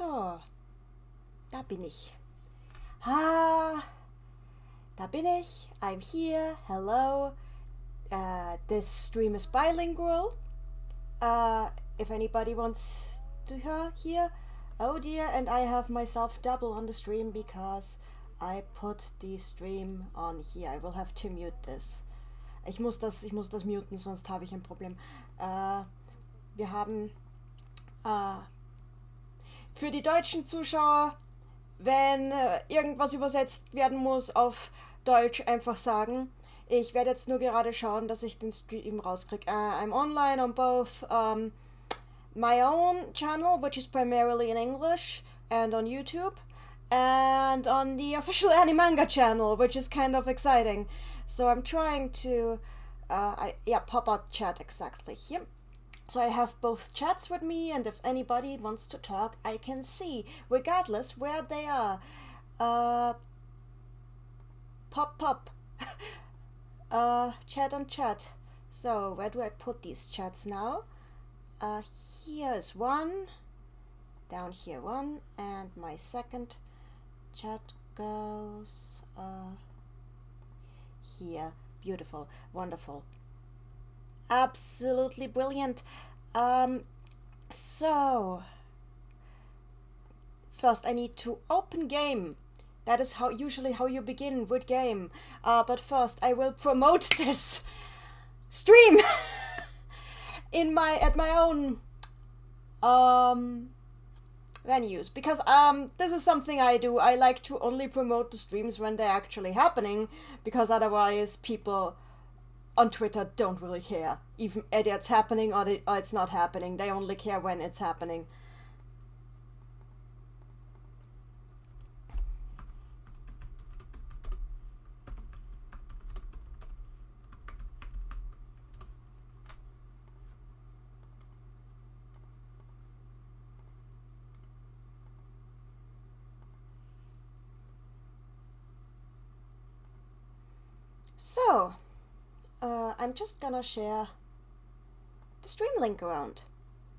So, da bin ich. Ha, da bin ich. I'm here. Hello. This stream is bilingual. If anybody wants to hear. Oh dear, and I have myself double on the stream because I put the stream on here. I will have to mute this. Ich muss das muten, sonst habe ich ein Problem. Wir haben für die deutschen Zuschauer, wenn irgendwas übersetzt werden muss auf Deutsch, einfach sagen. Ich werde jetzt nur gerade schauen, dass ich den Stream rauskriege. I'm online on both my own channel, which is primarily in English, and on YouTube, and on the official Animanga channel, which is kind of exciting. So I'm trying to, pop out chat exactly here. So I have both chats with me, and if anybody wants to talk, I can see, regardless where they are. Pop. Chat on chat. So where do I put these chats now? Here is one, down here one, and my second chat goes here. Beautiful, wonderful, absolutely brilliant. So first I need to open game. That is usually how you begin with game. But first I will promote this stream at my own venues, because this is something I do. I like to only promote the streams when they're actually happening, because otherwise people on Twitter don't really care even either it's happening or it's not happening. They only care when it's happening. So, I'm just gonna share the stream link around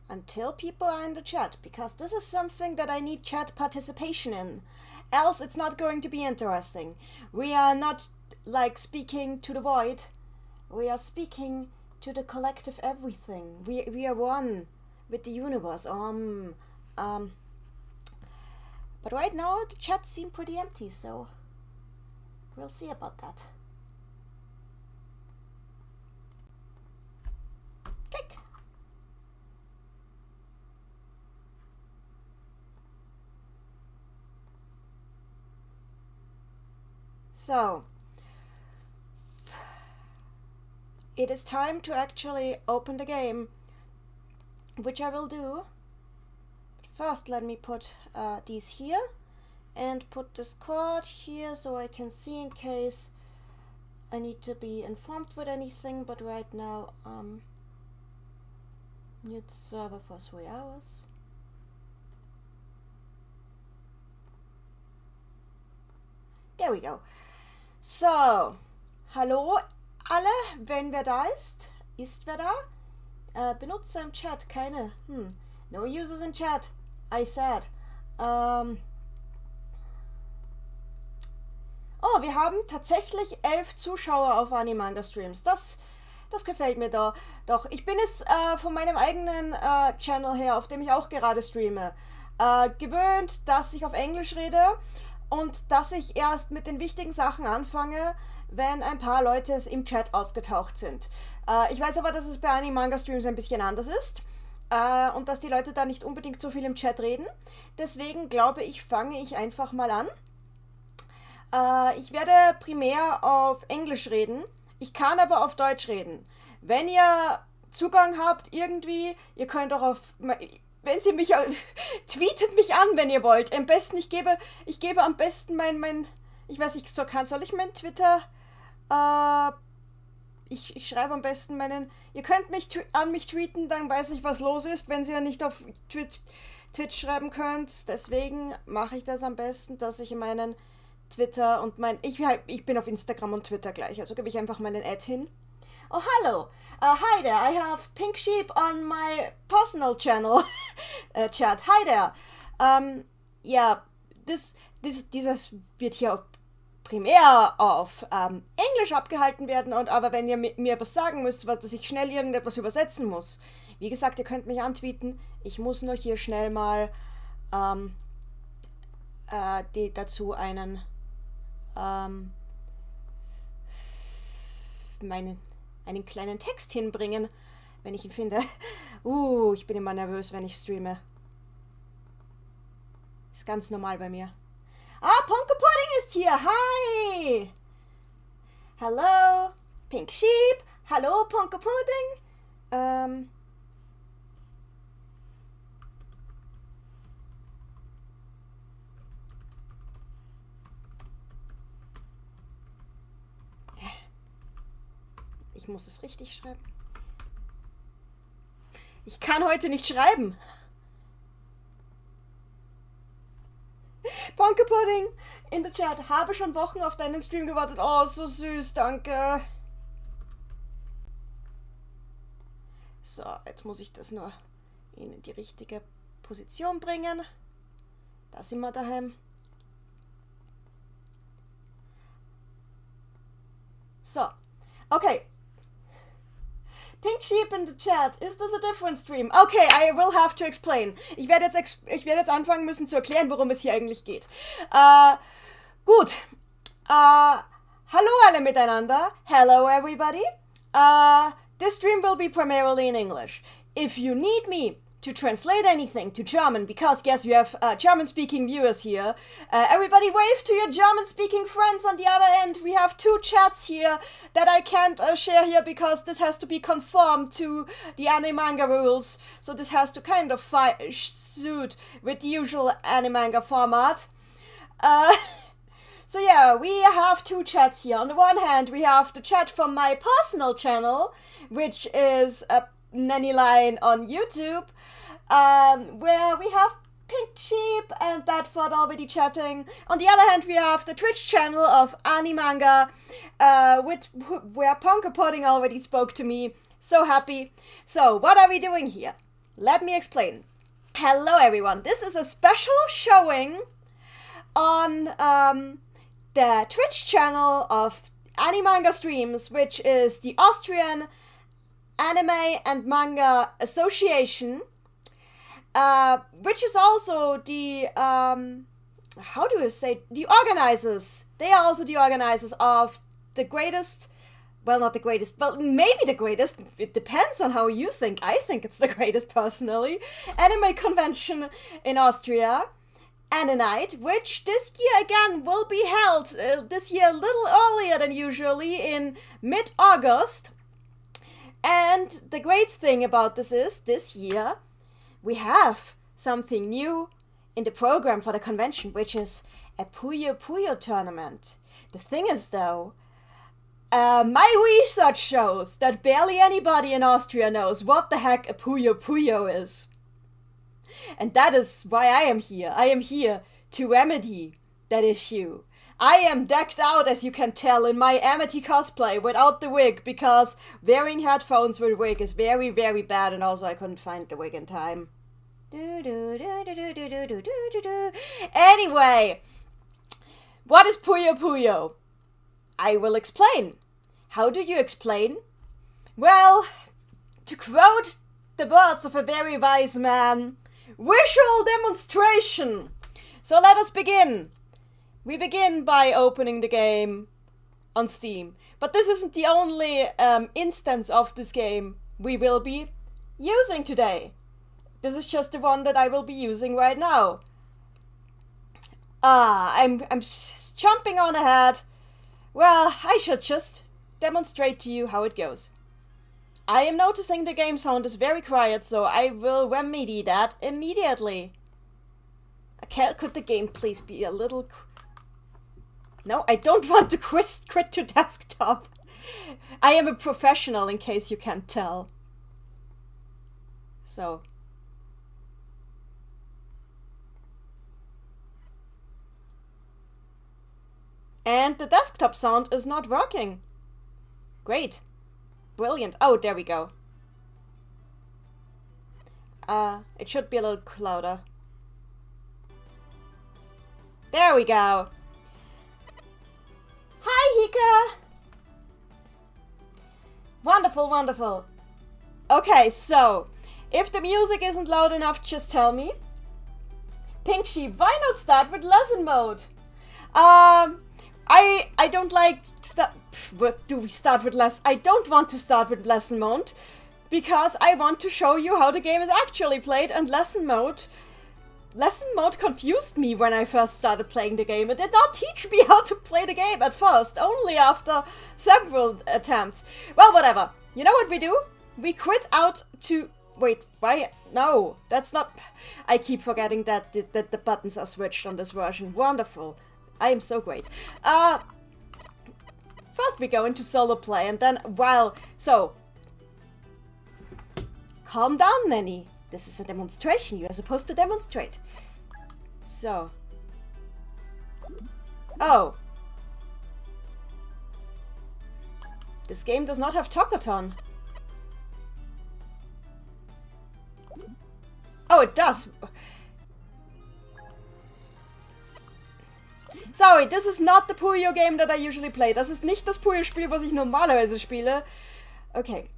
until people are in the chat, because this is something that I need chat participation in, else it's not going to be interesting. We are not like speaking to the void, we are speaking to the collective everything. We are one with the universe. But right now the chats seem pretty empty, so we'll see about that. Tick. So, it is time to actually open the game, which I will do. But first, let me put these here and put this card here so I can see in case I need to be informed with anything. But right now, mute server for 3 hours. There we go. So, hallo alle, wenn wer da ist. Ist wer da? Benutzer im Chat, keine. No users in chat, I said. Oh, wir haben tatsächlich 11 Zuschauer auf Animanga-Streams. Das gefällt mir da. Doch, ich bin es von meinem eigenen Channel her, auf dem ich auch gerade streame, gewöhnt, dass ich auf Englisch rede und dass ich erst mit den wichtigen Sachen anfange, wenn ein paar Leute im Chat aufgetaucht sind. Ich weiß aber, dass es bei Animanga-Streams ein bisschen anders ist und dass die Leute da nicht unbedingt so viel im Chat reden. Deswegen glaube ich, fange ich einfach mal an. Ich werde primär auf Englisch reden. Ich kann aber auf Deutsch reden. Wenn ihr Zugang habt irgendwie, ihr könnt auch wenn Sie mich, tweetet mich an, wenn ihr wollt. Am besten, ich gebe am besten ich weiß nicht, soll ich mein Twitter, ich schreibe am besten ihr könnt an mich tweeten, dann weiß ich, was los ist, wenn Sie ja nicht auf Twitch schreiben könnt. Deswegen mache ich das am besten, dass ich meinen Twitter und ich bin auf Instagram und Twitter gleich, also gebe ich einfach meinen Ad hin. Oh, hello. Hi there. I have Pink Sheep on my personal channel chat. Hi there. Ja, dieses wird hier primär auf Englisch abgehalten werden, aber wenn ihr mir was sagen müsst, dass ich schnell irgendetwas übersetzen muss, wie gesagt, ihr könnt mich antweeten. Ich muss nur hier schnell mal dazu einen kleinen Text hinbringen, wenn ich ihn finde. Ich bin immer nervös, wenn ich streame. Ist ganz normal bei mir. Ponke Pudding ist hier. Hi. Hello. Pink Sheep. Hallo, Ponke Pudding. Ich muss es richtig schreiben. Ich kann heute nicht schreiben. Ponke Pudding in der Chat. Habe schon Wochen auf deinen Stream gewartet. Oh, so süß, danke. So, jetzt muss ich das nur in die richtige Position bringen. Da sind wir daheim. So, okay. Pink Sheep in the chat. Is this a different stream? Okay, I will have to explain. Ich werde jetzt anfangen müssen zu erklären, worum es hier eigentlich geht. Gut. Hallo alle miteinander. Hello everybody. This stream will be primarily in English. If you need me to translate anything to German, because yes, we have German-speaking viewers here. Everybody wave to your German-speaking friends on the other end. We have 2 chats here that I can't share here because this has to be conformed to the anime-manga rules. So this has to kind of suit with the usual anime-manga format. So yeah, we have 2 chats here. On the one hand, we have the chat from my personal channel, which is Nenmitie on YouTube, where we have Pink Sheep and Bedford already chatting. On the other hand, we have the Twitch channel of Animanga, where Ponke Pudding already spoke to me. So happy. So, what are we doing here? Let me explain. Hello everyone, this is a special showing on the Twitch channel of Animanga Streams, which is the Austrian Anime and Manga Association, which is also the, how do you say, the organizers. They are also the organizers of the greatest, well, not the greatest, but maybe the greatest, it depends on how you think. I think it's the greatest, personally, anime convention in Austria, Nenmitie, which this year again will be held, this year a little earlier than usually, in mid-August. And the great thing about this is, this year, we have something new in the program for the convention, which is a Puyo Puyo tournament. The thing is, though, my research shows that barely anybody in Austria knows what the heck a Puyo Puyo is. And that is why I am here. I am here to remedy that issue. I am decked out, as you can tell, in my Amity cosplay without the wig, because wearing headphones with wig is very, very bad, and also I couldn't find the wig in time. Anyway, what is Puyo Puyo? I will explain. How do you explain? Well, to quote the words of a very wise man, visual demonstration. So let us begin. We begin by opening the game on Steam. But this isn't the only instance of this game we will be using today. This is just the one that I will be using right now. I'm jumping on ahead. Well, I should just demonstrate to you how it goes. I am noticing the game sound is very quiet, so I will remedy that immediately. Could the game please be a little... No, I don't want to quit to desktop. I am a professional, in case you can't tell. So... And the desktop sound is not working. Great. Brilliant. Oh, there we go. It should be a little louder. There we go. Hi, Hika! Wonderful, wonderful. Okay, so, if the music isn't loud enough, just tell me. Pink Sheep, why not start with lesson mode? I don't like... What do we start with I don't want to start with lesson mode, because I want to show you how the game is actually played, and lesson mode confused me when I first started playing the game. It did not teach me how to play the game at first, only after several attempts. Well, whatever. You know what we do? We quit out to... Wait, why? No, that's not... I keep forgetting that the buttons are switched on this version. Wonderful. I am so great. First we go into solo play, and then, so... Calm down, Nenny. This is a demonstration. You are supposed to demonstrate. So. Oh. This game does not have Talkathon. Oh, it does. Sorry, this is not the Puyo game that I usually play. Das ist nicht das Puyo-Spiel, was ich normalerweise spiele. Okay.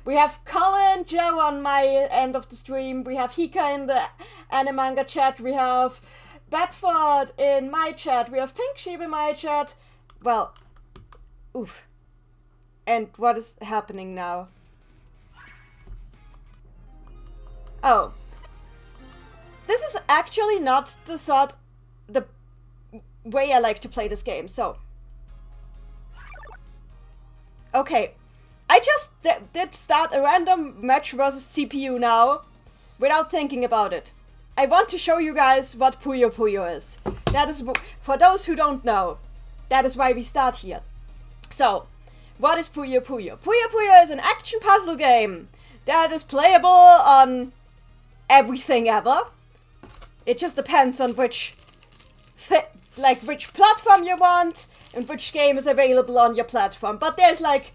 We have Colin, Joe on my end of the stream. We have Hika in the Animanga chat. We have Bedford in my chat. We have Pink Sheep in my chat. Well, oof. And what is happening now? Oh. This is actually not the way I like to play this game, so. Okay. I just did start a random match versus CPU now, without thinking about it. I want to show you guys what Puyo Puyo is. That is, for those who don't know, that is why we start here. So, what is Puyo Puyo? Puyo Puyo is an action puzzle game that is playable on everything ever. It just depends on which platform you want and which game is available on your platform. But there's like...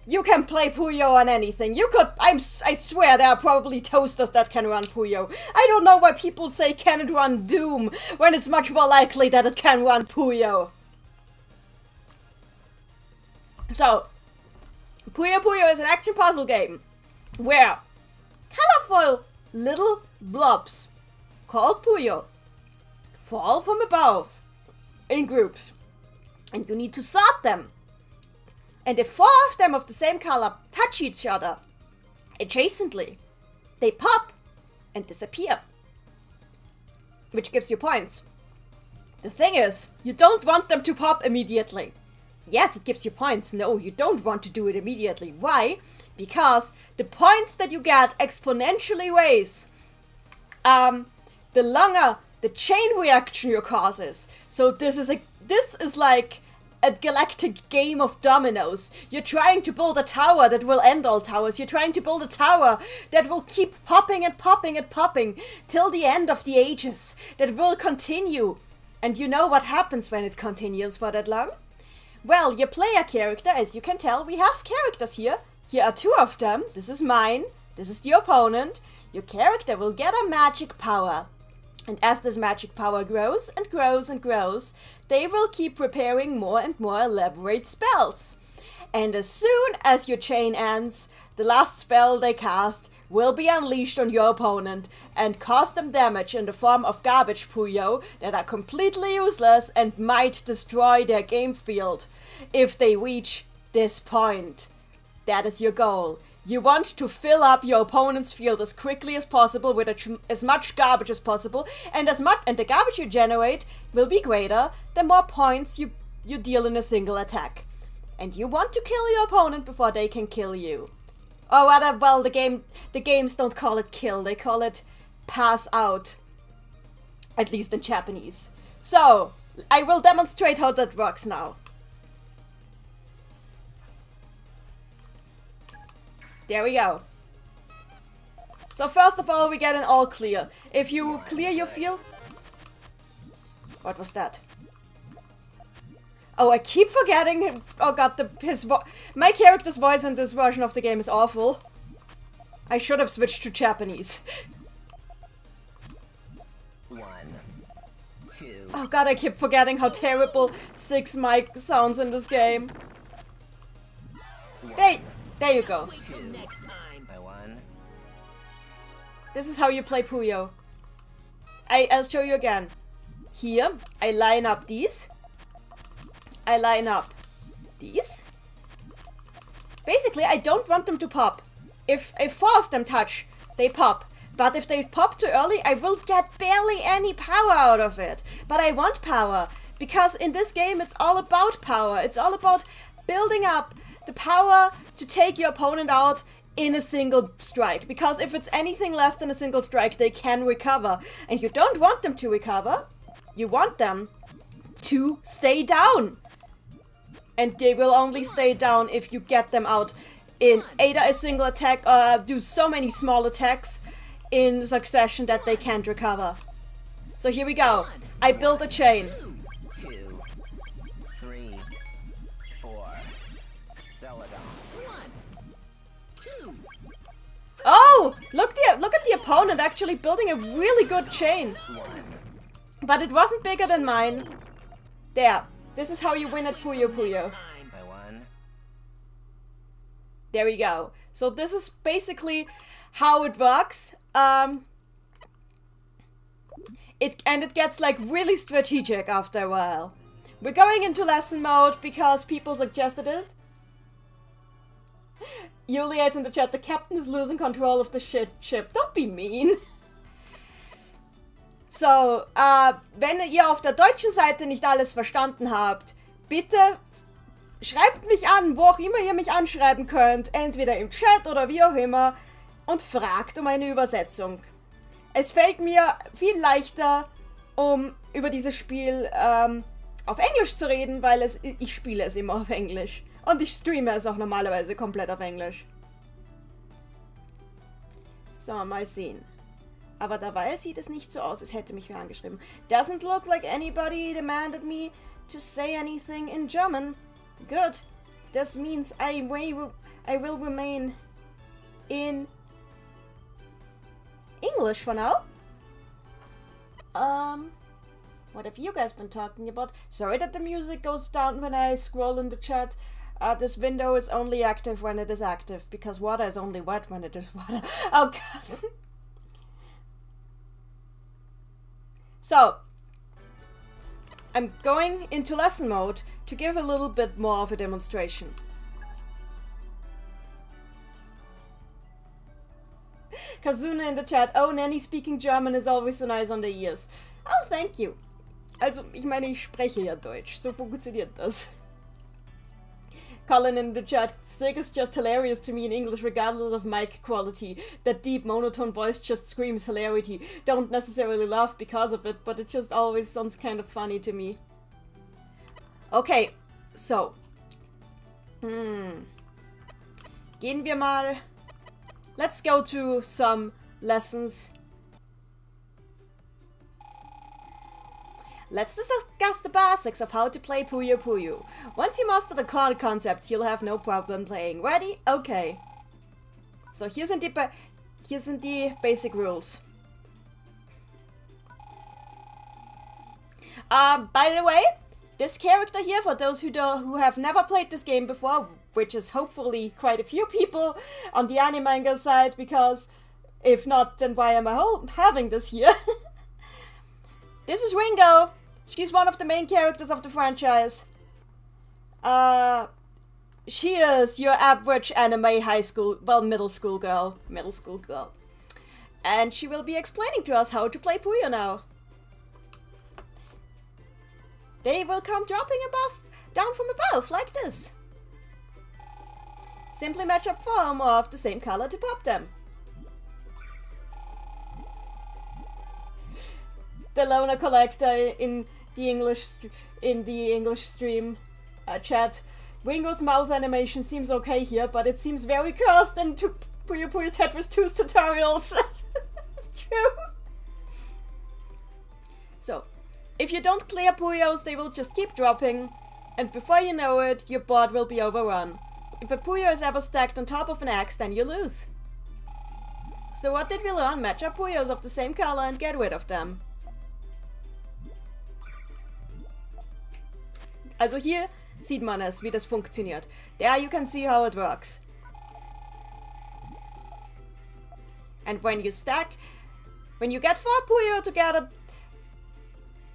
You can play Puyo on anything. You could... I swear there are probably toasters that can run Puyo. I don't know why people say can it run Doom when it's much more likely that it can run Puyo. So, Puyo Puyo is an action puzzle game where colorful little blobs called Puyo fall from above in groups. And you need to sort them. And if 4 of them of the same color touch each other adjacently, they pop and disappear, which gives you points. The thing is, you don't want them to pop immediately. Yes, it gives you points. No, you don't want to do it immediately. Why? Because the points that you get exponentially raise the longer the chain reaction you causes. So this is like a galactic game of dominoes. You're trying to build a tower that will end all towers. You're trying to build a tower that will keep popping and popping and popping till the end of the ages. That will continue. And you know what happens when it continues for that long? Well, your player character, as you can tell, we have characters here. Here are 2 of them. This is mine. This is the opponent. Your character will get a magic power. And as this magic power grows and grows and grows, they will keep preparing more and more elaborate spells. And as soon as your chain ends, the last spell they cast will be unleashed on your opponent and cause them damage in the form of garbage Puyo that are completely useless and might destroy their game field if they reach this point. That is your goal. You want to fill up your opponent's field as quickly as possible with as much garbage as possible, and the garbage you generate will be greater the more points you deal in a single attack. And you want to kill your opponent before they can kill you. Or rather, well, the games don't call it kill, they call it pass out. At least in Japanese. So, I will demonstrate how that works now. There we go. So first of all, we get an all clear. If you clear your field... What was that? Oh, I keep forgetting him. Oh god, my character's voice in this version of the game is awful. I should have switched to Japanese. Oh god, I keep forgetting how terrible Sig's mic sounds in this game. There you go. This is how you play Puyo. I'll show you again. Here, I line up these. I line up these. Basically, I don't want them to pop. If 4 of them touch, they pop. But if they pop too early, I will get barely any power out of it. But I want power. Because in this game, it's all about power. It's all about building up the power to take your opponent out in a single strike. Because if it's anything less than a single strike, they can recover. And you don't want them to recover. You want them to stay down. And they will only stay down if you get them out in either a single attack or do so many small attacks in succession that they can't recover. So here we go. I built a chain. 2, 3, 4. Celadon. 1, 2. Oh, look at the opponent actually building a really good chain. But it wasn't bigger than mine. There. This is how you win at Puyo Puyo. There we go. So this is basically how it works. It gets like really strategic after a while. We're going into lesson mode because people suggested it. Juliet in the chat, the captain is losing control of the ship. Don't be mean. So, wenn ihr auf der deutschen Seite nicht alles verstanden habt, bitte schreibt mich an, wo auch immer ihr mich anschreiben könnt, entweder im Chat oder wie auch immer, und fragt um eine Übersetzung. Es fällt mir viel leichter, um über dieses Spiel auf Englisch zu reden, weil ich spiele es immer auf Englisch. Und ich streame es auch normalerweise komplett auf Englisch. So, mal sehen. Aber dabei sieht es nicht so aus, als hätte mich wer angeschrieben. Doesn't look like anybody demanded me to say anything in German. Good. This means I will remain in English for now. What have you guys been talking about? Sorry that the music goes down when I scroll in the chat. This window is only active when it is active, because water is only wet when it is water. Oh god. So, I'm going into lesson mode to give a little bit more of a demonstration. Kazuna in the chat, oh, Nanny speaking German is always so nice on the ears. Oh, thank you. Also, ich meine, ich spreche ja Deutsch. So funktioniert das. Colin in the chat, Sig is just hilarious to me in English regardless of mic quality. That deep monotone voice just screams hilarity. Don't necessarily laugh because of it, but it just always sounds kind of funny to me. Okay, so. Gehen wir mal. Let's go to some lessons. Let's discuss the basics of how to play Puyo Puyo. Once you master the chord concepts, you'll have no problem playing. Ready? Okay. So hier sind die basic rules. By the way, this character here, for those who have never played this game before, which is hopefully quite a few people on the anime side, because if not, then why am I having this here? This is Ringo. She's one of the main characters of the franchise. She is your average anime middle school girl. And she will be explaining to us how to play Puyo now. They will come dropping down from above, like this. Simply match up 4 or more of the same color to pop them. The loner collector in the English stream chat. Ringo's mouth animation seems okay here, but it seems very cursed in Puyo Puyo Tetris 2's tutorials. True. So, if you don't clear Puyos, they will just keep dropping, and before you know it, your board will be overrun. If a Puyo is ever stacked on top of an axe, then you lose. So what did we learn? Match up Puyos of the same color and get rid of them. Also hier sieht man es, wie das funktioniert. There you can see how it works. And when you stack, when you get 4 Puyo together,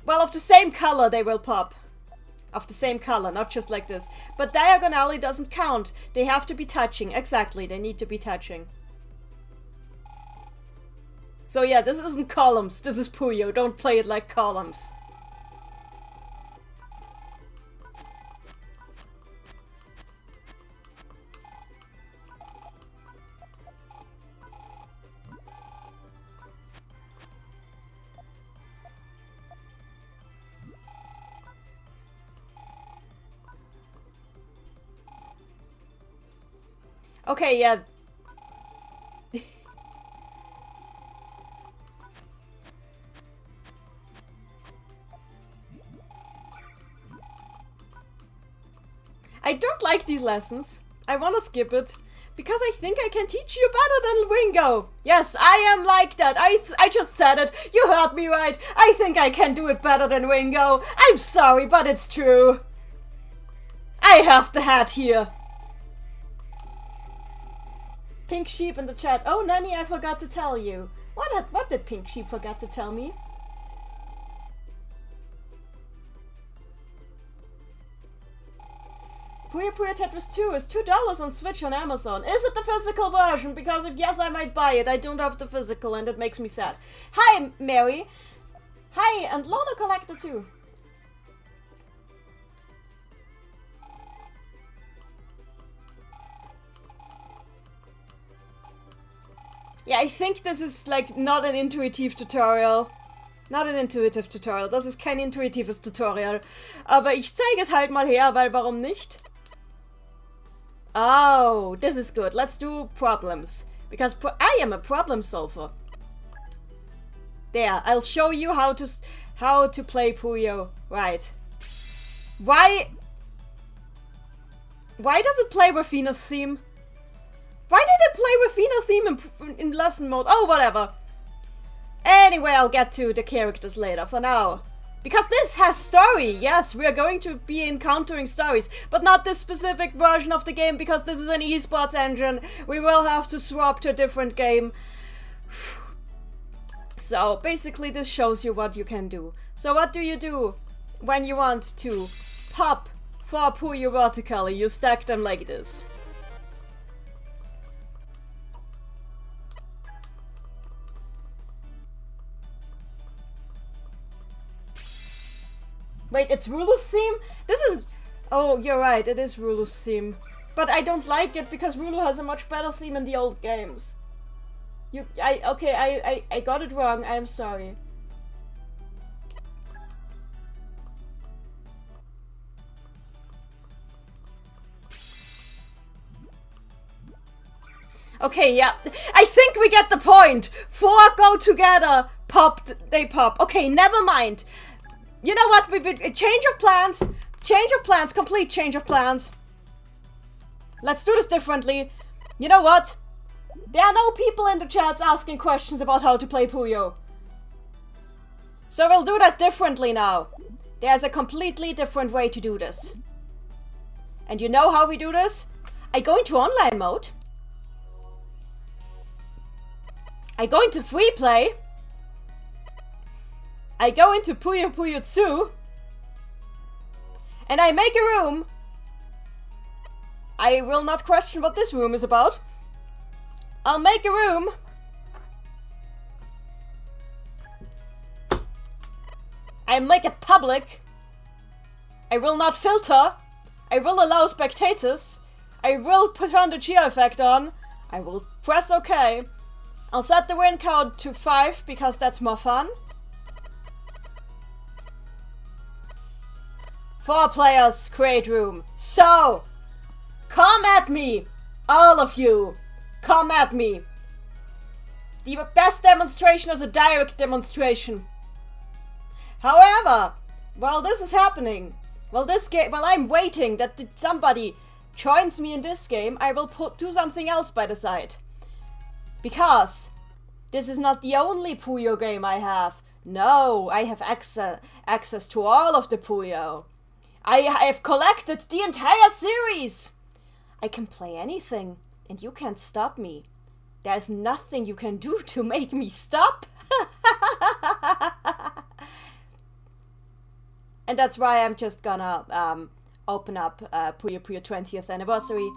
well, of the same color they will pop. Of the same color, not just like this. But diagonally doesn't count. They have to be touching. Exactly, they need to be touching. So yeah, this isn't columns. This is Puyo. Don't play it like columns. Okay, yeah. I don't like these lessons. I want to skip it. Because I think I can teach you better than Wingo. Yes, I am like that. I just said it. You heard me right. I think I can do it better than Wingo. I'm sorry, but it's true. I have the hat here. Pink Sheep in the chat. Oh, Nanny, I forgot to tell you. What did Pink Sheep forget to tell me? Puyo Puyo Tetris 2 is $2 on Switch on Amazon. Is it the physical version? Because if yes, I might buy it. I don't have the physical and it makes me sad. Hi, Mary. Hi, and Lona Collector too. Yeah, I think this is like not an intuitive tutorial. Not an intuitive tutorial. Das ist kein intuitives Tutorial. Aber ich zeige es halt mal her, weil warum nicht? Oh, this is good. Let's do problems. Because I am a problem solver. There, I'll show you how to play Puyo. Right. Why does it play Rafina's theme? Why did it play Rafina's theme in lesson mode? Oh, whatever. Anyway, I'll get to the characters later. For now. Because this has story. Yes, we are going to be encountering stories. But not this specific version of the game because this is an esports engine. We will have to swap to a different game. So, basically this shows you what you can do. So what do you do when you want to pop 4 Puyo vertically? You stack them like this. Wait, it's Rulu's theme? This is... Oh, you're right, it is Rulu's theme. But I don't like it because Rulu has a much better theme in the old games. I got it wrong, I'm sorry. Okay, yeah. I think we get the point. 4 go together. Popped, they pop. Okay, never mind. You know what? Change of plans. Change of plans. Complete change of plans. Let's do this differently. You know what? There are no people in the chats asking questions about how to play Puyo. So we'll do that differently now. There's a completely different way to do this. And you know how we do this? I go into online mode. I go into free play. I go into Puyo Puyo 2. And I make a room. I will not question what this room is about. I'll make a room. I make it public. I will not filter. I will allow spectators. I will put on the cheer effect on. I will press OK. I'll set the win count to 5 because that's more fun. 4 players create room. So, come at me, all of you. Come at me. The best demonstration is a direct demonstration. However, while this is happening, while I'm waiting that somebody joins me in this game, I will do something else by the side. Because this is not the only Puyo game I have. No, I have access to all of the Puyo. I have collected the entire series! I can play anything, and you can't stop me. There's nothing you can do to make me stop. And that's why I'm just gonna open up Puyo 20th anniversary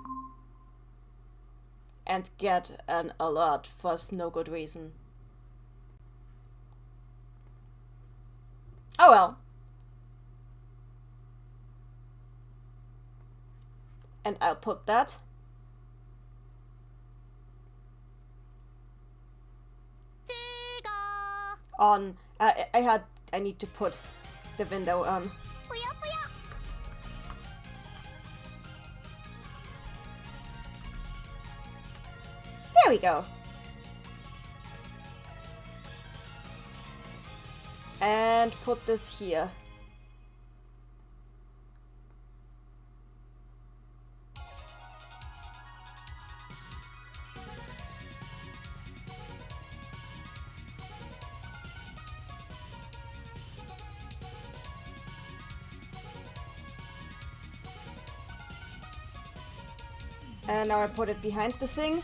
and get an alert for no good reason. Oh well. And I'll put that on. I need to put the window on. There we go. And put this here. And now I put it behind the thing.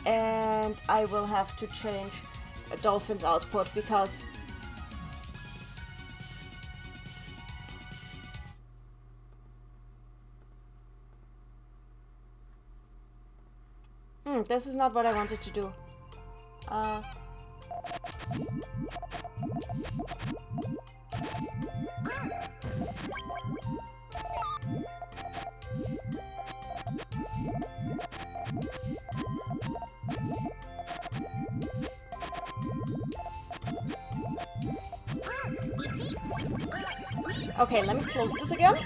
And I will have to change a dolphin's output because this is not what I wanted to do. Okay, let me close this again.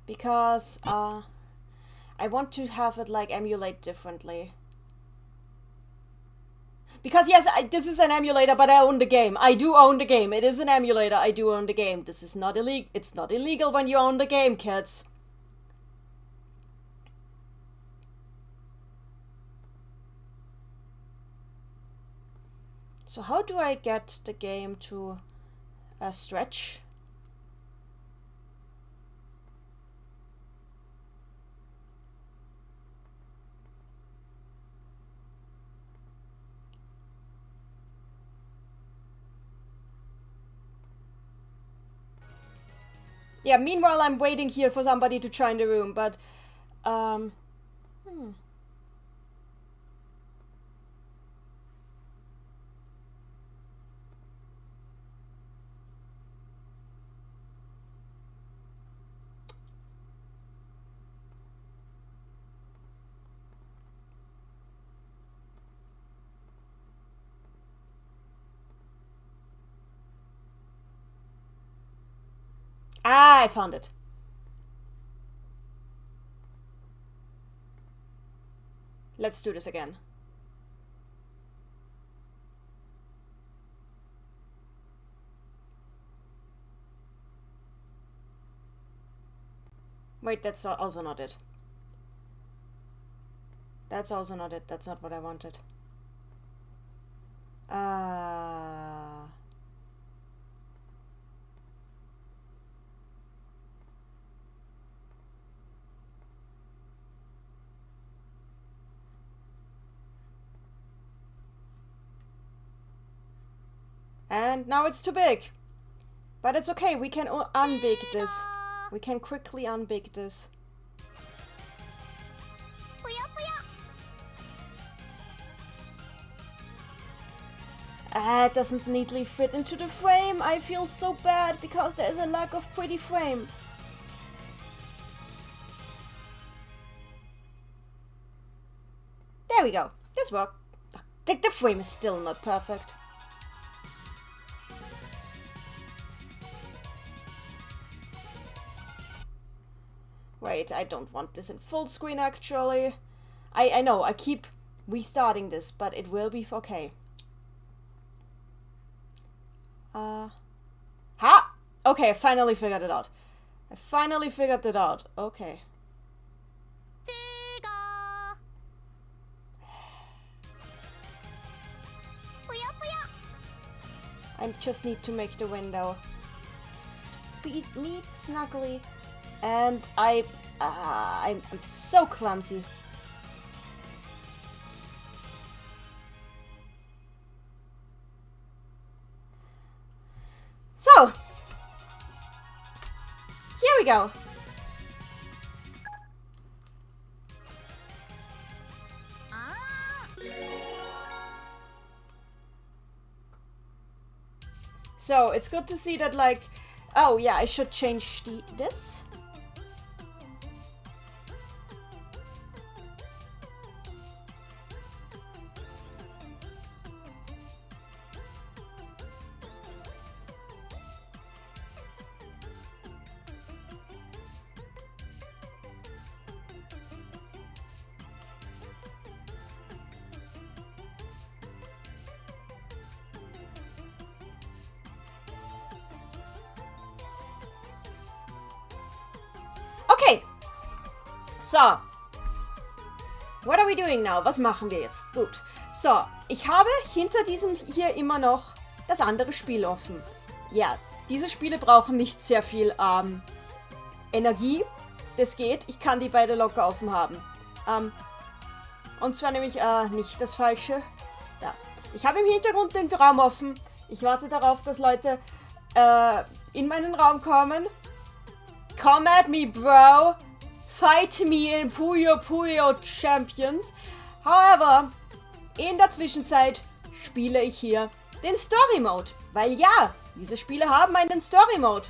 Because, I want to have it, like, emulate differently. Because, yes, this is an emulator, but I own the game. I do own the game. It is an emulator. I do own the game. This is not illegal. It's not illegal when you own the game, kids. So how do I get the game to stretch? Yeah, meanwhile I'm waiting here for somebody to join the room, but I found it. Let's do this again. Wait, that's also not it. That's also not it. That's not what I wanted. And now it's too big. But it's okay, we can unbig this. We can quickly unbig this. It doesn't neatly fit into the frame. I feel so bad because there is a lack of pretty frame. There we go. This worked. The frame is still not perfect. Wait, I don't want this in full screen actually. I know, I keep restarting this, but it will be okay. Ha! Okay, I finally figured it out. I finally figured it out. Okay. I just need to make the window neat, snuggly, and I'm so clumsy. So, here we go. So, it's good to see that, like, oh yeah, I should change this. Okay, so, what are we doing now? Was machen wir jetzt? Gut, so, ich habe hinter diesem hier immer noch das andere Spiel offen. Ja, diese Spiele brauchen nicht sehr viel Energie. Das geht, ich kann die beide locker offen haben. Und zwar nämlich nicht das Falsche. Da. Ich habe im Hintergrund den Raum offen. Ich warte darauf, dass Leute in meinen Raum kommen. Come at me, bro. Fight me in Puyo Champions. However, in der Zwischenzeit spiele ich hier den Story Mode. Weil ja, diese Spiele haben einen Story Mode.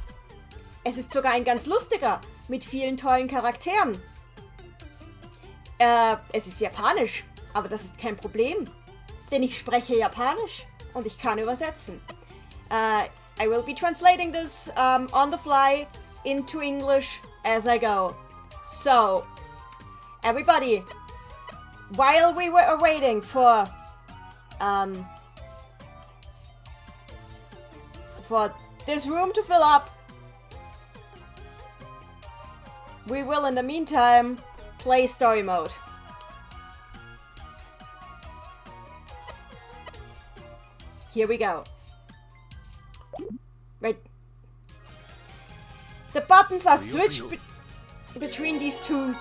Es ist sogar ein ganz lustiger, mit vielen tollen Charakteren. Es ist japanisch, aber das ist kein Problem. Denn ich spreche Japanisch und ich kann übersetzen. I will be translating this on the fly into English as I go. So, everybody, while we were waiting for this room to fill up, we will in the meantime play story mode. Here we go. Wait. The buttons are switched between these two.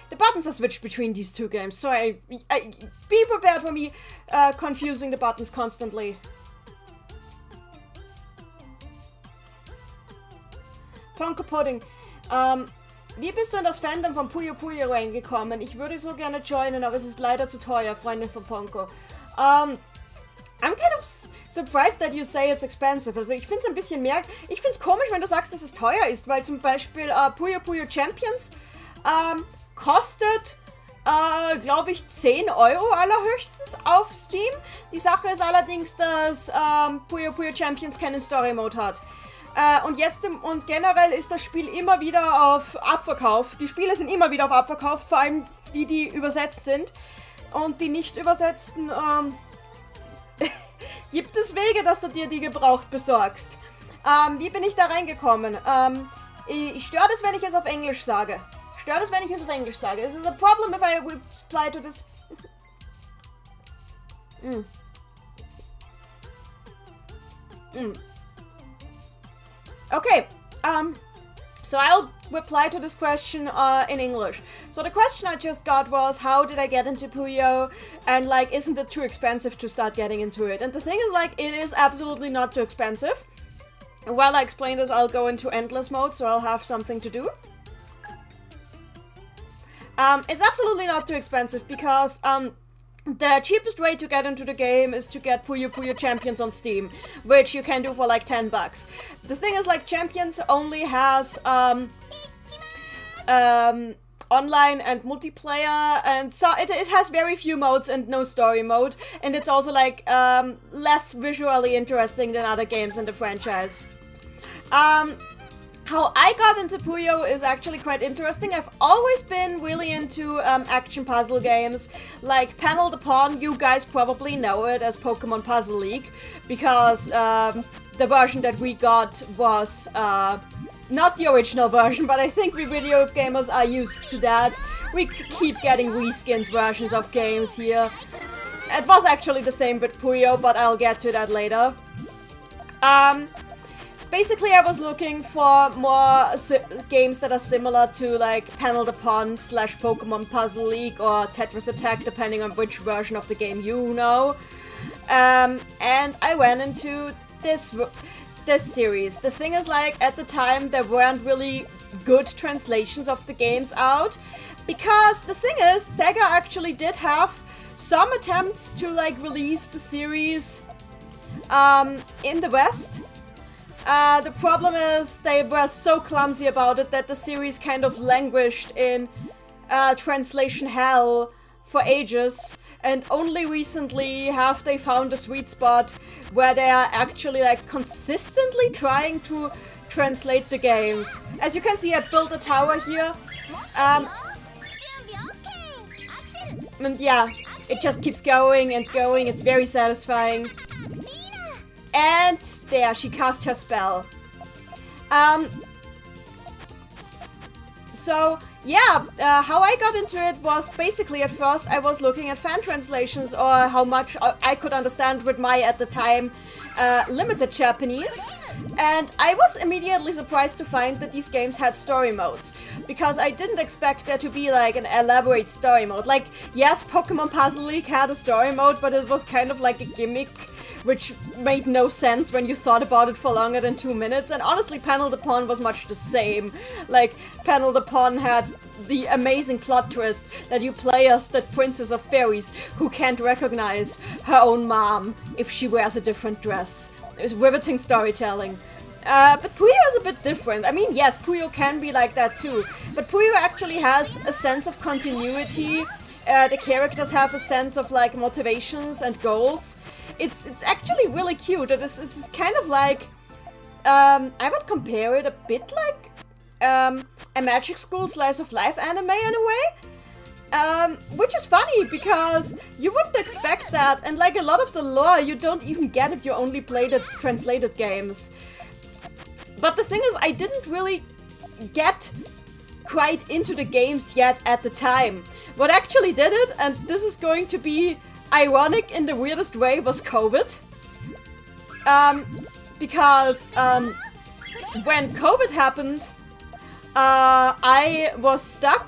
The buttons are switched between these two games, so I be prepared for me confusing the buttons constantly. Ponko Pudding. Wie bist du in das Fandom von Puyo reingekommen? Ich würde so gerne joinen, aber es ist leider zu teuer, Freunde von Ponko. I'm kind of surprised that you say it's expensive. Also ich finde es ein bisschen mehr... Ich finde es komisch, wenn du sagst, dass es teuer ist, weil zum Beispiel Puyo Champions kostet, glaube ich, 10 Euro allerhöchstens auf Steam. Die Sache ist allerdings, dass Puyo Champions keinen Story Mode hat. Und generell ist das Spiel immer wieder auf Abverkauf. Die Spiele sind immer wieder auf Abverkauf, vor allem die übersetzt sind. Und die nicht übersetzten... Gibt es Wege, dass du dir die gebraucht besorgst? Wie bin ich da reingekommen? Ich störe das, wenn ich es auf Englisch sage. Stört es, wenn ich es auf Englisch sage? Is it a problem if I reply to this? Okay, so I'll reply to this question in English. So the question I just got was, how did I get into Puyo? And like, isn't it too expensive to start getting into it? And the thing is, like, it is absolutely not too expensive. While I explain this, I'll go into endless mode, so I'll have something to do. It's absolutely not too expensive because the cheapest way to get into the game is to get Puyo Champions on Steam, which you can do for like $10. The thing is, like, Champions only has online and multiplayer, and so it has very few modes and no story mode, and it's also like less visually interesting than other games in the franchise. How I got into Puyo is actually quite interesting. I've always been really into action puzzle games, like Panel the Pawn. You guys probably know it as Pokemon Puzzle League, because the version that we got was not the original version, but I think we video gamers are used to that. We keep getting reskinned versions of games here. It was actually the same with Puyo, but I'll get to that later. Basically, I was looking for more games that are similar to like Panel the Pond / Pokemon Puzzle League or Tetris Attack, depending on which version of the game you know. And I went into this series. The thing is, like, at the time there weren't really good translations of the games out, because the thing is, Sega actually did have some attempts to like release the series in the West. The problem is they were so clumsy about it that the series kind of languished in translation hell for ages, and only recently have they found a sweet spot where they are actually like consistently trying to translate the games. As you can see, I built a tower here. And yeah, it just keeps going and going. It's very satisfying. And there, she cast her spell. So, yeah, how I got into it was basically at first I was looking at fan translations or how much I could understand with my, at the time, limited Japanese. And I was immediately surprised to find that these games had story modes, because I didn't expect there to be like an elaborate story mode. Like, yes, Pokemon Puzzle League had a story mode, but it was kind of like a gimmick, which made no sense when you thought about it for longer than 2 minutes. And honestly, Panel the Pond was much the same. Like, Panel the Pond had the amazing plot twist that you play as the Princess of Fairies who can't recognize her own mom if she wears a different dress. It was riveting storytelling. But Puyo is a bit different. I mean, yes, Puyo can be like that too, but Puyo actually has a sense of continuity. The characters have a sense of like motivations and goals. It's actually really cute. This is kind of like, I would compare it a bit like a Magic School slice of life anime in a way. Which is funny because you wouldn't expect that, and like a lot of the lore you don't even get if you only play the translated games. But the thing is, I didn't really get quite into the games yet at the time. What actually did it, and this is going to be ironic in the weirdest way, was COVID. Because when COVID happened, I was stuck.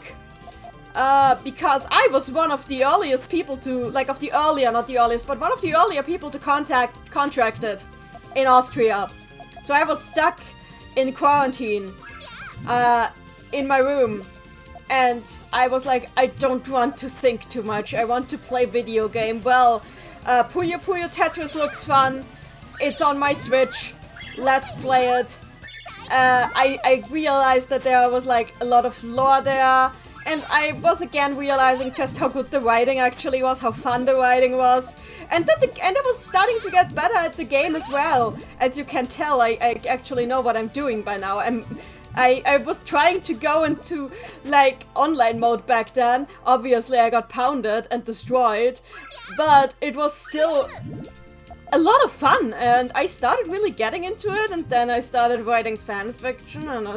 Because I was one of the earliest people to, like, of the earlier, not the earliest, but one of the earlier people to contracted in Austria. So I was stuck in quarantine, in my room. And I was like, I don't want to think too much. I want to play video game. Well, Puyo Puyo Tetris looks fun. It's on my Switch. Let's play it. I realized that there was like a lot of lore there. And I was again realizing just how good the writing actually was, how fun the writing was. And I was starting to get better at the game as well. As you can tell, I actually know what I'm doing by now. I was trying to go into, like, online mode back then. Obviously, I got pounded and destroyed. But it was still a lot of fun, and I started really getting into it, and then I started writing fanfiction, and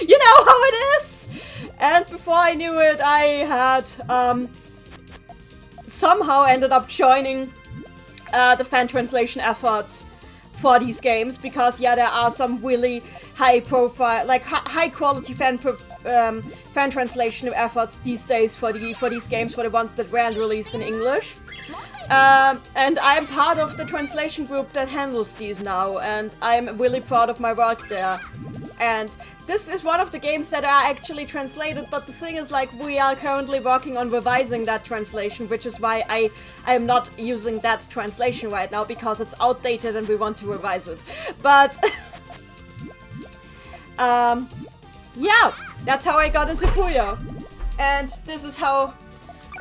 you know how it is! And before I knew it, I had somehow ended up joining the fan translation efforts for these games, because yeah, there are some really high profile, like high quality fan translation efforts these days for these games, for the ones that weren't released in English. And I'm part of the translation group that handles these now, and I'm really proud of my work there. And this is one of the games that are actually translated, but the thing is, like, we are currently working on revising that translation, which is why I am not using that translation right now, because it's outdated and we want to revise it. But yeah, that's how I got into Puyo. And this is how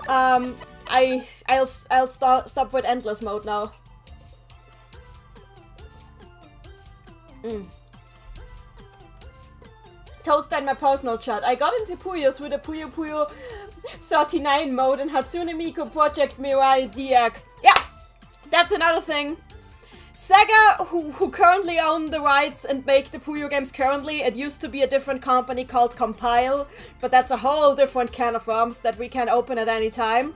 I'll stop with endless mode now. Toaster in my personal chat. I got into Puyo through the Puyo Puyo 39 mode in Hatsune Miku Project Mirai DX. Yeah, that's another thing. Sega, who currently own the rights and make the Puyo games currently, it used to be a different company called Compile, but that's a whole different can of worms that we can open at any time.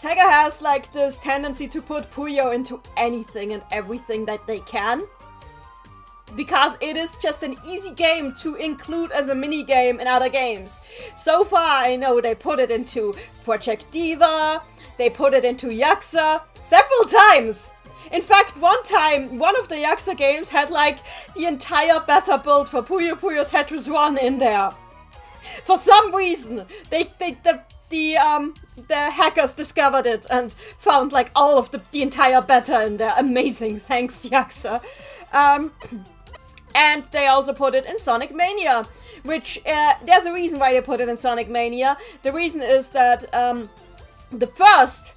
Sega has like this tendency to put Puyo into anything and everything that they can. Because it is just an easy game to include as a mini game in other games. So far, I know they put it into Project Diva, they put it into Yakuza several times. In fact, one time, one of the Yakuza games had like the entire beta build for Puyo Puyo Tetris 1 in there. For some reason, the hackers discovered it and found like all of the entire beta in there. Amazing, thanks Yakuza. And they also put it in Sonic Mania, which, there's a reason why they put it in Sonic Mania. The reason is that, the first,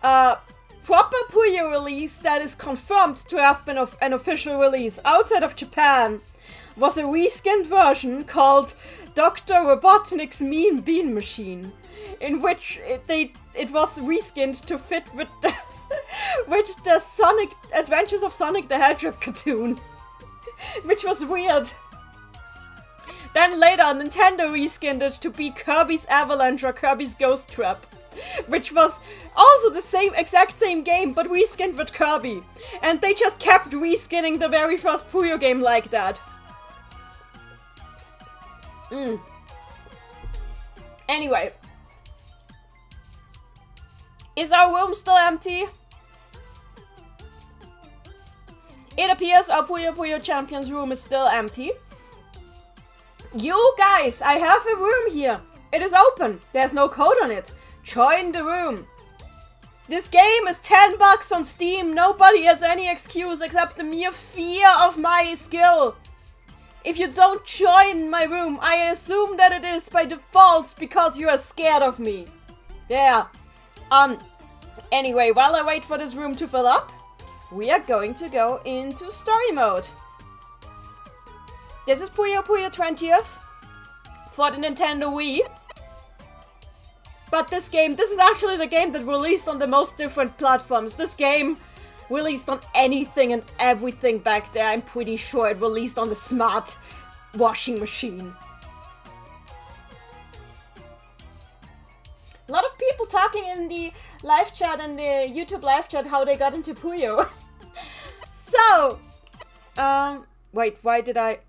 proper Puyo release that is confirmed to have been an official release outside of Japan was a reskinned version called Dr. Robotnik's Mean Bean Machine, in which it was reskinned to fit with the Sonic Adventures of Sonic the Hedgehog cartoon. Which was weird. Then later, Nintendo reskinned it to be Kirby's Avalanche or Kirby's Ghost Trap. Which was also the exact same game, but reskinned with Kirby. And they just kept reskinning the very first Puyo game like that. Anyway. Is our room still empty? It appears our Puyo Puyo Champions room is still empty. You guys, I have a room here. It is open. There's no code on it. Join the room. This game is $10 on Steam. Nobody has any excuse except the mere fear of my skill. If you don't join my room, I assume that it is by default because you are scared of me. Yeah. Anyway, while I wait for this room to fill up, we are going to go into story mode. This is Puyo Puyo 20th for the Nintendo Wii. But this is actually the game that released on the most different platforms. This game released on anything and everything back there. I'm pretty sure it released on the smart washing machine. A lot of people talking in the live chat and the YouTube live chat how they got into Puyo. So, wait, why did I...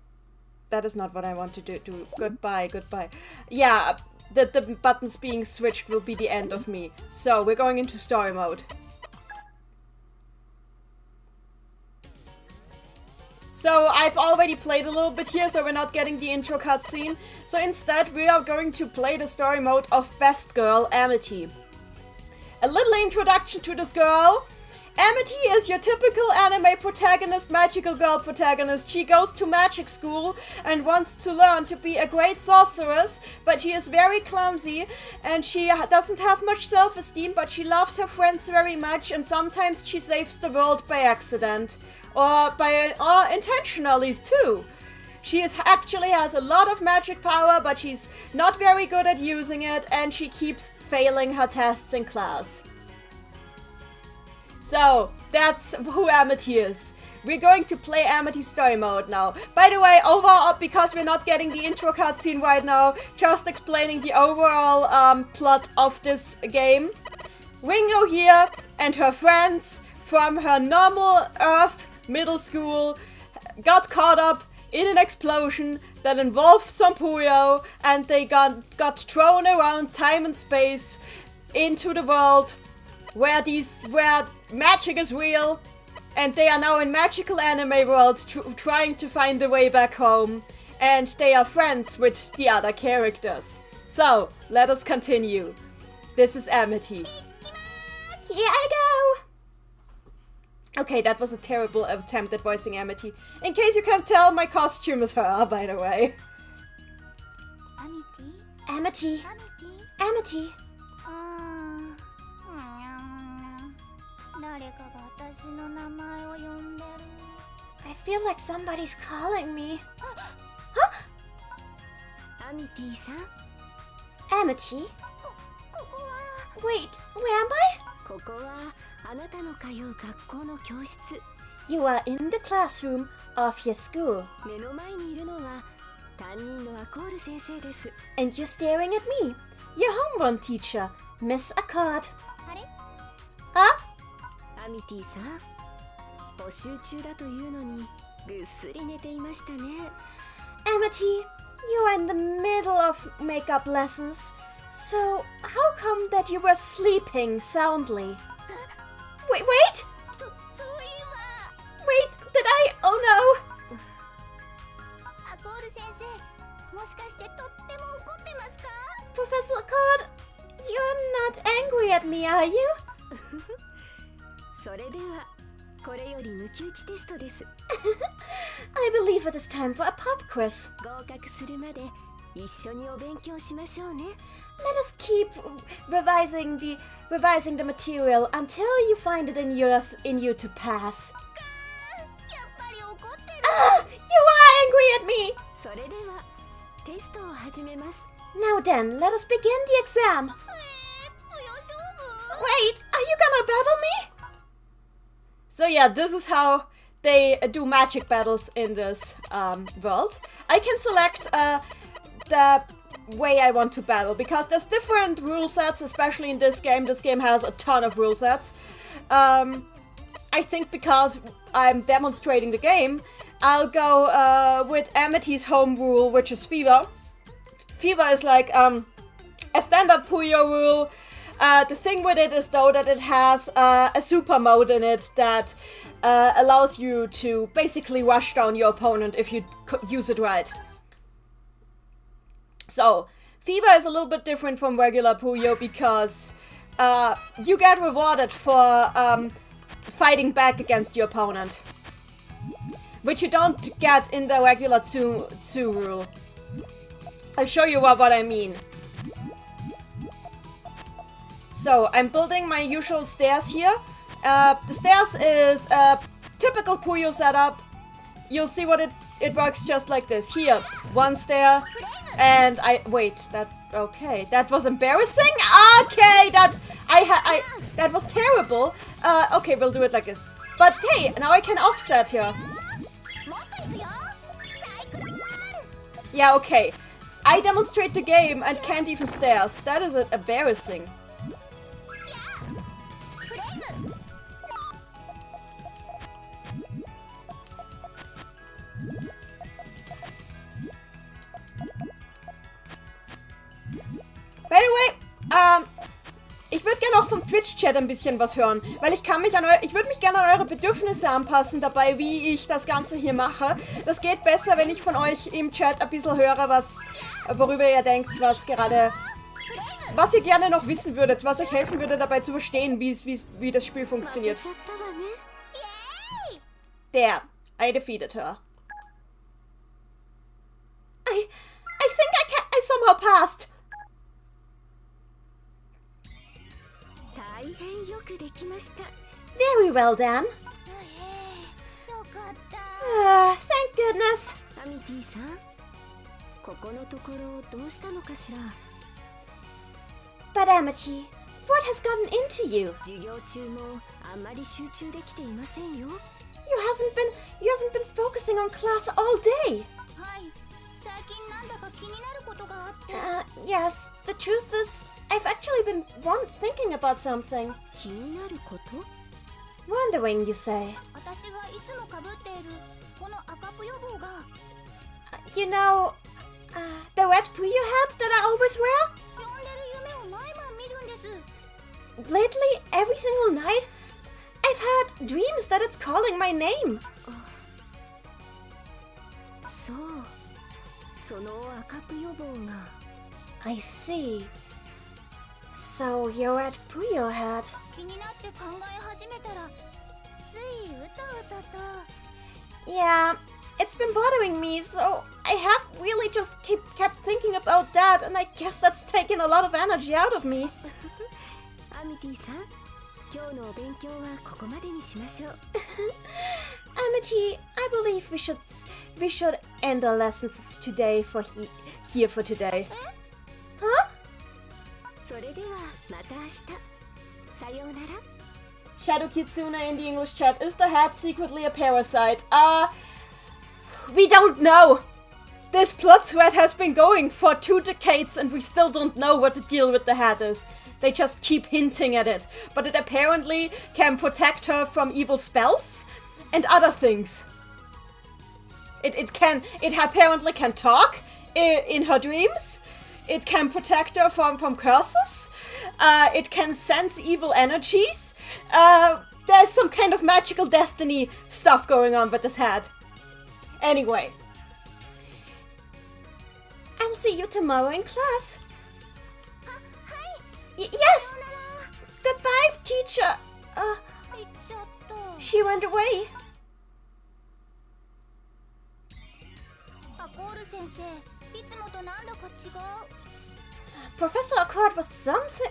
That is not what I want to do. Goodbye. Yeah, the buttons being switched will be the end of me. So, we're going into story mode. So, I've already played a little bit here, so we're not getting the intro cutscene. So instead, we are going to play the story mode of Best Girl, Amity. A little introduction to this girl. Amity is your typical anime protagonist, magical girl protagonist. She goes to magic school and wants to learn to be a great sorceress, but she is very clumsy and she doesn't have much self-esteem, but she loves her friends very much and sometimes she saves the world by accident. Or intentionally too. She actually has a lot of magic power, but she's not very good at using it and she keeps failing her tests in class. So, that's who Amity is. We're going to play Amity story mode now. By the way, overall, because we're not getting the intro cutscene right now, just explaining the overall plot of this game. Ringo here and her friends from her normal Earth middle school got caught up in an explosion that involved some Puyo, and they got thrown around time and space into the world where magic is real, and they are now in magical anime world trying to find the way back home, and they are friends with the other characters. So, let us continue. This is Amity. Here I go! Okay, that was a terrible attempt at voicing Amity. In case you can't tell, my costume is her, by the way. Amity. Amity. I feel like somebody's calling me. Huh? Amity-san? Amity? Wait, where am I? ここはあなたの通う学校の教室。 You are in the classroom of your school. 目の前にいるのは担任のアコール先生です。 And you're staring at me, your homeroom teacher, Miss Accolo. Huh? アミティさん、補習中だというのにぐっすり寝ていましたね。 Amity, you are in the middle of makeup lessons. So, how come that you were sleeping soundly? Wait! そういえば Wait, did I? Oh no! アコール先生、もしかしてとっても怒ってますか？ Professor Cord, you're not angry at me, are you? それではこれより抜き打ちテストです。 I believe it is time for a pop quiz. 合格するまで一緒にお勉強しましょうね。 Let us keep revising the material until you find it in you to pass. やっぱり怒ってる。 Ah, you are angry at me! それではテストを始めます。 Now then, let us begin the exam. ぷよ勝負。 Wait, are you gonna battle me? So yeah, this is how they do magic battles in this world. I can select the way I want to battle, because there's different rule sets, especially in this game. This game has a ton of rule sets. I think because I'm demonstrating the game, I'll go with Amity's home rule, which is Fever. Fever is like a standard Puyo rule. The thing with it is though that it has a super mode in it that allows you to basically rush down your opponent if you use it right. So, Fever is a little bit different from regular Puyo because you get rewarded for fighting back against your opponent, which you don't get in the regular 2 rule. I'll show you what I mean. So, I'm building my usual stairs here. The stairs is a typical Puyo setup. You'll see what it works just like this. Here, one stair, and okay, that was embarrassing. Okay, that was terrible. Okay, we'll do it like this. But hey, now I can offset here. Yeah, okay. I demonstrate the game and can't even stairs. That is embarrassing. By the way, ich würde gerne auch vom Twitch-Chat ein bisschen was hören, weil ich würde mich gerne an eure Bedürfnisse anpassen dabei, wie ich das Ganze hier mache. Das geht besser, wenn ich von euch im Chat ein bisschen höre, worüber ihr denkt, was ihr gerne noch wissen würdet, was euch helfen würde, dabei zu verstehen, wie das Spiel funktioniert. There, I defeated her. I think I somehow passed. Very well done. Thank goodness. アミティさん、ここのところどうしたのかしら。 But Amity, what has gotten into you? 授業中もあんまり集中できていませんよ。 You haven't been focusing on class all day. はい、最近なんだか気になることがあって。Yes, the truth is, I've actually been thinking about something. 気になること？ Wondering, you say? 私がいつもかぶっているこの赤ぷよ帽が。You know, the red Puyo hat that I always wear? 読んでる夢を毎晩見るんです。 Lately, every single night, I've had dreams that it's calling my name. そう、その赤ぷよ帽が。 I see. So you're at Puyo hat. 気になって考え始めたら、ついうとうとと。 Yeah, it's been bothering me, so I have really just kept thinking about that, and I guess that's taken a lot of energy out of me. アミティさん、今日のお勉強はここまでにしましょう。Amity, I believe we should end our lesson today here for today. Huh? それではまた明日。さようなら。 Shadow Kitsune in the English chat. Is the hat secretly a parasite? We don't know. This plot thread has been going for 2 decades and we still don't know what the deal with the hat is. They just keep hinting at it. But it apparently can protect her from evil spells and other things. It apparently can talk in her dreams. It can protect her from curses. It can sense evil energies. There's some kind of magical destiny stuff going on with this hat. Anyway. I'll see you tomorrow in class. Yes! Goodbye, teacher. She went away. Professor Accolo was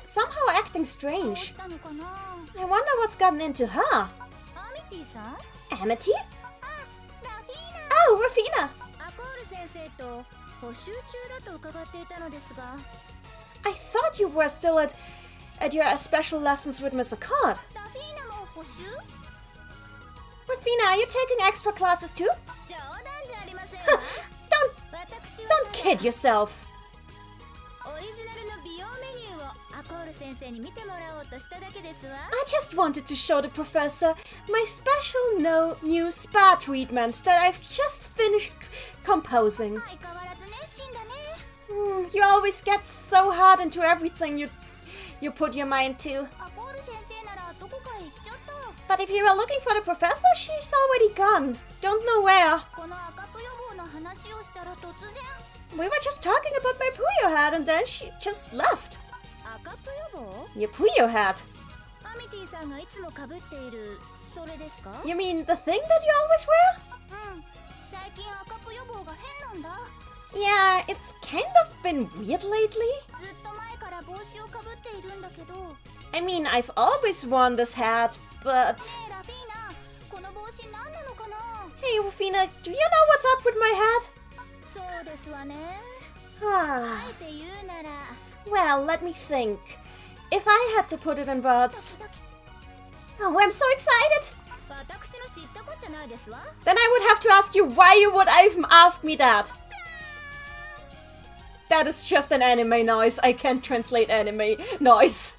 somehow acting strange. I wonder what's gotten into her. Amity? Oh, Rafina! I thought you were still at your special lessons with Miss Accolo. Rafina, are you taking extra classes too? Don't kid yourself. I just wanted to show the professor my special new spa treatment that I've just finished composing. You always get so hard into everything you put your mind to. But if you were looking for the professor, she's already gone. Don't know where. We were just talking about my Puyo hat and then she just left. Your Puyo hat? You mean the thing that you always wear? Yeah, it's kind of been weird lately. I mean, I've always worn this hat, but... Hey, Rafina, do you know what's up with my hat? Well, let me think. If I had to put it in words... Oh, I'm so excited! Then I would have to ask you why you would even ask me that. That is just an anime noise. I can't translate anime noise.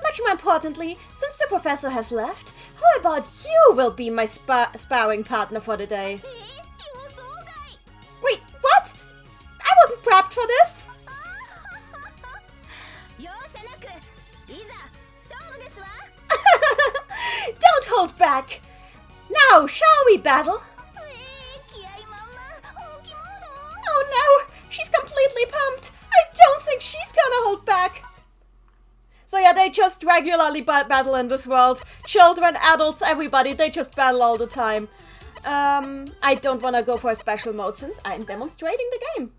Much more importantly, since the professor has left, how about you will be my sparring partner for the day? Wait, what? I wasn't prepped for this! Don't hold back! Now, shall we battle? Oh no! She's completely pumped! I don't think she's gonna hold back! So yeah, they just regularly battle in this world. Children, adults, everybody, they just battle all the time. I don't wanna go for a special mode since I'm demonstrating the game.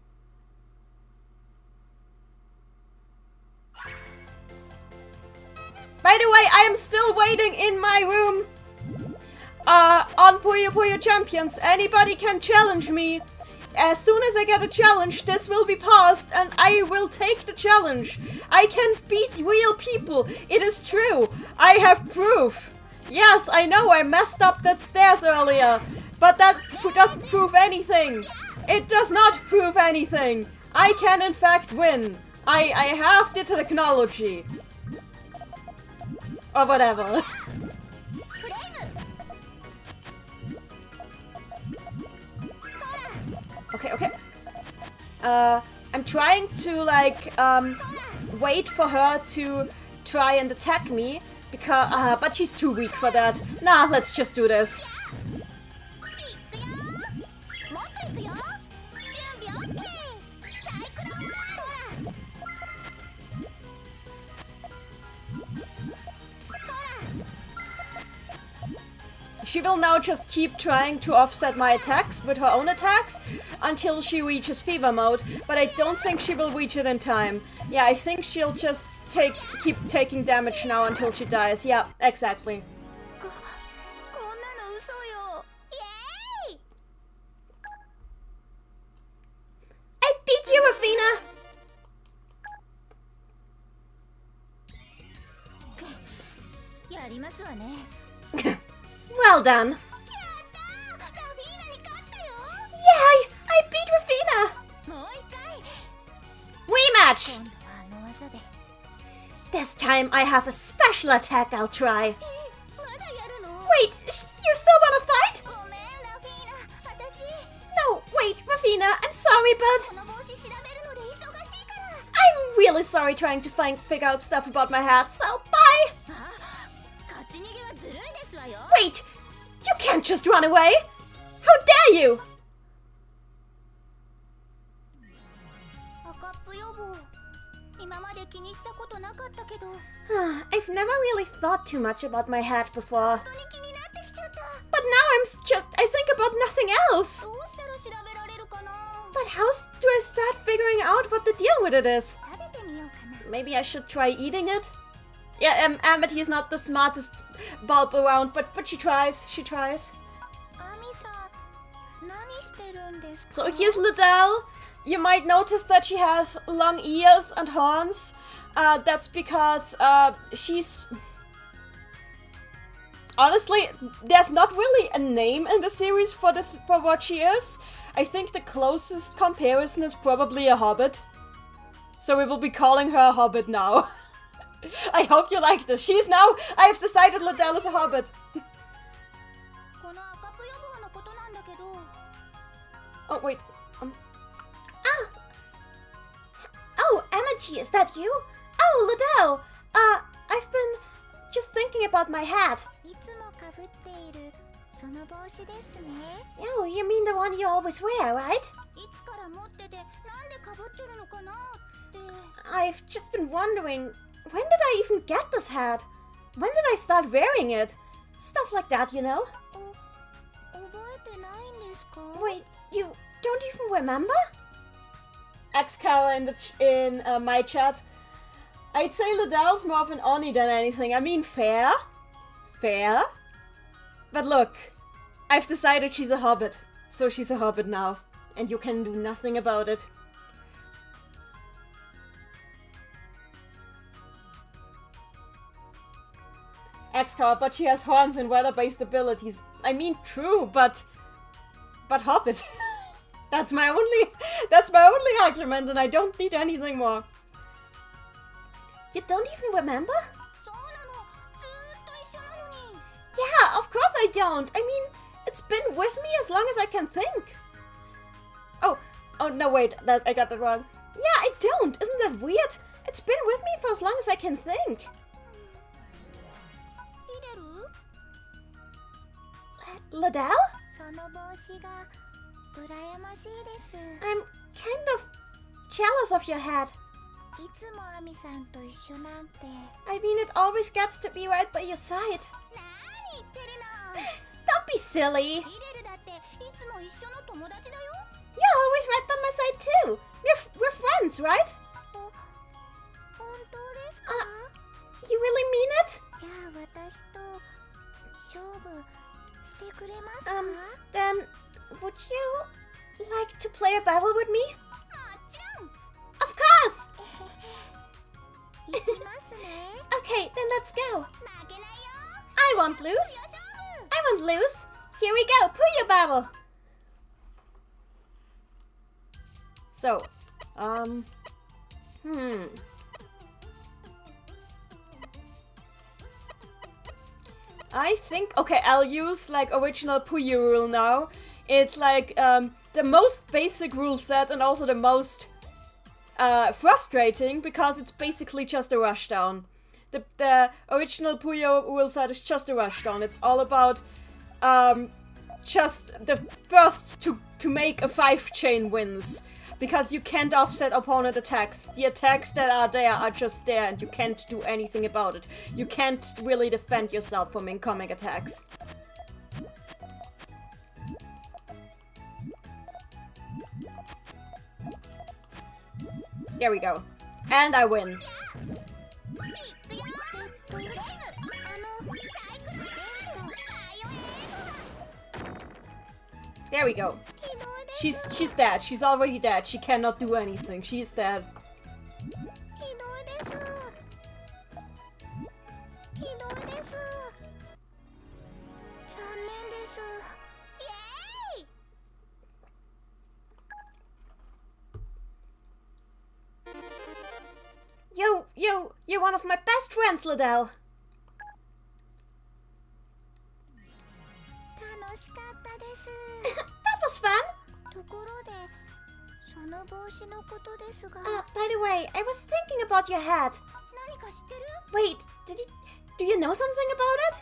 By the way, I am still waiting in my room on Puyo Puyo Champions. Anybody can challenge me. As soon as I get a challenge, this will be paused and I will take the challenge. I can beat real people. It is true. I have proof. Yes, I know I messed up that stairs earlier, but that doesn't prove anything. It does not prove anything. I can in fact win. I have the technology. Or whatever. Okay. I'm trying to like wait for her to try and attack me because but she's too weak for that. Nah, let's just do this. She will now just keep trying to offset my attacks with her own attacks until she reaches fever mode, but I don't think she will reach it in time. Yeah, I think she'll just keep taking damage now until she dies. Yeah, exactly. I beat you, Rafina! Well done. Yay! I beat Rafina! Rematch! This time I have a special attack I'll try. Wait, you still wanna fight? No, wait, Rafina, I'm sorry, but I'm really sorry trying to figure out stuff about my hat, so bye! Wait, you can't just run away! How dare you! I've never really thought too much about my hat before. But now I think about nothing else. But how do I start figuring out what the deal with it is? Maybe I should try eating it? Yeah, Amity is not the smartest bulb around, but she tries. So here's Liddell. You might notice that she has long ears and horns. That's because she's... Honestly, there's not really a name in the series for what she is. I think the closest comparison is probably a hobbit. So we will be calling her a hobbit now. I hope you like this. I have decided Liddell is a hobbit. Oh, wait. Oh, Amity, is that you? Oh, Liddell. I've been just thinking about my hat. Oh, you mean the one you always wear, right? I've just been wondering, when did I even get this hat? When did I start wearing it? Stuff like that, you know? Wait, you don't even remember? Accolo in my chat. I'd say Liddell's more of an Oni than anything. I mean, fair. But look, I've decided she's a hobbit. So she's a hobbit now. And you can do nothing about it. Accolo, but she has horns and weather-based abilities. I mean, true, but hobbit. That's my only argument, and I don't need anything more. You don't even remember? Yeah, of course I don't. I mean, it's been with me as long as I can think. Oh no, wait, I got that wrong. Yeah, I don't. Isn't that weird? It's been with me for as long as I can think. Liddell? I'm kind of jealous of your hat. I mean, it always gets to be right by your side. Don't be silly. You're always right by my side too. We're friends, right? You really mean it? Then would you like to play a battle with me? Of course! Okay, then let's go. I won't lose. Here we go, Puyo battle. So, I think, okay, I'll use like original Puyo rule now. It's like the most basic rule set and also the most frustrating because it's basically just a rushdown. The original Puyo rule set is just a rushdown. It's all about just the first to make a 5-chain wins. Because you can't offset opponent attacks. The attacks that are there are just there and you can't do anything about it. You can't really defend yourself from incoming attacks. There we go. And I win. There we go. She's dead. She's already dead. She cannot do anything. She's dead. You're one of my best friends, Liddell. That was fun. By the way, I was thinking about your hat. Wait, do you know something about it?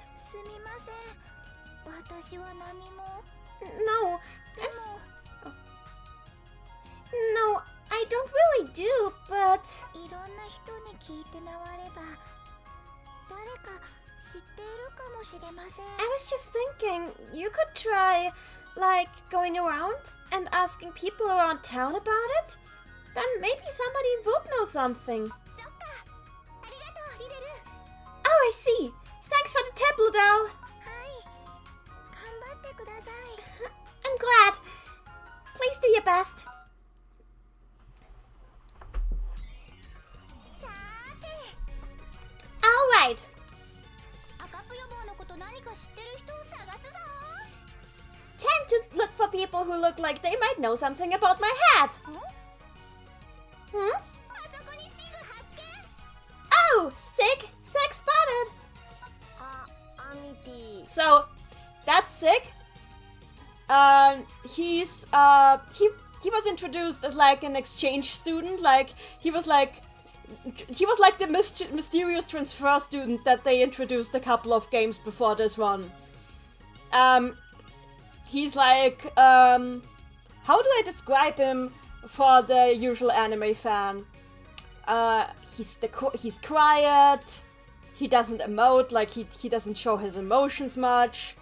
No, oh. No, I don't really do, but... I was just thinking, you could try, like, going around and asking people around town about it. Then maybe somebody would know something. Oh, I see. Thanks for the tip, Liddell. I'm glad. Please do your best. All right. Time to look for people who look like they might know something about my hat. Hmm? Oh, Sig! Sig spotted! Amity. So, that's Sig. He was introduced as like an exchange student. Like he was like the mysterious transfer student that they introduced a couple of games before this one. He's like, how do I describe him for the usual anime fan? He's quiet. He doesn't emote, like he doesn't show his emotions much.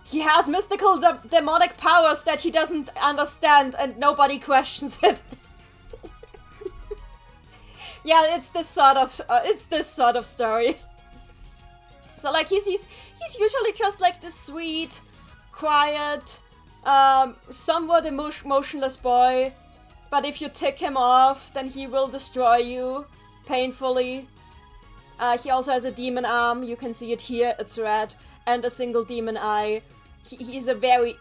He has mystical demonic powers that he doesn't understand and nobody questions it. Yeah, it's this sort of story. So like he's usually just like this sweet, quiet, somewhat emotionless boy. But if you tick him off, then he will destroy you painfully. He also has a demon arm. You can see it here. It's red, and a single demon eye. He's a very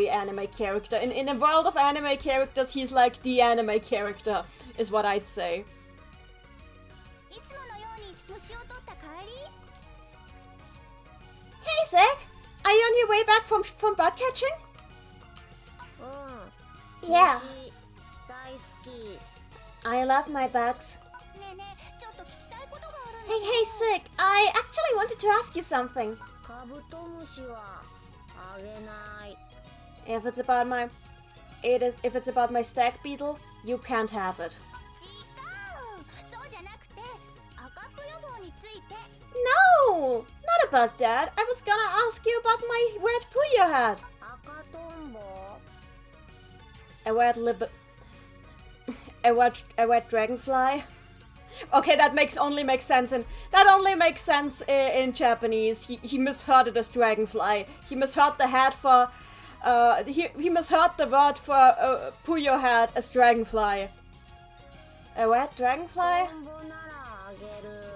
anime character. In a world of anime characters, he's like the anime character, is what I'd say. Hey, Sig! Are you on your way back from bug catching? Yeah. I love my bugs. Hey, Sig! I actually wanted to ask you something. If it's about my stag beetle, you can't have it. No! Not about that. I was gonna ask you about my red Puyo hat. A red dragonfly? Okay, that only makes sense in Japanese. He misheard it as dragonfly. He misheard the hat for he misheard the word for Puyo hat as dragonfly. A red dragonfly?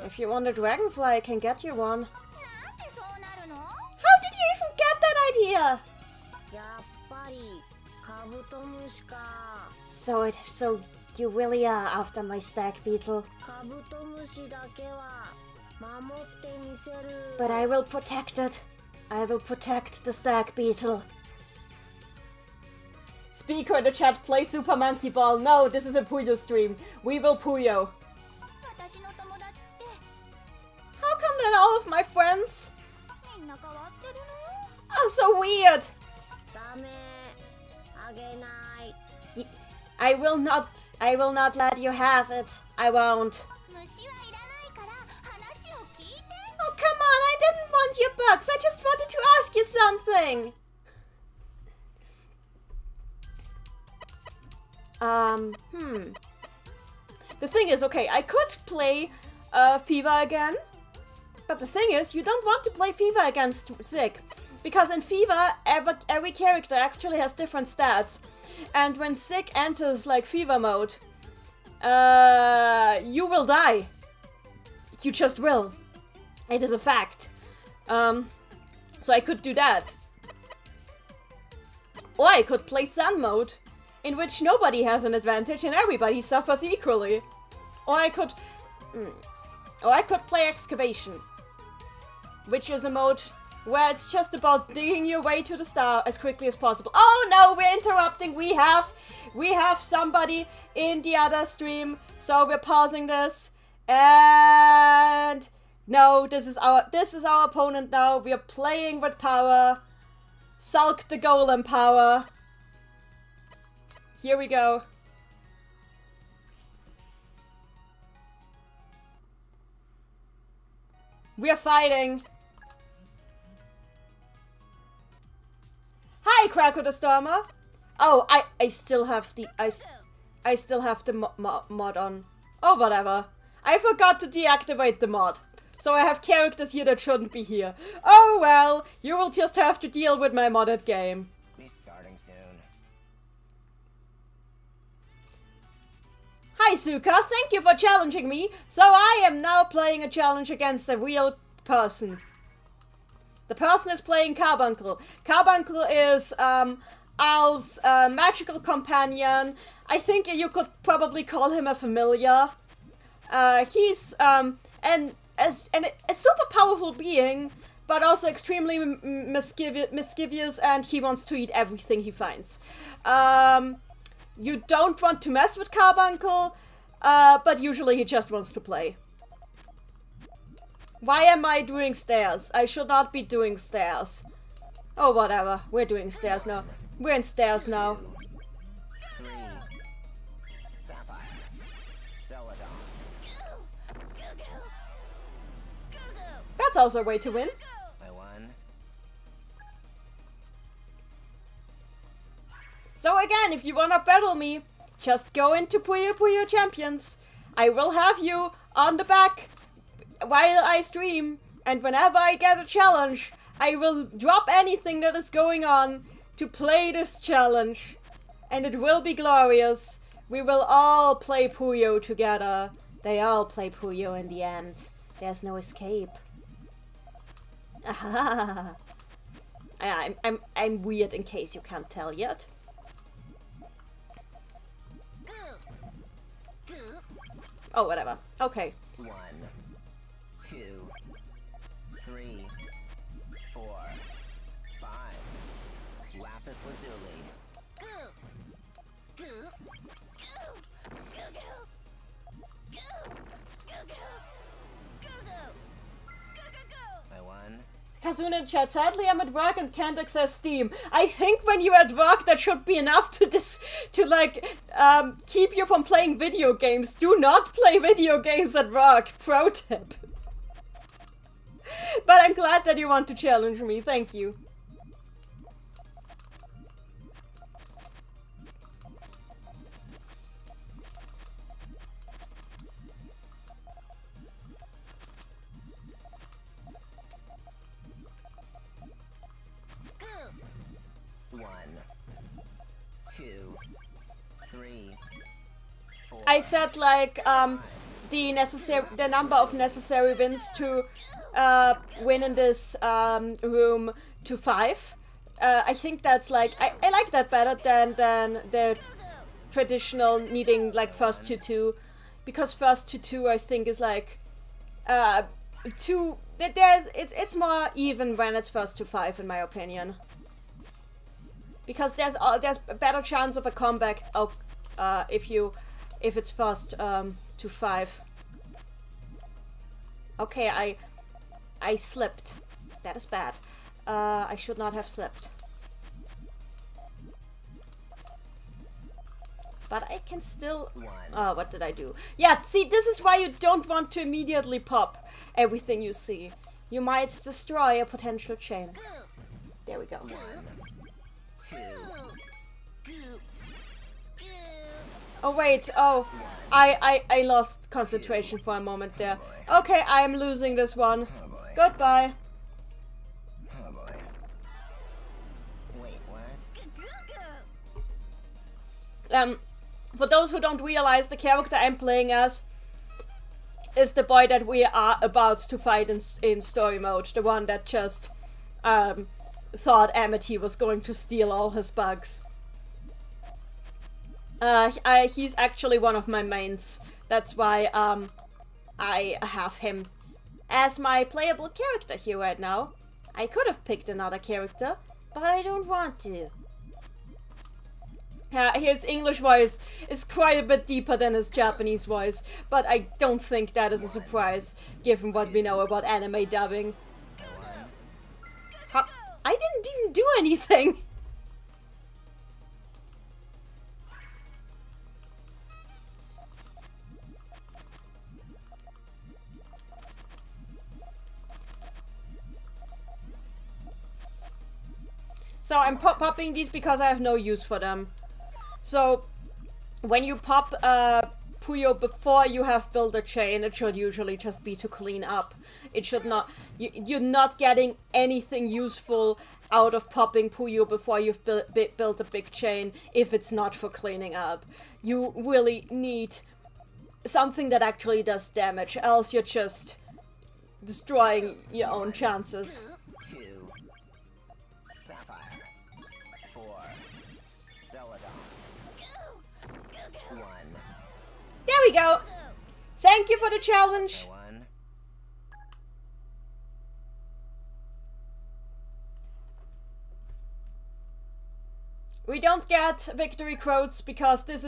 If you want a dragonfly, I can get you one. How did you even get that idea? So you really are after my stag beetle. But I will protect it. I will protect the stag beetle. Speaker in the chat, play Super Monkey Ball. No, this is a Puyo stream. We will Puyo. How come that all of my friends are so weird? I will not let you have it. I won't. Oh, come on, I didn't want your bugs. I just wanted to ask you something. The thing is, okay, I could play FIFA again. But the thing is, you don't want to play FIFA against Sig. Because in FIFA, every character actually has different stats. And when Sig enters, like, FIFA mode, you will die. You just will. It is a fact. So I could do that. Or I could play Sun mode, in which nobody has an advantage and everybody suffers equally. Or I could play Excavation, which is a mode where it's just about digging your way to the star as quickly as possible. Oh no, we're interrupting. We have somebody in the other stream, so we're pausing this. And no, this is our opponent now. We are playing with power. Sulk the Golem power. Here we go. We are fighting. Hi, Krakow the Stormer. Oh, I still have the I still have the mod on. Oh, whatever. I forgot to deactivate the mod. So I have characters here that shouldn't be here. Oh well, you will just have to deal with my modded game. Be starting soon. Hi Suka, thank you for challenging me. So I am now playing a challenge against a real person. The person is playing Carbuncle. Carbuncle is Al's magical companion. I think you could probably call him a familiar. He's a super powerful being, but also extremely mischievous, and he wants to eat everything he finds. You don't want to mess with Carbuncle, but usually he just wants to play. Why am I doing stairs? I should not be doing stairs. Oh, whatever. We're doing stairs now. We're in stairs now. 3. Sapphire. Celadon. That's also a way to win. I won. So again, if you wanna battle me, just go into Puyo Puyo Champions. I will have you on the back while I stream, and whenever I get a challenge, I will drop anything that is going on to play this challenge. And it will be glorious. We will all play Puyo together. They all play Puyo in the end. There's no escape. I'm weird in case you can't tell yet. Oh, whatever. Okay. 1, 2, 3, 4, 5. Lapis Lazuli. I won. Kazuna in chat, sadly I'm at work and can't access Steam. I think when you're at work that should be enough to keep you from playing video games. Do not play video games at work. Pro tip. But I'm glad that you want to challenge me. Thank you. I said like the number of necessary wins to win in this room to 5. I think that's like I like that better than the traditional needing like first to 2, because first to 2 I think is like it's more even when it's first to 5 in my opinion, because there's a better chance of a comeback if it's first to 5. Okay, I slipped. That is bad. I should not have slipped. But I can still... Oh, what did I do? Yeah, see, this is why you don't want to immediately pop everything you see. You might destroy a potential chain. There we go. 1, 2. Oh wait, oh, I lost concentration for a moment there. Okay, I am losing this one. Oh boy. Goodbye. Oh boy. Wait, what? For those who don't realize, the character I'm playing as is the boy that we are about to fight in story mode. The one that just thought Amity was going to steal all his bugs. He's actually one of my mains. That's why I have him as my playable character here right now. I could have picked another character, but I don't want to. His English voice is quite a bit deeper than his Japanese voice, but I don't think that is a surprise, given what we know about anime dubbing. I didn't even do anything! So I'm popping these because I have no use for them. So when you pop Puyo before you have built a chain, it should usually just be to clean up. It should not... You're not getting anything useful out of popping Puyo before you've built a big chain if it's not for cleaning up. You really need something that actually does damage, else you're just destroying your own chances. 2 Sapphire. 4 Celadon. 1 There we go! Thank you for the challenge! by 1. We don't get victory quotes because this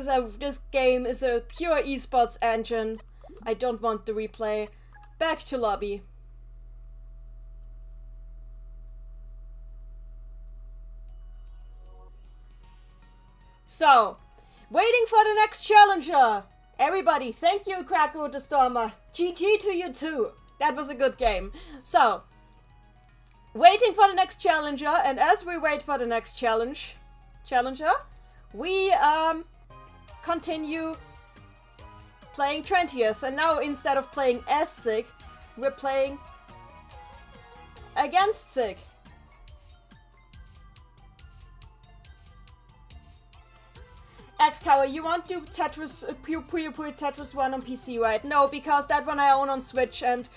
game is a pure esports engine. I don't want the replay. Back to lobby. So, waiting for the next challenger. Everybody, thank you, Krakow the Stormer. GG to you too. That was a good game. So, waiting for the next challenger, and as we wait for the next challenger, we continue playing 20th, and now instead of playing as Sig, we're playing against Sig. Accolo, you want to do Tetris, Puyo Tetris 1 on PC, right? No, because that one I own on Switch, and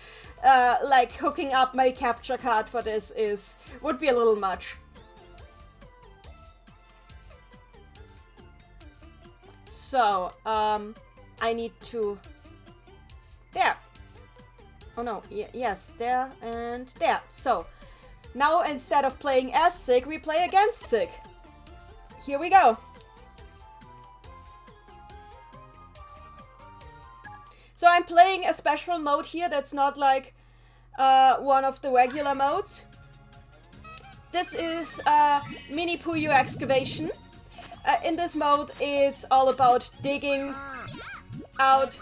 like hooking up my capture card for this would be a little much. So, I need to... There! Oh no, yes, there and there. So, now instead of playing as Sig, we play against Sig. Here we go. So I'm playing a special mode here that's not like one of the regular modes. This is Mini Puyo Excavation. In this mode, it's all about digging out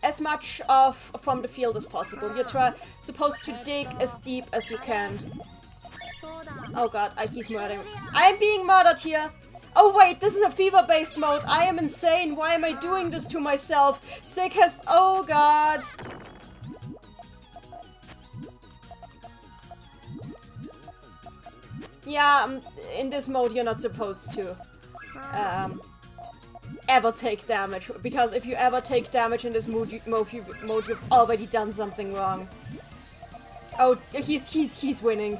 as much from the field as possible. You're supposed to dig as deep as you can. Oh god, he's murdering me. I'm being murdered here. Oh wait, this is a fever-based mode. I am insane. Why am I doing this to myself? Sig has... Oh god. Yeah, in this mode you're not supposed to ever take damage. Because if you ever take damage in this mode, you've already done something wrong. Oh, he's winning.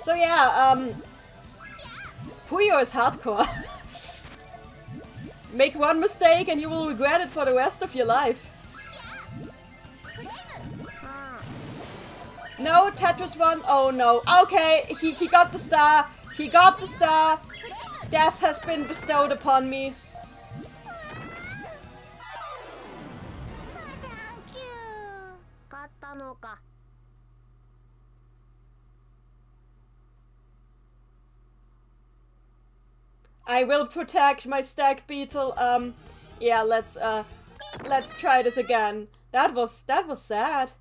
So yeah, Puyo is hardcore. Make one mistake and you will regret it for the rest of your life. No, Tetris 1. Oh no. Okay, he got the star. He got the star. Death has been bestowed upon me. I will protect my stag beetle. Yeah, let's try this again. That was sad.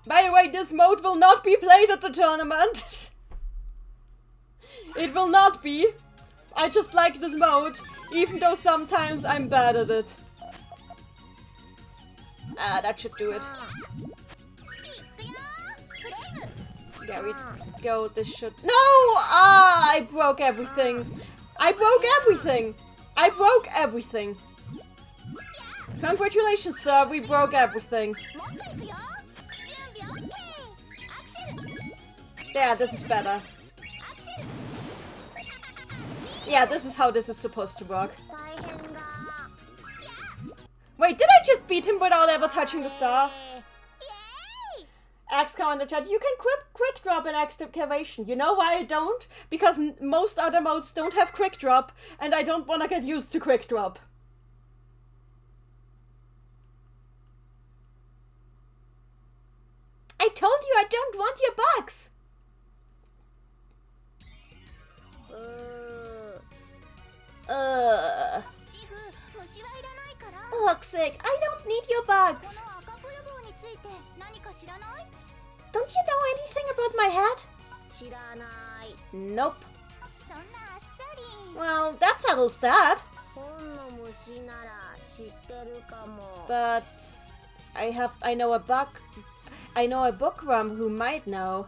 By the way, this mode will not be played at the tournament. It will not be. I just like this mode, even though sometimes I'm bad at it. That should do it. There we go, this should... No! I broke everything. I broke everything! I broke everything! Congratulations, sir, we broke everything. Yeah, this is better. Yeah, this is how this is supposed to work. Wait, did I just beat him without ever touching the star? XCOM in the chat, you can quick drop in excavation. You know why I don't? Because most other modes don't have quick drop, and I don't want to get used to quick drop. I told you I don't want your bugs! Look, Sig, I don't need your bugs. Don't you know anything about my hat? Nope. Well, that settles that. But I know a bookworm who might know.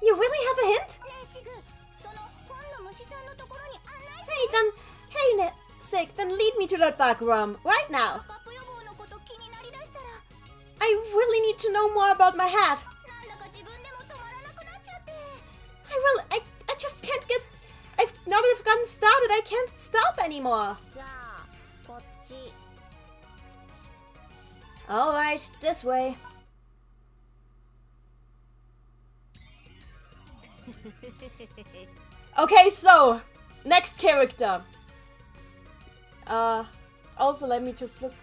You really have a hint? Hey, Sig, then lead me to that bookworm right now. I really need to know more about my hat. I just can't get... now that I've gotten started, I can't stop anymore. Alright, this way. Okay, so, next character. Also let me just look.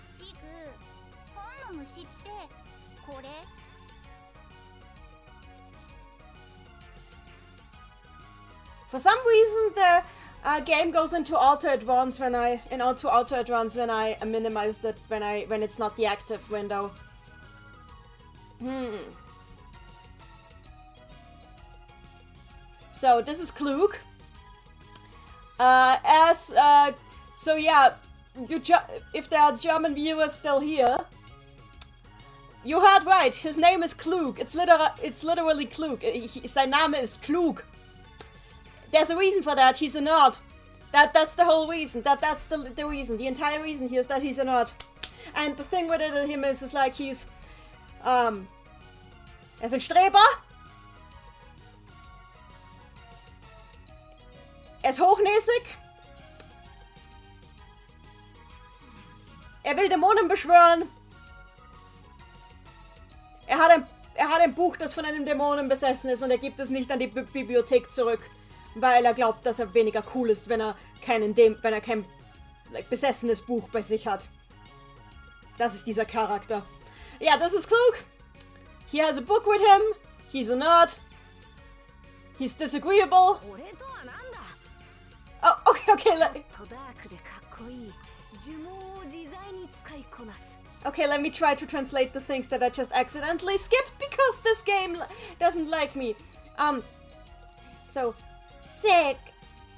For some reason, the game goes into auto advance when I minimize it when it's not the active window. So this is Klug. So yeah, if there are German viewers still here, you heard right. His name is Klug. It's literally Klug. Sein Name ist Klug. There's a reason for that. He's a nerd. That's the whole reason. That's the reason. The entire reason here is that he's a nerd. And the thing with him is like he's ein Streber. Ist hochnäsig. Will Dämonen beschwören. Er hat ein Buch, das von einem Dämonen besessen ist, und er gibt es nicht an die Bibliothek zurück, weil er glaubt, dass er weniger cool ist, wenn er kein besessenes Buch bei sich hat. Das ist dieser Charakter. Ja, das ist Klug. He has a book with him. He's a nerd. He's disagreeable. Oh, okay. Okay, let me try to translate the things that I just accidentally skipped because this game doesn't like me. So, Sig,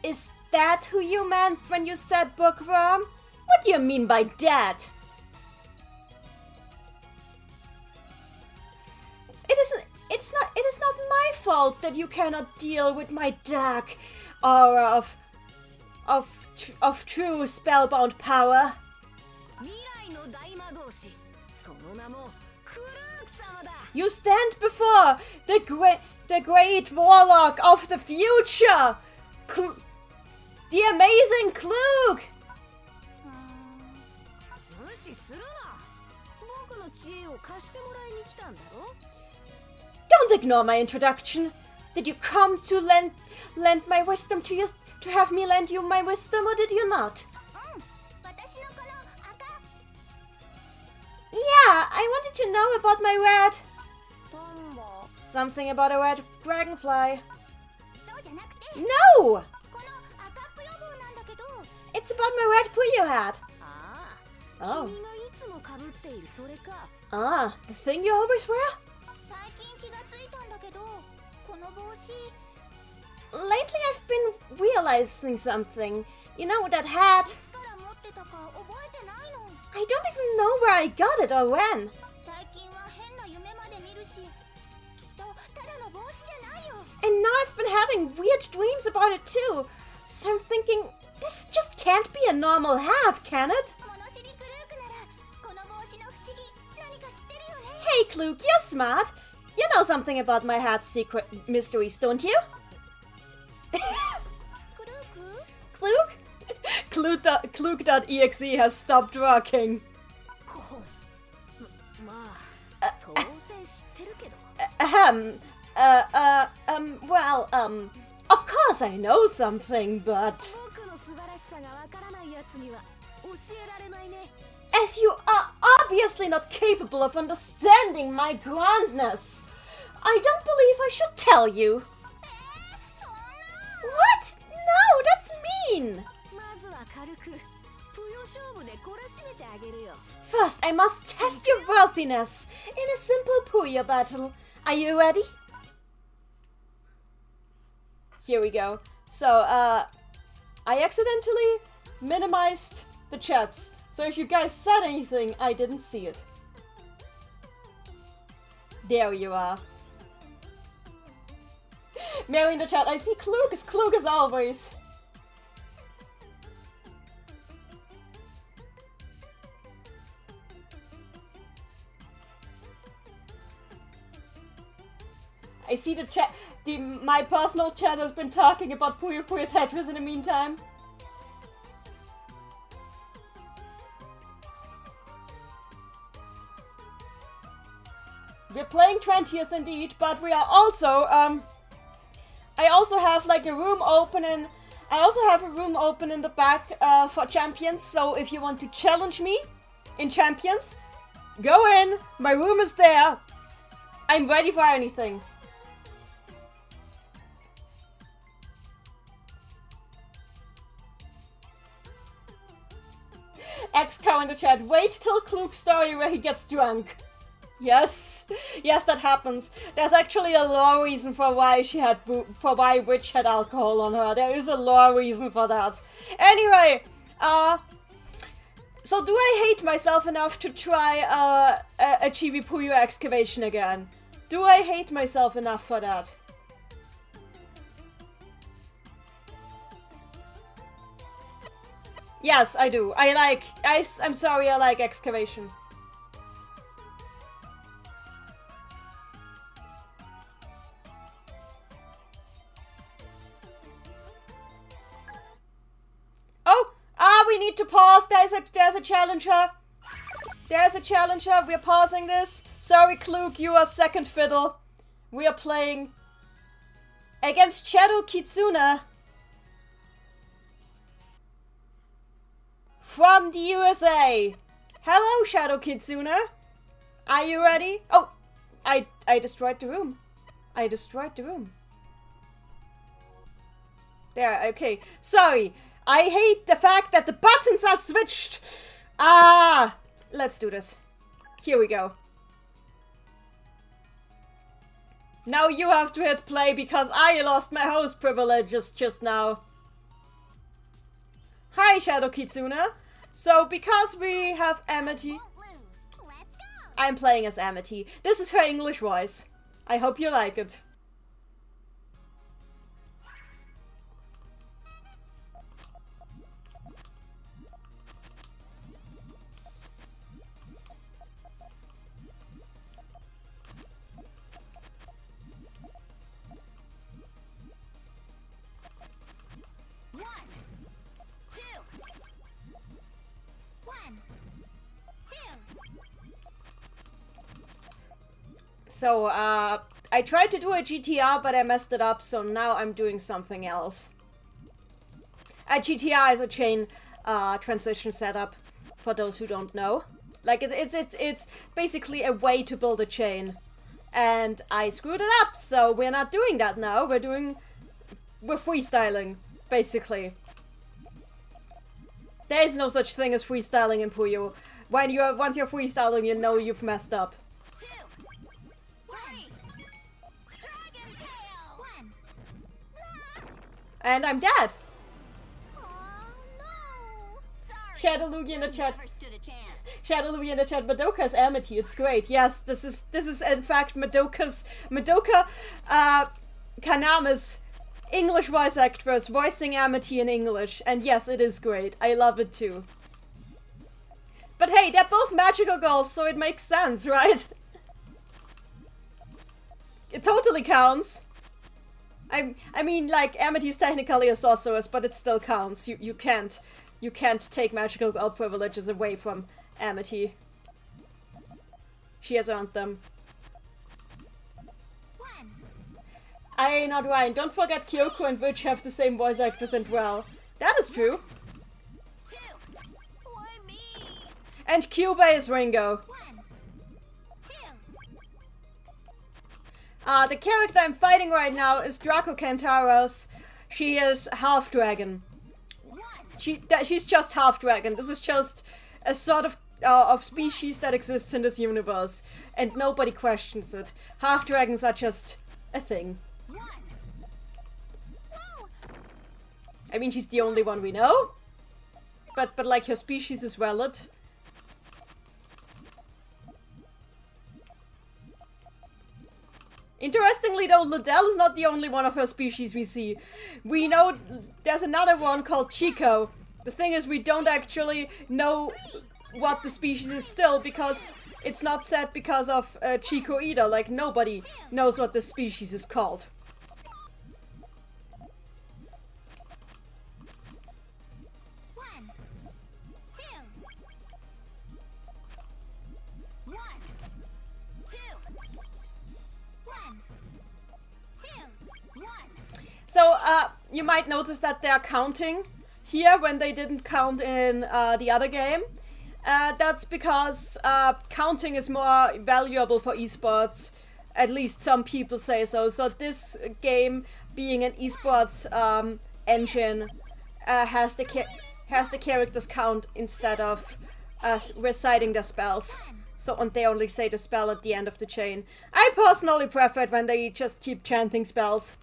is that who you meant when you said bookworm? What do you mean by that? It is not my fault that you cannot deal with my dark aura of true spellbound power. You stand before the great warlock of the future, the amazing Klug. Don't ignore my introduction. Did you come to lend my wisdom to you, to have me lend you my wisdom, or did you not? Yeah, I wanted to know about my red... Something about a red dragonfly. No! It's about my red Puyo hat. Oh. The thing you always wear? Lately I've been realizing something. You know, that hat... I don't even know where I got it or when. And now I've been having weird dreams about it too. So I'm thinking, this just can't be a normal hat, can it? Hey Klug, you're smart. You know something about my hat's secret mysteries, don't you? Klug? Klug.exe has stopped working. Of course I know something, but... As you are obviously not capable of understanding my grandness, I don't believe I should tell you. What? No, that's mean! First, I must test your worthiness in a simple Puyo battle. Are you ready? Here we go. So, I accidentally minimized the chats. So if you guys said anything, I didn't see it. There you are. Mary in the chat, I see Klug as always. I see the chat, my personal chat has been talking about Puyo Puyo Tetris in the meantime. We're playing 20th indeed, but we are also, I also have like a room open in, the back for champions, so if you want to challenge me in champions, go in, my room is there, I'm ready for anything. XCO in the chat, wait till Klug's story where he gets drunk. Yes, yes, that happens. There's actually a lore reason for why why Witch had alcohol on her. There is a lore reason for that. Anyway, so do I hate myself enough to try a Chibi Puyo excavation again? Do I hate myself enough for that? Yes, I do. I'm sorry, I like excavation. We need to pause. There's a challenger. There's a challenger. We're pausing this. Sorry, Klug, you are second fiddle. We are playing against Shadow Kitsune from the USA. Hello, Shadow Kitsune. Are you ready? Oh, I destroyed the room. I destroyed the room. There, okay. Sorry. I hate the fact that the buttons are switched. Let's do this. Here we go. Now you have to hit play because I lost my host privileges just now. Hi, Shadow Kitsune. So, because we have Amity, I'm playing as Amity. This is her English voice. I hope you like it. So, I tried to do a GTR, but I messed it up, so now I'm doing something else. A GTR is a chain transition setup, for those who don't know. Like, it's basically a way to build a chain. And I screwed it up, so we're not doing that now. We're freestyling, basically. There is no such thing as freestyling in Puyo. Once you're freestyling, you know you've messed up. And I'm dead. Shadow Luigi in the chat. Shadow Luigi in the chat. Madoka's Amity. It's great. Yes, this is in fact Madoka Kaname's English voice actress voicing Amity in English. And yes, it is great. I love it too. But hey, they're both magical girls, so it makes sense, right? It totally counts. I mean, like, Amity's technically a sorceress, but it still counts. You can't take magical girl privileges away from Amity. She has earned them. Aye, not Ryan. Don't forget Kyoko and Witch have the same voice actress and well. That is true. And Cuba is Ringo. The character I'm fighting right now is Draco Kantaros. She is half dragon. She's just half dragon. This is just a sort of species that exists in this universe, and nobody questions it. Half dragons are just a thing. I mean, she's the only one we know, but like her species is valid. Interestingly though, Liddell is not the only one of her species we see. We know there's another one called Chico. The thing is, we don't actually know what the species is still, because it's not said because of Chico either. Like, nobody knows what the species is called. So, you might notice that they're counting here when they didn't count in the other game. That's because counting is more valuable for esports. At least some people say so. So this game, being an esports engine, has the characters count instead of reciting their spells. So, and they only say the spell at the end of the chain. I personally prefer it when they just keep chanting spells.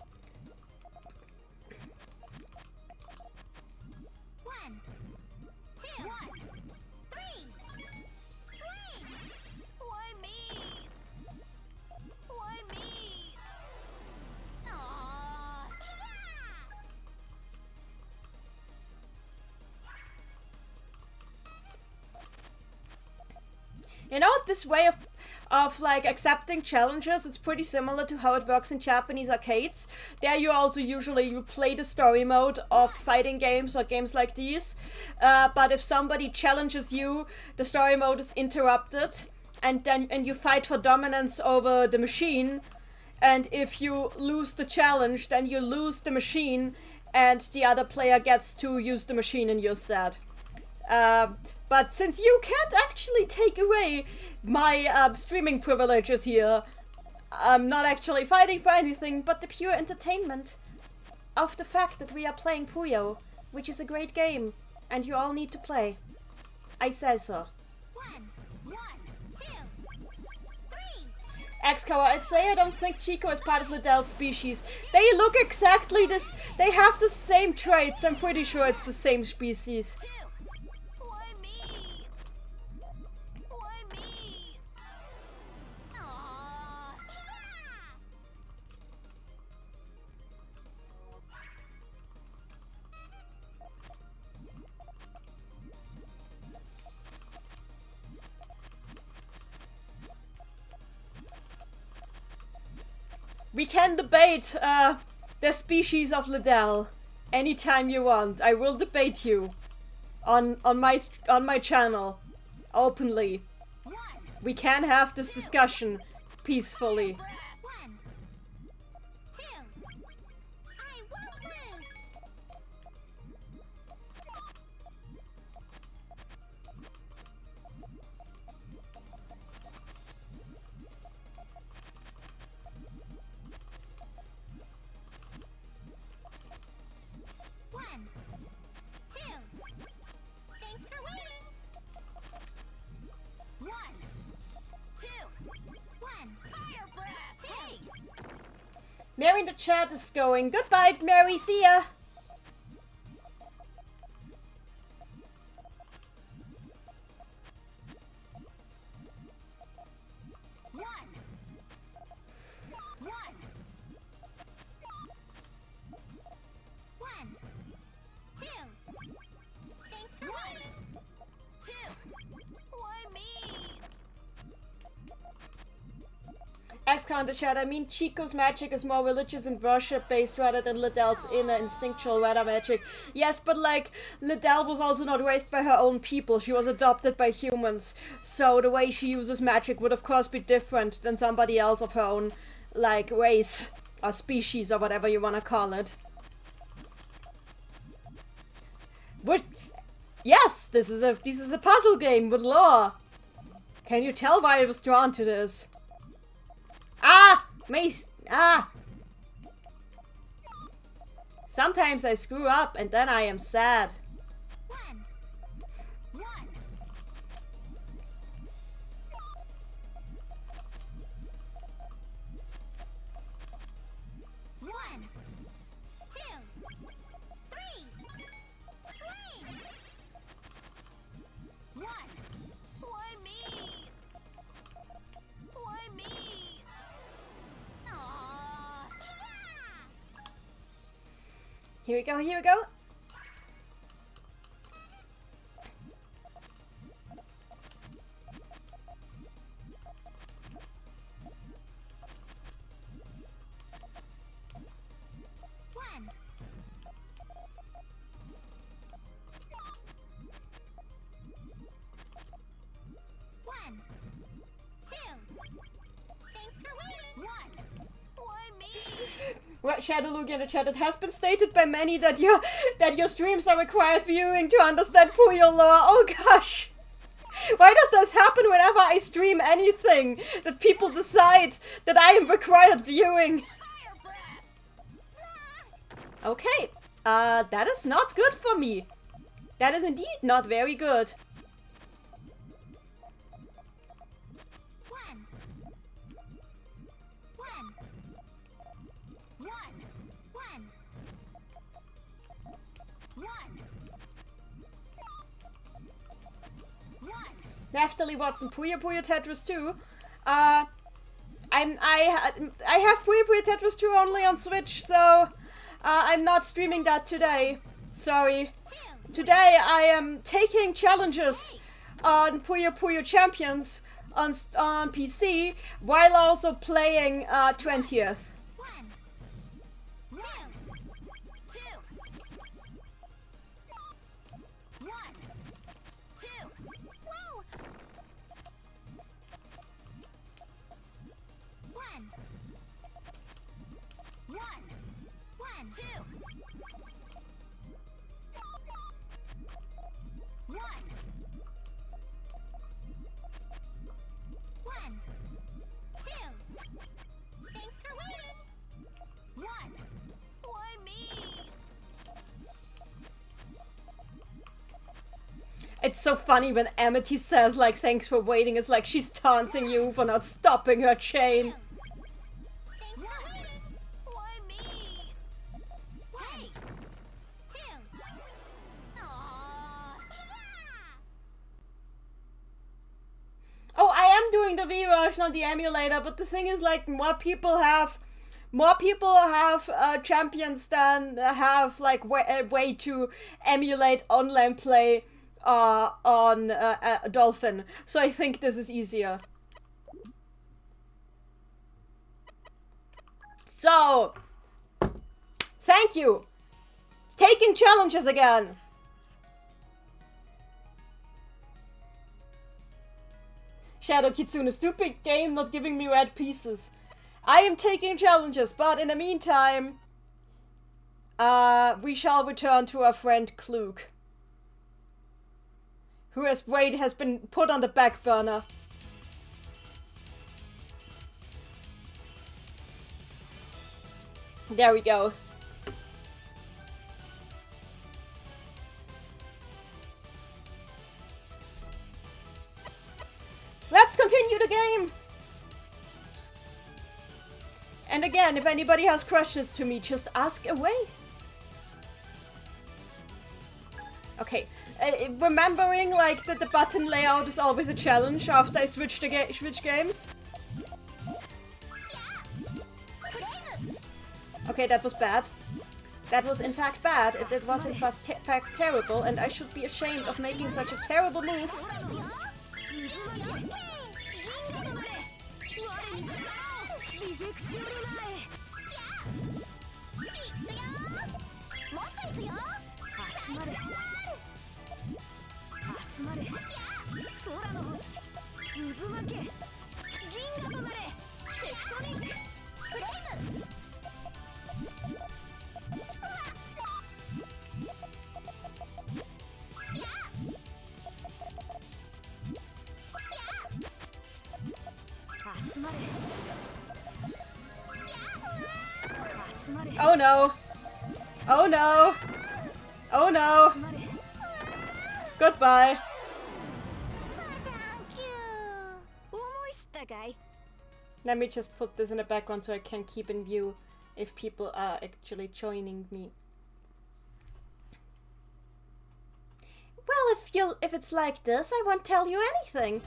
You know, this way of like accepting challenges, it's pretty similar to how it works in Japanese arcades. There you also usually play the story mode of fighting games or games like these. But if somebody challenges you, the story mode is interrupted, and you fight for dominance over the machine. And if you lose the challenge, then you lose the machine, and the other player gets to use the machine in your stead. But since you can't actually take away my streaming privileges here, I'm not actually fighting for anything but the pure entertainment of the fact that we are playing Puyo, which is a great game, and you all need to play. I say so. Excalibur, I'd say I don't think Chico is part of Liddell's species. They look exactly this. They have the same traits. I'm pretty sure it's the same species. We can debate the species of Liddell anytime you want. I will debate you on my channel openly. We can have this discussion peacefully. Mary in the chat is going. Goodbye, Mary. See ya. Next comment in chat. I mean, Chico's magic is more religious and worship-based rather than Liddell's inner instinctual weather magic. Yes, but like, Liddell was also not raised by her own people. She was adopted by humans. So the way she uses magic would of course be different than somebody else of her own, like, race or species or whatever you want to call it. What? Yes, this is a puzzle game with lore. Can you tell why I was drawn to this? Ah! Mace! Ah! Sometimes I screw up and then I am sad. One. One, two, three. One. Why me? Why me? Aww. Here we go, here we go. One. One. Two. Thanks for waiting. One. Why me? Well, Shadowlugi in the chat, it has been stated by many that your streams are required viewing to understand Puyo lore. Oh gosh! Why does this happen whenever I stream anything? That people decide that I am required viewing? Fire breath. Okay, that is not good for me. That is indeed not very good. One. One. One. One. One. One. Naftali Watson, Puyo Tetris 2. I have Puyo Tetris 2 only on Switch, so I'm not streaming that today. Sorry. Today I am taking challenges on Puyo Champions on PC while also playing 20th. One. Two. One. Two. Whoa. One. Two. One. Two. Thanks for waiting. One. Why me? It's so funny when Amity says like thanks for waiting. It's like she's taunting you for not stopping her chain. Thanks for waiting. Why me? Hey. Two. Aww. Oh, I am doing the V version on the emulator, but the thing is, like, more people have champions than have like a way to emulate online play on Dolphin. So I think this is easier. So, thank you. Taking challenges again. Shadow Kitsune, stupid game not giving me red pieces. I am taking challenges, but in the meantime, we shall return to our friend Klug, who has been put on the back burner. There we go. Let's continue the game! And again, if anybody has questions to me, just ask away. Okay, remembering like that the button layout is always a challenge after I switch games. Okay, that was bad. That was in fact bad. It was in fact terrible, and I should be ashamed of making such a terrible move. フェクチオレナイ。いくよ。もっといくよ。集まれ。集まれ。空の星。渦巻け。銀河となれ。テクトニック。フレイム。Oh no! Oh no! Oh no! Goodbye! Let me just put this in the background so I can keep in view if people are actually joining me. Well, if it's like this, I won't tell you anything.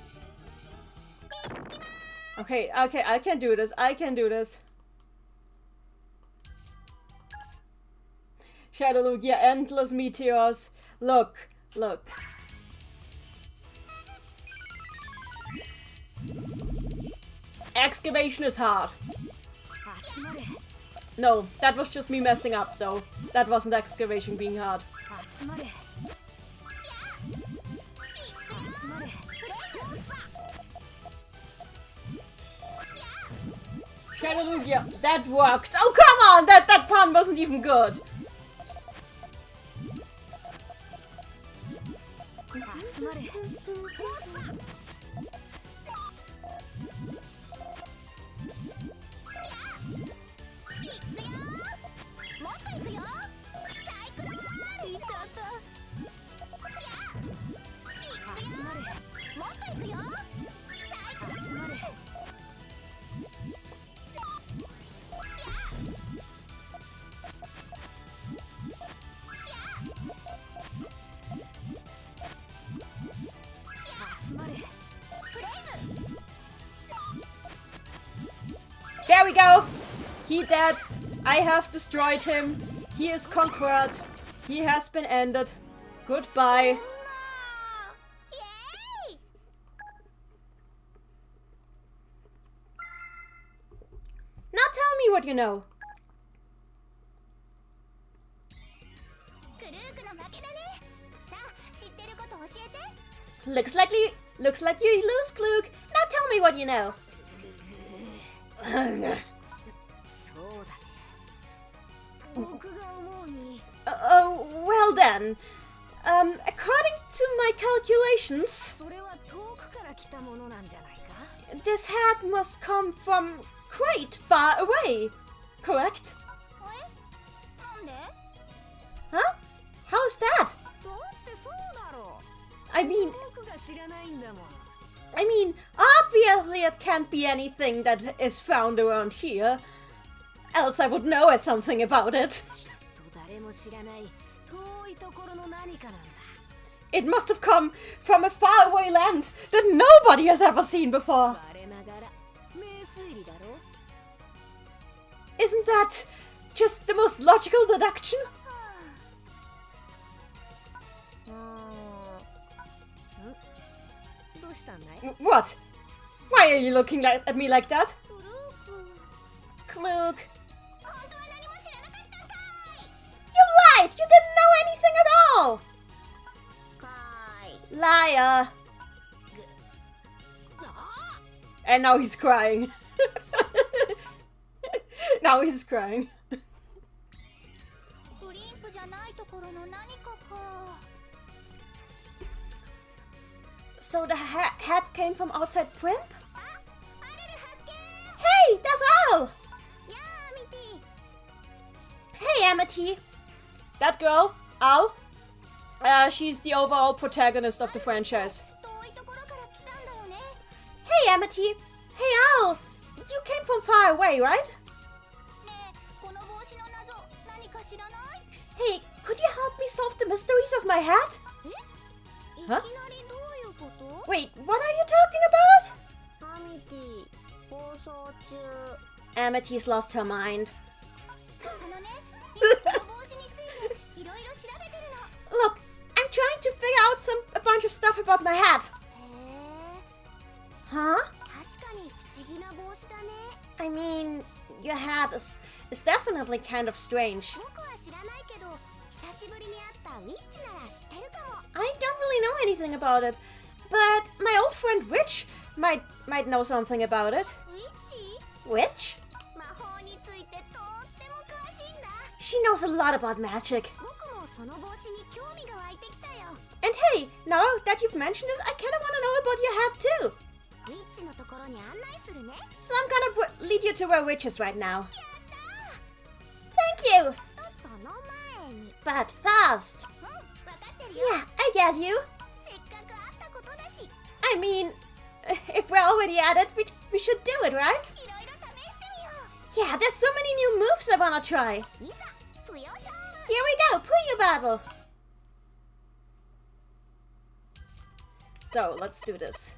Okay, I can do this. I can do this. Shadowlugia, endless meteors. Look. Excavation is hard. No, that was just me messing up though. That wasn't excavation being hard. Shadowlugia, that worked. Oh come on, that pun wasn't even good. There we go! He dead. I have destroyed him. He is conquered. He has been ended. Goodbye. Now tell me what you know. Looks like you lose, Klug. Now tell me what you know. Oh, well then. According to my calculations, this hat must come from quite far away, correct? Huh? How's that? I mean, obviously it can't be anything that is found around here. Else I would know something about it. It must have come from a faraway land that nobody has ever seen before. Isn't that just the most logical deduction? What? Why are you looking at me like that? Klug. You lied! You didn't know anything at all! Liar! And now he's crying. Now he's crying. So the hat came from outside Primp? Hey, that's Al! Hey, Amity. That girl, Al, she's the overall protagonist of the franchise. Hey, Amity. Hey, Al. You came from far away, right? Hey, could you help me solve the mysteries of my hat? Huh? Wait, what are you talking about? Amity's lost her mind. Look, I'm trying to figure out a bunch of stuff about my hat. Huh? I mean, your hat is definitely kind of strange. 僕は知らないけど久しぶりに会ったウィッチなら知ってるかも I don't really know anything about it, but my old friend Witch might know something about it. ウィッチ Witch? 魔法についてとっても詳しいんだ She knows a lot about magic. 僕もその帽子に興味が湧いてきたよ And hey, now that you've mentioned it, I kind of want to know about your hat too. ウィッチのところに案内するね So I'm gonna lead you to where Witch is right now. やった Thank you! ーその前に But fast. 分かってるよ Yeah, I get you. せっかく会ったことだし I mean, if we're already at it, we should do it, right? いろいろ試してみよ Yeah, there's so many new moves I wanna try. ういざぷよ勝負 Here we go, Puyo battle. So, let's do this.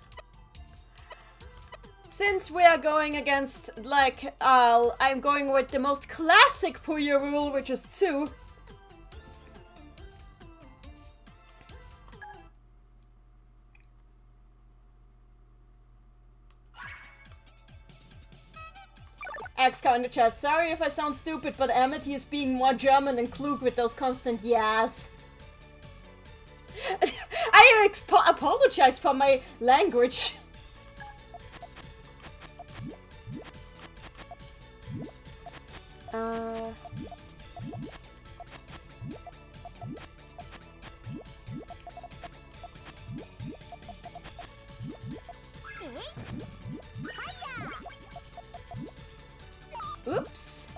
Since we are going against, like, I'm going with the most classic Puyo rule, which is 2. Accolo in the chat, sorry if I sound stupid, but Amity is being more German than Klug with those constant yes. I apologize for my language. Oops.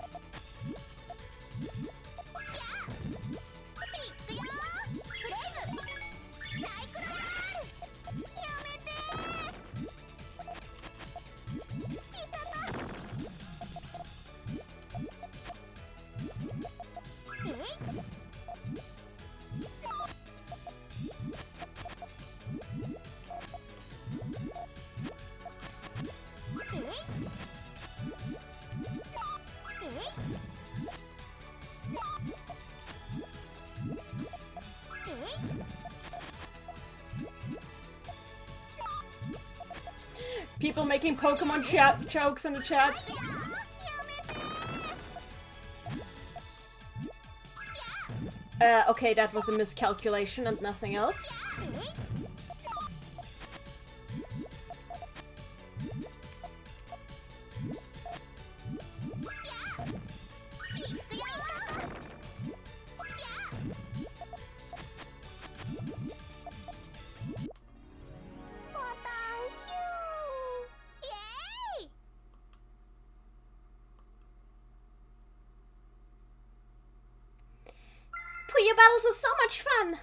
いくよフレイムサイクロバールやめていたたPeople making Pokemon jokes in the chat. Okay, that was a miscalculation and nothing else. Puyo battles are so much fun!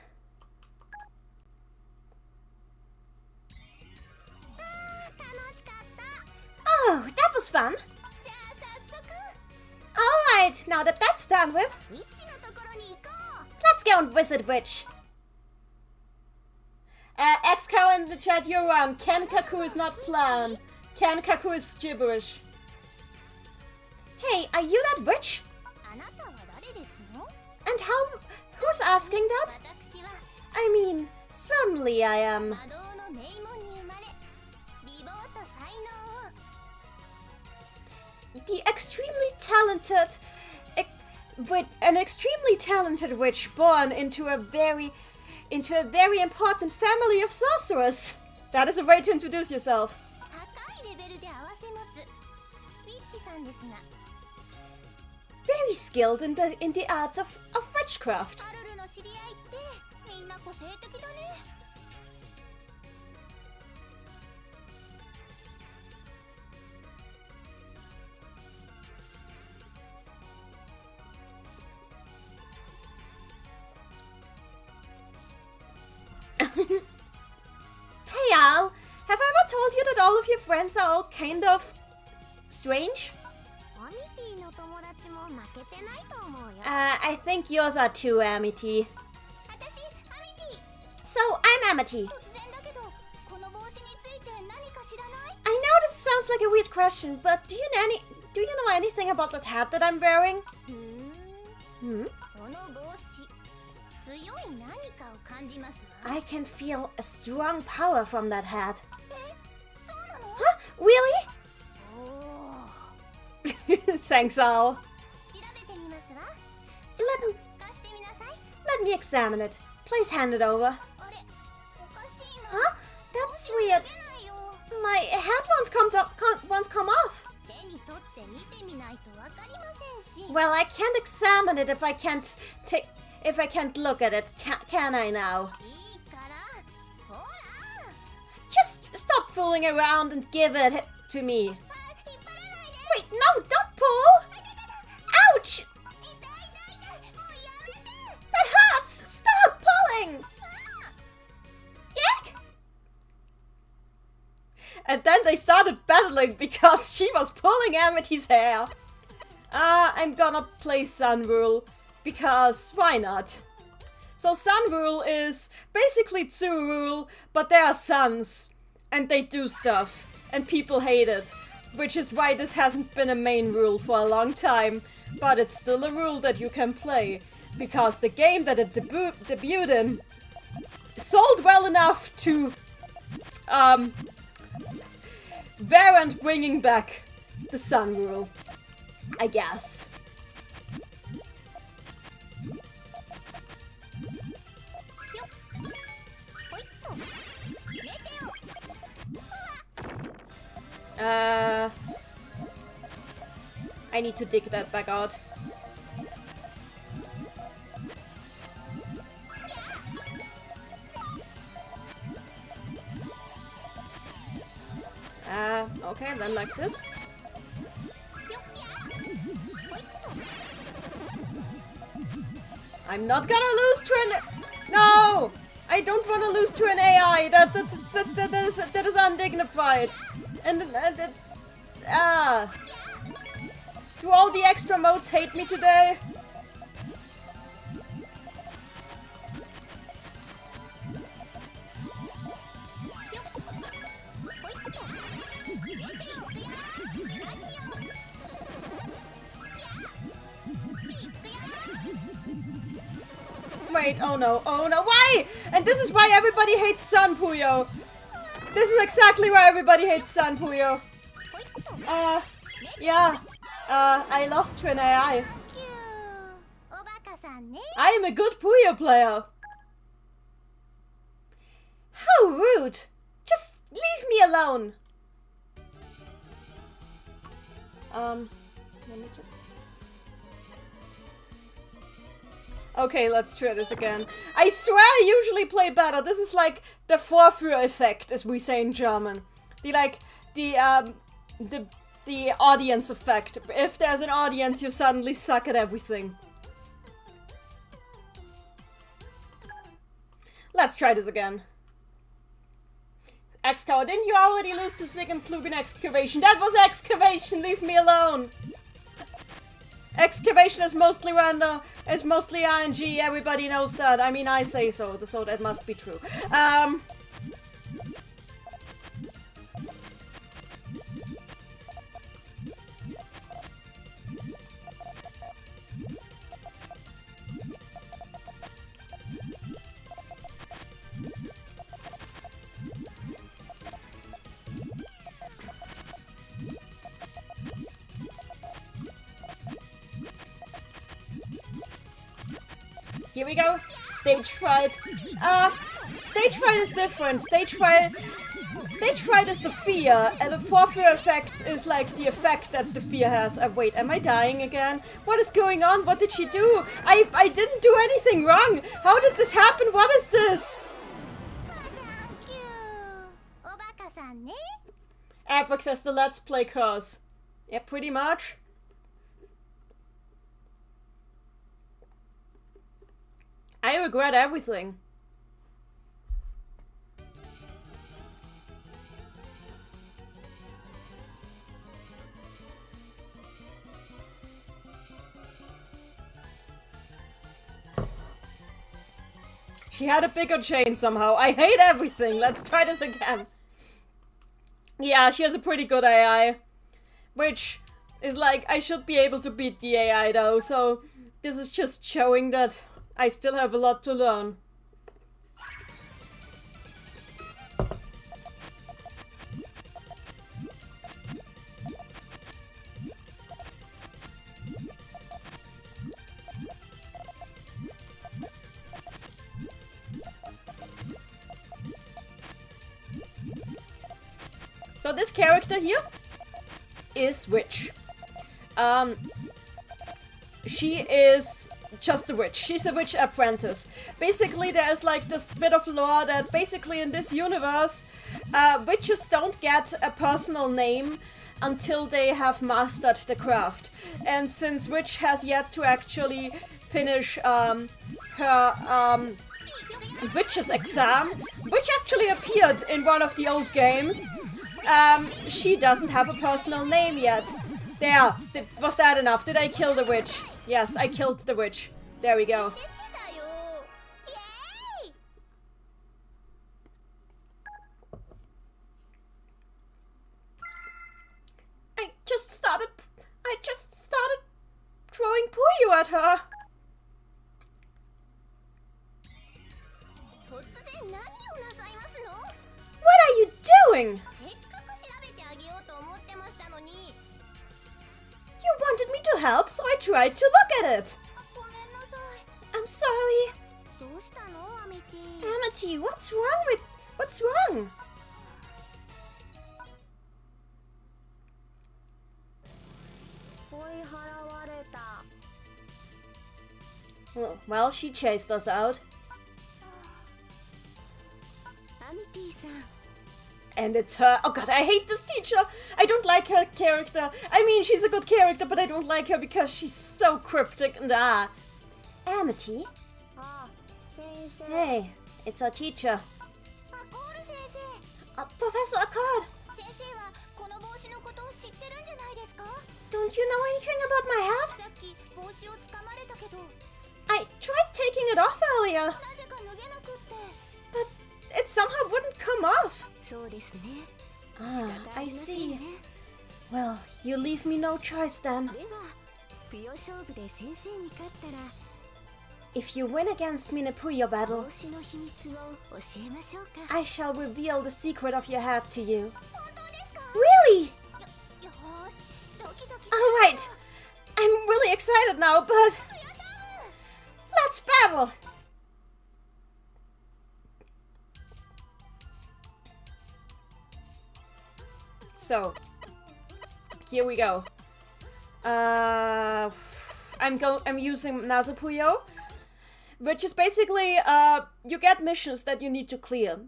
Oh, that was fun! Alright, now that that's done with, let's go and visit Witch! Accolo in the chat, you're wrong. Kenkaku is not planned. Kenkaku is gibberish. Hey, are you that Witch? And who's asking that? I mean, certainly I am. The extremely talented, an extremely talented witch born into a very important family of sorcerers. That is a way to introduce yourself. Very skilled in the arts of witchcraft. Hey Al, have I ever told you that all of your friends are all kind of strange? I think yours are too, Amity. So, I'm Amity. I know this sounds like a weird question, but do you know anything about that hat that I'm wearing? I can feel a strong power from that hat. Huh? Really? Thanks, Al. 調べてみますわ。 Let, 貸してみなさい。 let me examine it. Please hand it over. あれ、おかしいな。 Huh? That's weird. 出ないよ。 My head won't come off. 手に取って見てみないとわかりませんし。 Well, I can't examine it if I can't look at it. Can I now? いいから、ほら。 Just stop fooling around and give it to me. 引っ張らないで。 Wait, no, don't pull. Ouch! 痛い痛い痛い。もうやめて。 That hurts. Stop pulling. Yuck! And then they started battling because she was pulling Amity's hair. I'm gonna play Sun Rule because why not? So Sun Rule is basically Tsu Rule, but they are sons and they do stuff and people hate it, which is why this hasn't been a main rule for a long time, but it's still a rule that you can play because the game that it debuted in sold well enough to warrant bringing back the Sun Rule, I guess. よっ。ほいっと。寝てよ。 I need to dig that back out. Okay, then like this. よっや。ほいっと。 I'm not gonna lose to an... No! I don't want to lose to an AI. That is undignified. And do all the extra modes hate me today? Wait, oh no, why? And this is why everybody hates Sun, Puyo. This is exactly why everybody hates Sun, Puyo. Yeah, I lost to an AI. キュー。おバカさんね。 I am a good Puyo player. How rude. Just leave me alone. Let me just... Okay, let's try this again. I swear I usually play better. This is like the Vorführ effect, as we say in German. The audience effect. If there's an audience, you suddenly suck at everything. Let's try this again. Accolo, didn't you already lose to Sig and Klug in Excavation? That was Excavation! Leave me alone! Excavation is mostly random, is mostly RNG, everybody knows that. I mean, I say so that must be true. Here we go. Stage fright. Stage fright is different. Stage fright is the fear, and the Vorführ effect is like the effect that the fear has. Wait, am I dying again? What is going on? What did she do? I didn't do anything wrong. How did this happen? What is this? キュー。おバカさんね。 Apex as the Let's Play curse. Yeah, pretty much. I regret everything. She had a bigger chain somehow. I hate everything. Let's try this again. Yeah, she has a pretty good AI. Which is like, I should be able to beat the AI though, so this is just showing that I still have a lot to learn. So this character here is Witch. She is just a witch. She's a witch apprentice. Basically, there is like this bit of lore that basically in this universe, witches don't get a personal name until they have mastered the craft. And since Witch has yet to actually finish her witch's exam, which actually appeared in one of the old games, she doesn't have a personal name yet. There. Was that enough? Did I kill the witch? Yes, I killed the witch. There we go. I just started throwing Puyo at her. What are you doing? You wanted me to help, so I tried to look at it. I'm sorry. Amity, what's wrong? Well, she chased us out. And it's her. Oh god, I hate this teacher. I don't like her character. I mean, she's a good character, but I don't like her because she's so cryptic and Amity? Hey, it's our teacher. Professor Accolo. Don't you know anything about my hat? I tried taking it off earlier, but it somehow wouldn't come off. Ah, I see. Well, you leave me no choice then. If you win against me in a Puyo battle, I shall reveal the secret of your hat to you. Really? Alright, I'm really excited now, but let's battle! So, here we go. I'm using Puyo, which is basically you get missions that you need to clear.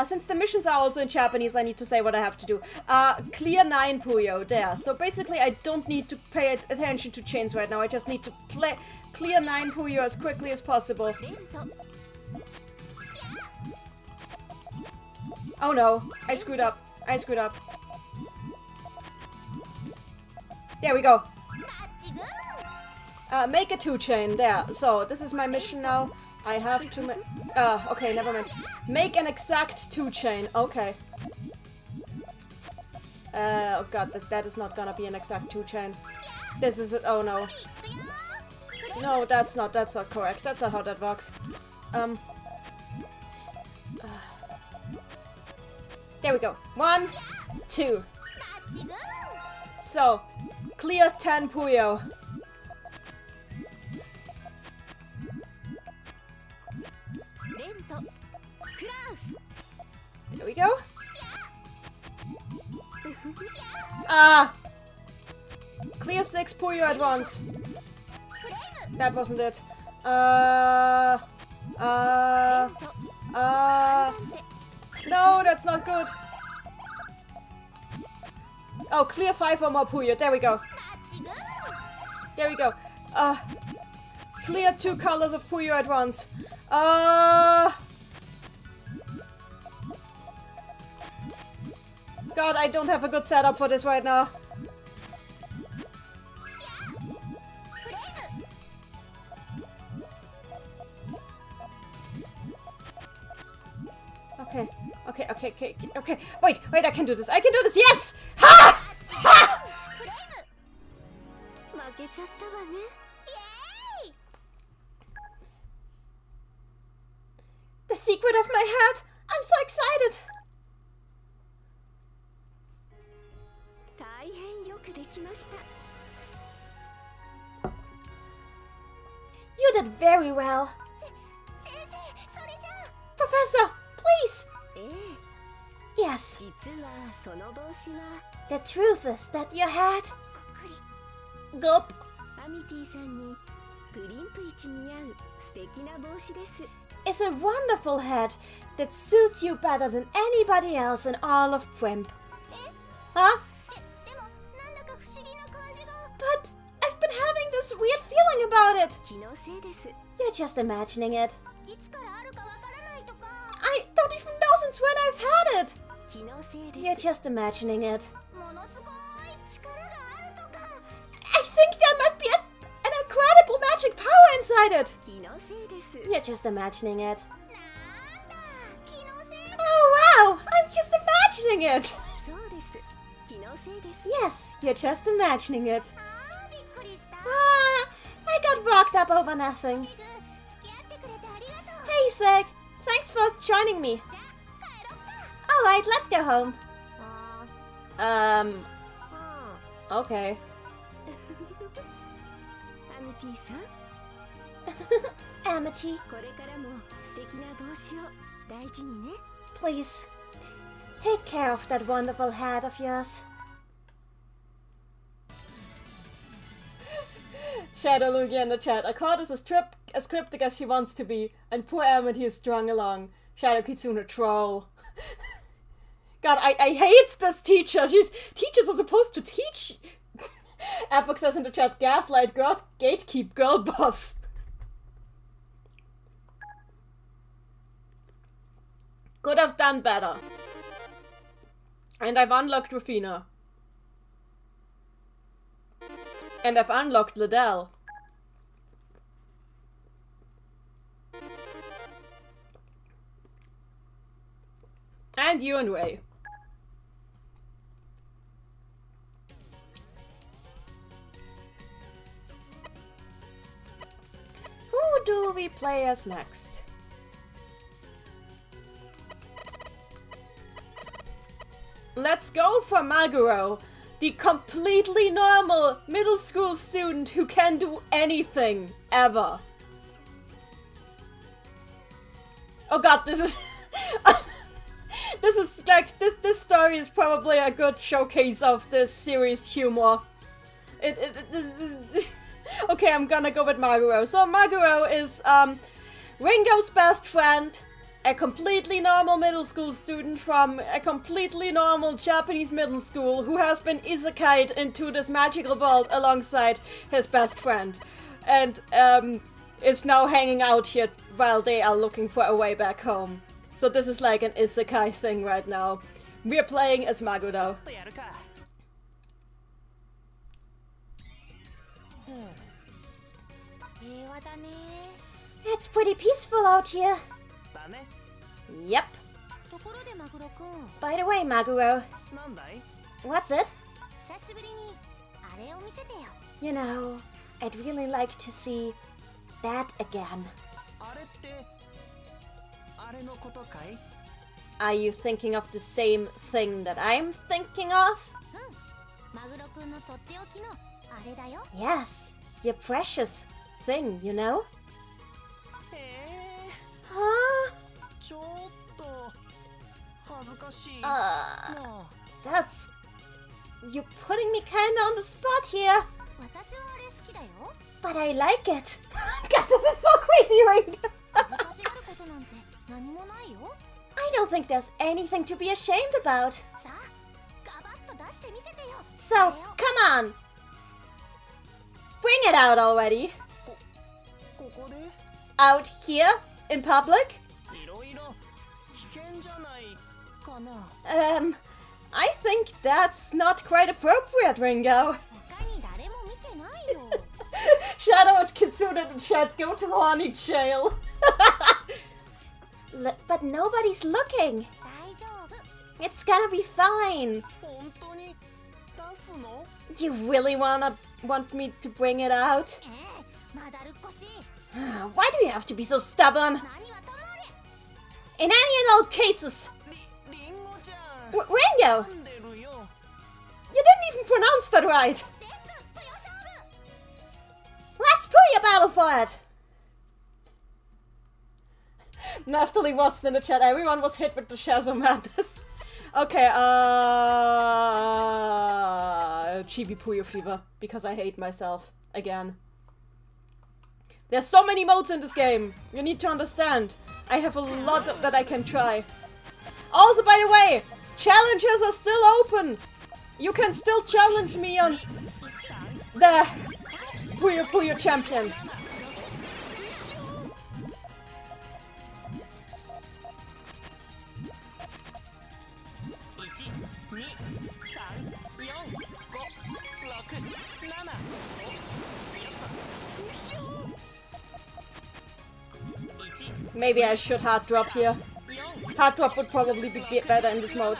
Since the missions are also in Japanese, I need to say what I have to do. Clear 9 Puyo, there. So basically I don't need to pay attention to chains right now, I just need to clear 9 Puyo as quickly as possible. Oh no, I screwed up. There we go. Make a 2-chain, there. So, this is my mission now. I have to make... okay, never mind. Make an exact 2-chain, okay. Oh god, that is not gonna be an exact 2-chain. This is it, oh no. No, that's not correct. That's not how that works. There we go. 1, 2. So, clear 10 Puyo. There we go. Clear 6 Puyo at once. That wasn't it. No, that's not good. Oh, clear 5 or more Puyo. There we go. There we go. Clear 2 colors of Puyo at once. God, I don't have a good setup for this right now. Okay. Wait, I can do this. Yes! Ha! Ha! The secret of my hat! I'm so excited! You did very well. Professor, please! Yeah. Yes. 実はその帽子は The truth is that your hat. くり Gulp. アミティさんにグリンプ一に合う素敵な帽子です。 Is a wonderful hat that suits you better than anybody else in all of Primp. Huh? でもなんだか不思議な感じが。 But I've been having this weird feeling about it. 気のせいです。 You're just imagining it. いつからあるかわからないとか。 I don't even know since when I've had it. 気のせい You're です。 just imagining it. ものすごい力があるとか。 I think there might be an incredible magic power inside it. 気のせいです。 You're just imagining it. なんだ、気のせい。 Oh wow, I'm just imagining it. そうです。気のせいです。 Yes, you're just imagining it. あー、びっくりした。 I got worked up over nothing. シグ、付き合ってくれてありがとう。 Hey, Sig. Thanks for joining me. じゃあ、帰ろっか。 Alright, let's go home. あ Okay. アミティさん、 Amity, これからも素敵な帽子を大事にね。 please take care of that wonderful hat of yours. Shadow Lugia in the chat. Accolo is as cryptic as she wants to be, and poor Amity is strung along. Shadow Kitsune troll. God, I hate this teacher. Teachers are supposed to teach. Epoch says in the chat, gaslight girl, gatekeep girl boss. Could have done better. And I've unlocked Rafina. And I've unlocked Liddell. And you and Ray. Who do we play as next? Let's go for Maguro, the completely normal middle school student who can do anything, ever. Oh god, this is... this is like, this story is probably a good showcase of this series' humor. Okay, I'm gonna go with Maguro. So Maguro is, Ringo's best friend, a completely normal middle school student from a completely normal Japanese middle school who has been isekai'd into this magical world alongside his best friend. And, is now hanging out here while they are looking for a way back home. So this is like an isekai thing right now. We're playing as Maguro. やるか。平和だね。 It's pretty peaceful out here. だね。 Yep. ところでマグロくん、 By the way, Maguro, なんだい？ what's it? 久しぶりにあれを見せてよ。 You know, I'd really like to see that again. あれってあれのことかい？ Are you thinking of the same thing that I'm thinking of? マグロくんのとっておきのあれだよ。 Yes, your precious thing, you know? へえ、 Huh? ちょっと恥ずかしい。 Uh, な that's... You're putting me kinda on the spot here. 私はあれ好きだよ。 But I like it. God, this is so creepy, Ring. 恥ずかしがることなんて何もないよ。 I don't think there's anything to be ashamed about. さあ、ガバッと出してみせてよ。 So, come on. Bring it out already. ここで Out here? In public? いろいろ危険じゃないかな。 I think that's not quite appropriate, Ringo. 他に誰も見てないよ。 Shadow and Kitsune in chat, go to horny jail. But nobody's looking. 大丈夫。 It's gonna be fine. 本当に出すの？ You really want me to bring it out? ええ、まだるっこしい。 Why do you have to be so stubborn? 何はともあれ。 In any and all cases, リンゴちゃん。 Ringo, 噛んでるよ。 you didn't even pronounce that right. レッツぷよ勝負。 Let's put your battle for it. Naftali Watson in the chat. Everyone was hit with the Shazo madness. Okay, Chibi Puyo Fever, because I hate myself again. There's so many modes in this game. You need to understand. I have a lot that I can try. Also, by the way, challenges are still open. You can still challenge me on the Puyo Puyo champion. Maybe I should hard drop here. Hard drop would probably be better in this mode.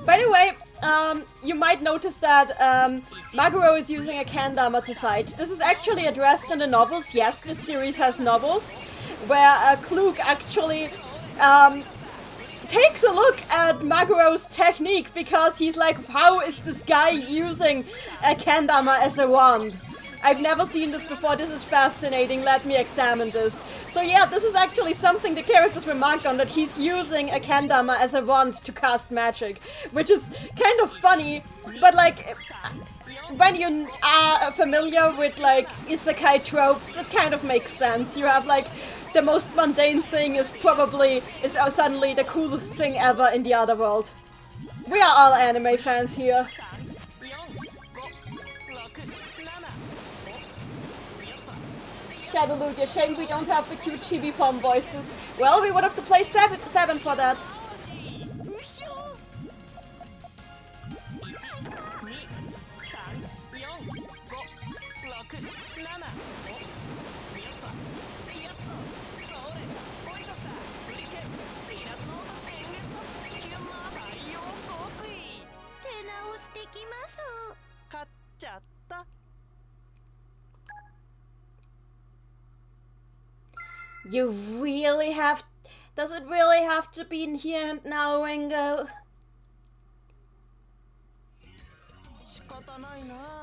By the way, you might notice that Maguro is using a kendama to fight. This is actually addressed in the novels. Yes, this series has novels where Klug actually takes a look at Maguro's technique because he's like, how is this guy using a kendama as a wand? I've never seen this before, this is fascinating, let me examine this. So yeah, this is actually something the characters remark on, that he's using a kendama as a wand to cast magic. Which is kind of funny, but like, when you are familiar with like isekai tropes, it kind of makes sense. You have like, the most mundane thing is suddenly the coolest thing ever in the other world. We are all anime fans here. Shadowlugia, shame we don't have the cute chibi form voices. Well, we would have to play 7 for that. You really have... Does it really have to be in here and now, Ringo?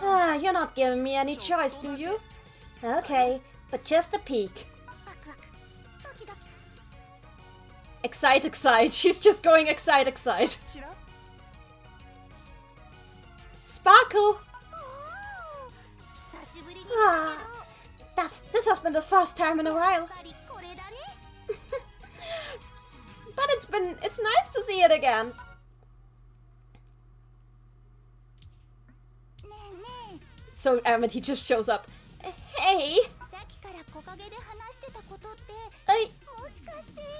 Ah, you're not giving me any choice, do you? Okay, but just a peek. Excite, excite. She's just going excite, excite. Sparkle! Ah, this has been the first time in a while. But it's nice to see it again. So Amity just shows up. Hey!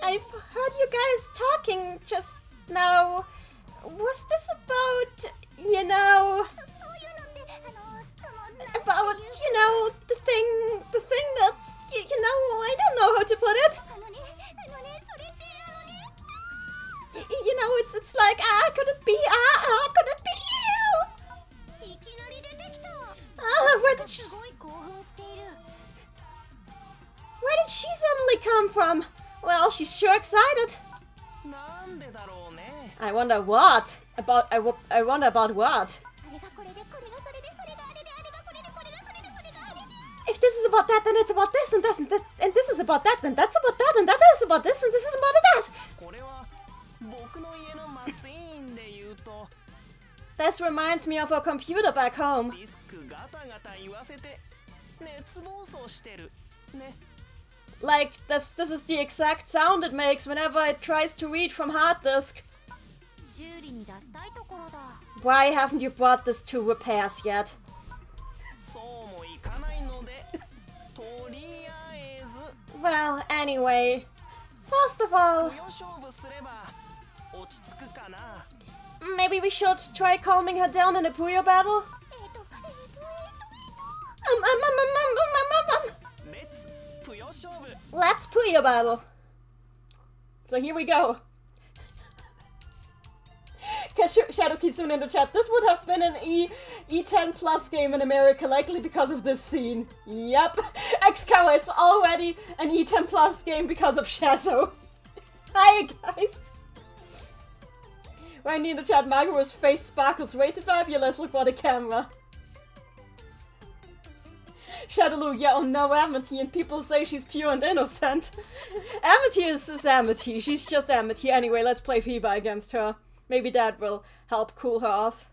I've heard you guys talking just now. Was this about, you know... About, you know, the thing that's, you know, I don't know how to put it. You know, it's like, could it be, could it be you? Where did she suddenly come from? Well, she's sure excited. I wonder what? I wonder about what? If this is about that, then it's about this, and this is about that, then that's about that, and that is about this, and this is about that. This reminds me of our computer back home. Like, this is the exact sound it makes whenever it tries to read from hard disk. Why haven't you brought this to repairs yet? Well, anyway, first of all, maybe we should try calming her down in a Puyo battle? Let's Puyo battle. So here we go. Shadow Kizune in the chat. This would have been an E10 plus game in America, likely because of this scene. Yep. Excalibur, it's already an E10 plus game because of Shazo. Hi, guys. Randy in the chat, Maguro's face sparkles way too fabulous. Look for the camera. Shadowloo, yeah, oh no, Amity, and people say she's pure and innocent. Amity is Amity. She's just Amity. Anyway, let's play FIBA against her. Maybe that will help cool her off.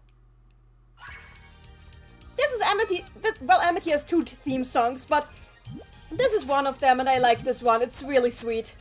This is Amity. Well, Amity has 2 theme songs, but this is one of them, and I like this one. It's really sweet.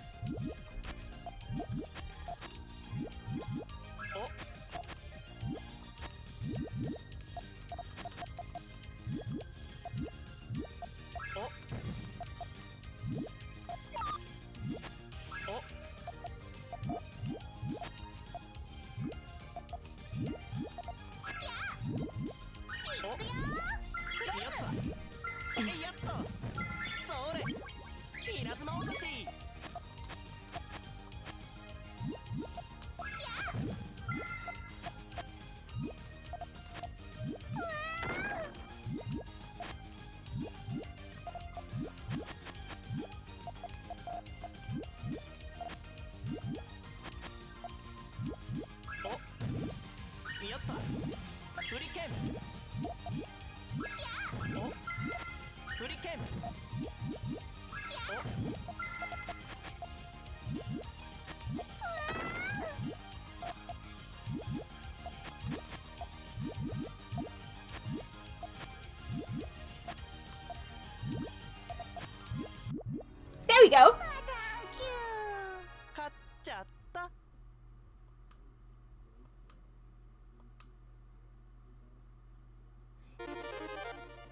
There we go.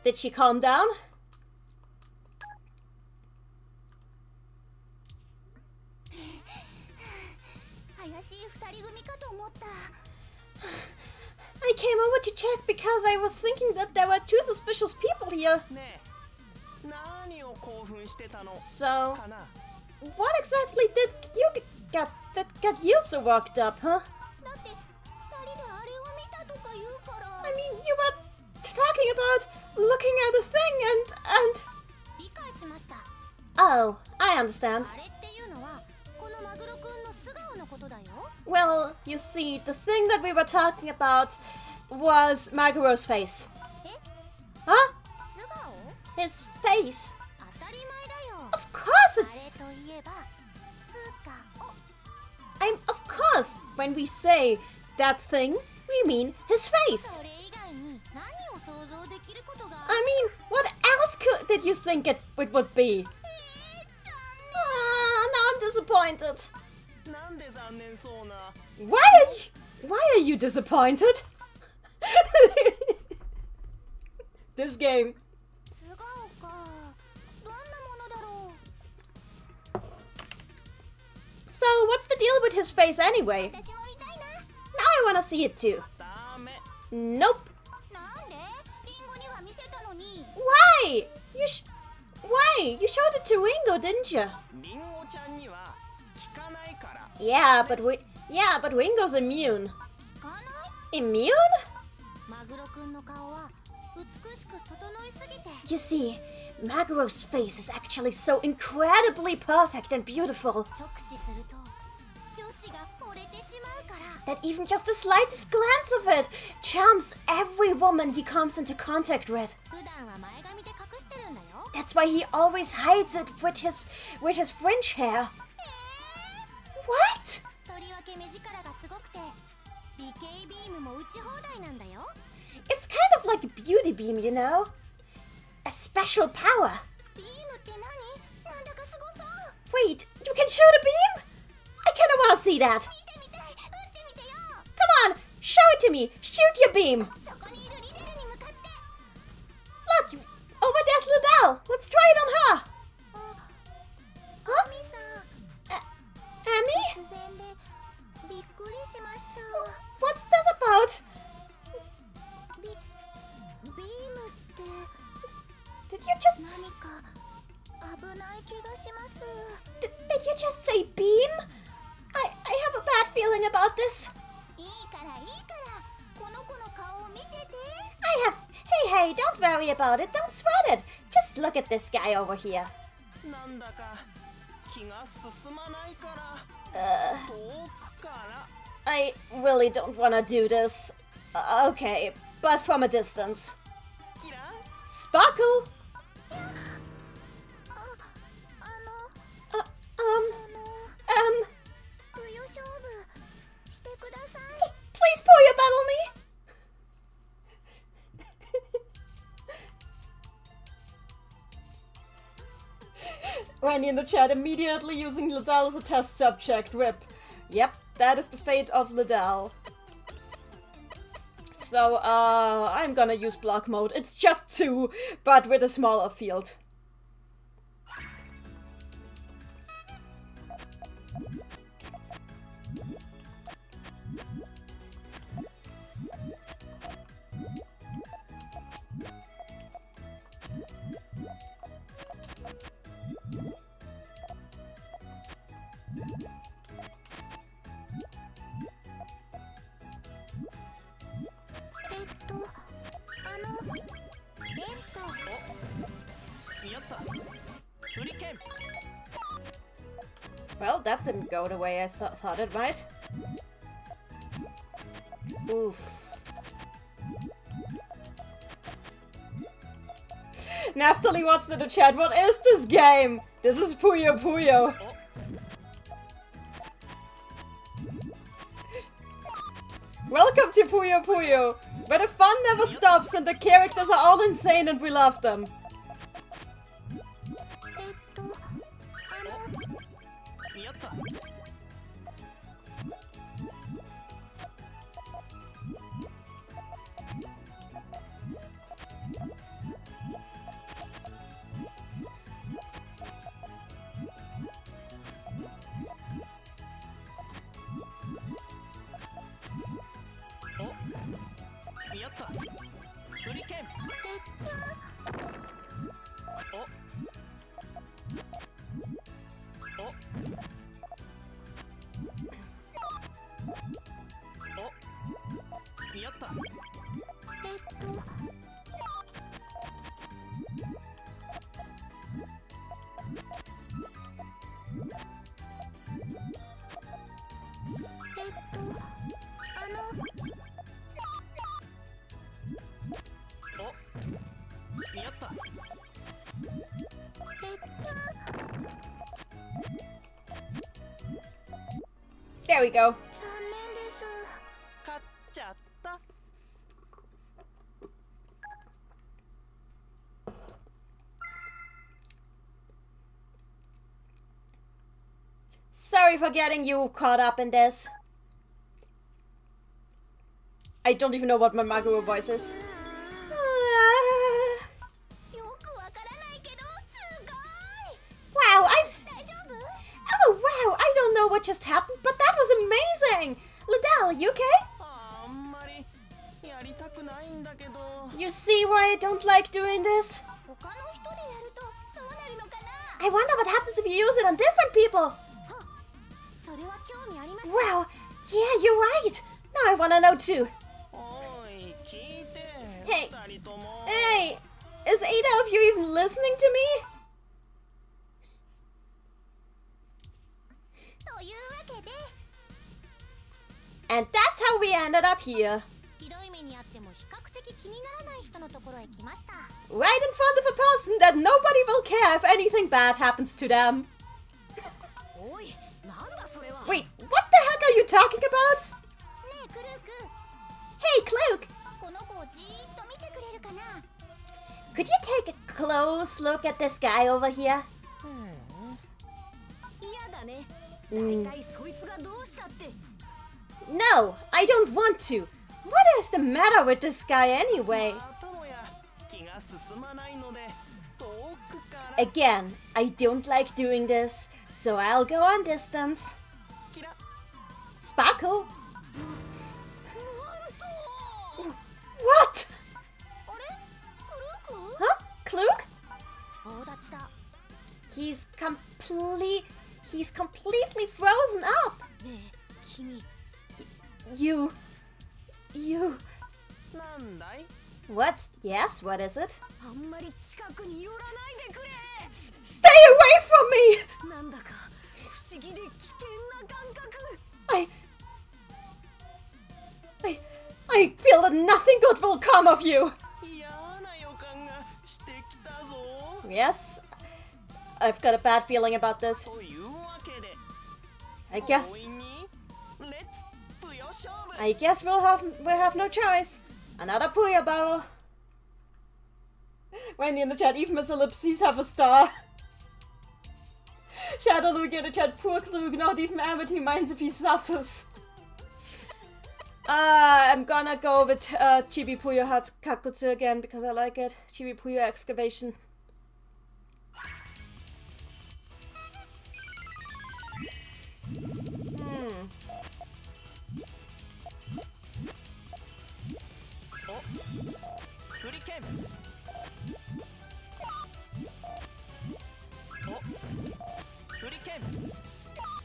Did she calm down? 怪しい二人組かと思った。 I came over to check because I was thinking that there were 2 suspicious people here. So, what exactly did you get that got you so worked up, huh? だって二人であれを見たとか言うから。 I mean, you were talking about looking at a thing and... 理解しました。 Oh, I understand. あれっていうのはこのマグロくんの素顔のことだよ。 Well, you see, the thing that we were talking about was Maguro's face. え？ Huh? 素顔？ His face. 当たり前だよ。 Of course あれ it's... といえば素顔。 Of course, when we say that thing, we mean his face. それ以外に何を想像できることが。 I mean, what else did you think it would be? Now I'm disappointed. Why are you disappointed? This game. 素顔か。どんなものだろう。 So, what's the deal with his face anyway? 私も見たいな。 Now I wanna see it too. Nope. なんで？リンゴには見せたのに。 Why? Why? You showed it to Ringo, didn't you? Yeah, but Ringo's immune. 聞かない？ Immune? マグロくんの顔は美しく整いすぎて。 You see, Maguro's face is actually so incredibly perfect and beautiful 直視すると女子が惚れてしまうから。 that even just the slightest glance of it charms every woman he comes into contact with. 普段は前髪で隠してるんだよ。 That's why he always hides it with his fringe hair. What? とりわけ目力がすごくて美形ビームも打ち放題なんだよ。 It's kind of like a beauty beam, you know? A special power. ビームって何？なんだかすごそう。 Wait, you can shoot a beam? I kinda wanna see that. 見てみたい。打ってみてよ。 Come on, show it to me. Shoot your beam. そこにいるリデルに向かって。 Look, over there's Liddell. Let's try it on her. アミさん。 Amy? 突然でびっくりしました。 What's this about? ビームって Did you just... 何か危ない気がします。 Did you just say beam? I have a bad feeling about this. いいからいい okay, don't worry about it, don't sweat it. Just look at this guy over here. なんだか気が進まないから遠くから I really don't want to do this. Okay, but from a distance. キラ Sparkle! ぷよ勝負してください Please Puyo battle me! Randy in the chat immediately using Liddell as a test subject. Rip. Yep, that is the fate of Liddell. So, I'm gonna use block mode. It's just 2, but with a smaller field. Well, that didn't go the way I thought it might. Oof. Naphtali wants in the chat, what is this game? This is Puyo Puyo. Welcome to Puyo Puyo, where the fun never stops and the characters are all insane and we love them. やった やったフリケンおやったやった There we go. 残念です。勝っちゃった Sorry for getting you caught up in this. I don't even know what my Maguro voice is. よくわからないけどすごい Wow, 大丈夫 Oh, wow, I don't know what just happened, but that was amazing! Liddell, you okay? あんまりやりたくないんだけど You see why I don't like doing this? 他の人でやるとどうなるのかな I wonder what happens if you use it on different people. それは興味あります Wow, yeah, you're right. Now I wanna know too. おい聞いて Hey. 二人とも Hey, is Ada of you even listening to me? というわけで And that's how we ended up here. ひどい目にあっても比較的気にならない人のところへ来ました Right in front of a person that nobody will care if anything bad happens to them. おいなんだそれは Wait, what the heck are you talking about? ねえクルーク Hey, Klug, この子をじーっと見てくれるかな could you take a close look at this guy over here? 嫌だねうんだいたいそいつがどうしたって No, I don't want to. What is the matter with this guy anyway? またもや気が進まないので遠くから Again, I don't like doing this, so I'll go on distance. キラ Sparkle? なんと What? あれクルーク Huh? Klug? 大立ちだ He's completely frozen up. ねえ君 You... なんだい What's... Yes, what is it? あんまり近くに寄らないでくれ Stay away from me! なんだか不思議で危険な感覚 I feel that nothing good will come of you! 嫌な予感がしてきたぞ Yes, I've got a bad feeling about this. というわけで I guess 強引にレッツぷよ勝負 I guess we'll have no choice. Another Puyo battle. Wendy in the chat, even Miss Ellipses have a star. Shadow Luke in the chat, poor Klug, not even Amity minds if he suffers. I'm gonna go with Chibi Puyo Kakutsu again because I like it. Chibi Puyo excavation.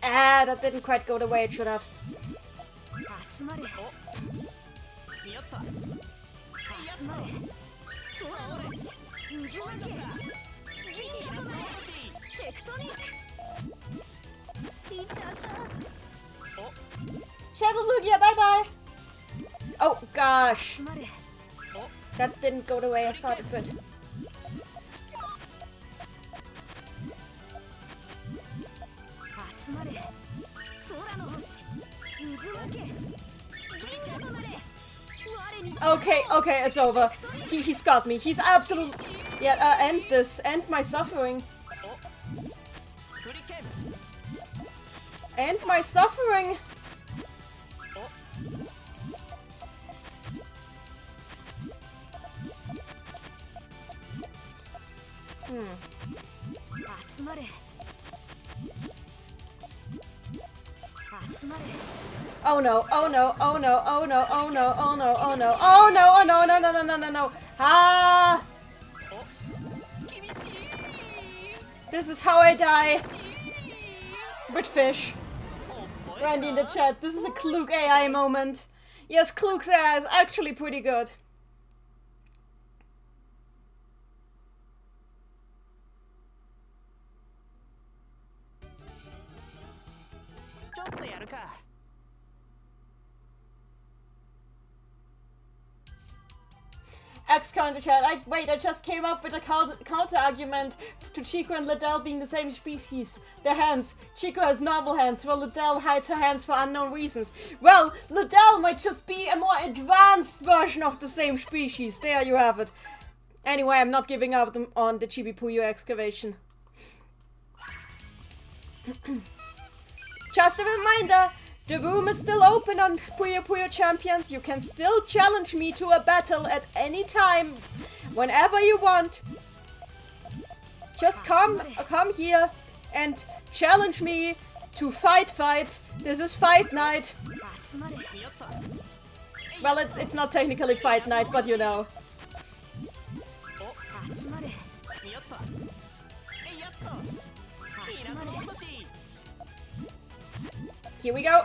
Ah, that didn't quite go the way it should have. 集まれやった集まれ空の星渦巻け銀河となれテクトニックいたた Shadow Lugia, bye bye! Oh gosh, 集まれ that didn't go the way I thought it would. 集まれ空の星渦巻け銀河となれ我に Okay, it's over. He's got me. He's absolutely... Yeah, end this. End my suffering. End my suffering! Hmm. 集まれ集まれ Oh no, oh no, oh no, oh no, oh no, oh no, oh no, oh no, oh no, no, no, no, no, no, no. Ah! This is how I die. With fish. Randy in the chat, this is a Klug AI moment. Yes, Klug's AI is actually pretty good. X-Counter chat. I just came up with a counter argument to Chico and Liddell being the same species. Their hands. Chico has normal hands, while Liddell hides her hands for unknown reasons. Well, Liddell might just be a more advanced version of the same species. There you have it. Anyway, I'm not giving up on the Chibi Puyo excavation. Just a reminder, the room is still open on Puyo Puyo Champions. You can still challenge me to a battle at any time, whenever you want. Just come here and challenge me to fight. This is fight night. Well, it's not technically fight night, but you know. Here we go.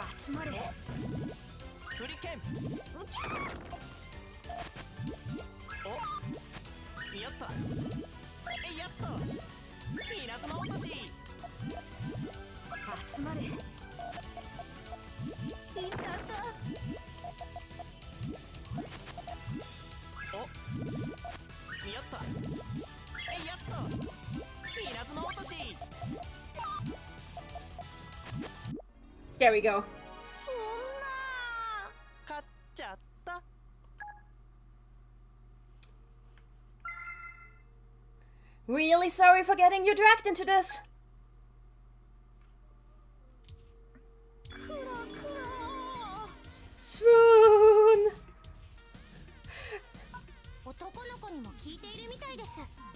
There we go. Really sorry for getting you dragged into this. Swoon.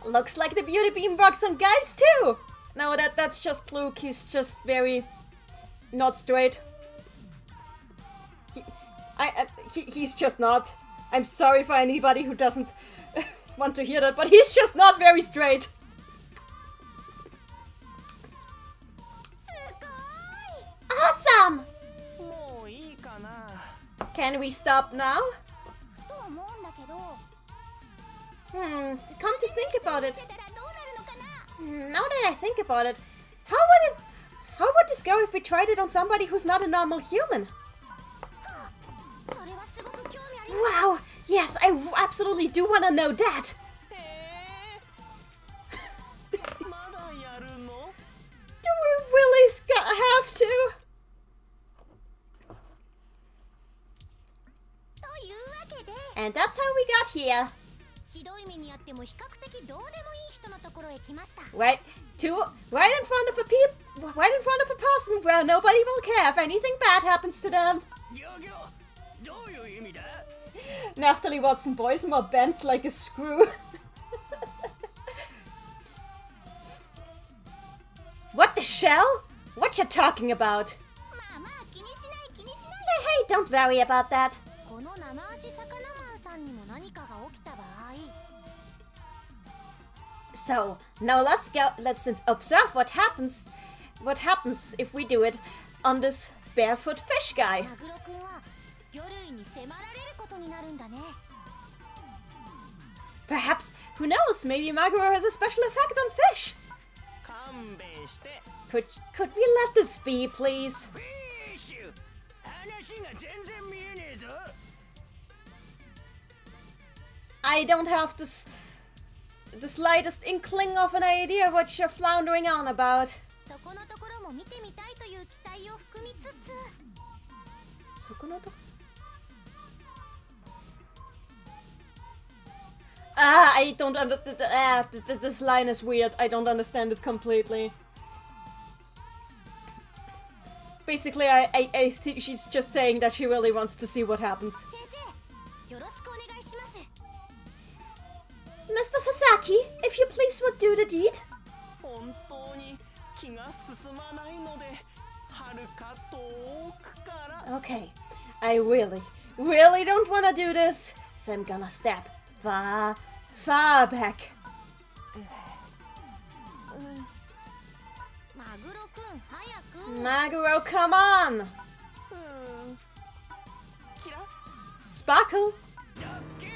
Looks like the beauty beam works on guys too. No, that's just Klug. He's just very not straight. He's just not. I'm sorry for anybody who doesn't want to hear that, but he's just not very straight. Awesome! Can we stop now? Come to think about it. たらどうなるのかな。 Now that I think about it, how would this go if we tried it on somebody who's not a normal human? それはすごく興味あり Wow, yes, I absolutely do want to know that. まだやるの？ Do we really have to? というわけで、 And that's how we got here. ひどい目にあっても比較的どうでもいい人のところへ来ました。 Right in front of a person where nobody will care if anything bad happens to them. ギョギョ、どういう意味だ？ Naphtali Watson boys more bent like a screw. What the shell? What you talking about? まあまあ気にしない気にしない。 Hey, don't worry about that. この生足魚マンさんにも何かが起きた場合、 So, now let's observe what happens if we do it on this barefoot fish guy. マグロくんは魚類に迫られることになるんだね。 Perhaps, who knows, maybe Maguro has a special effect on fish. 勘弁して。 Could we let this be, please? フィッシュ、話が全然見えねえぞ。 I don't have the slightest inkling of an idea what you're floundering on about. そこのところも見てみたいという期待を含みつつ、 I don't this line is weird. I don't understand it completely. Basically, I think she's just saying that she really wants to see what happens. 先生、よろしくお願いします。 Mr. Sasaki, if you please would do the deed. 本当に気が進まないので、はるか遠くから。 Okay, I really don't want to do this, so I'm gonna step far back. マグロくん、早く。 Maguro, come on! キラ、 Sparkle! ドッキーン。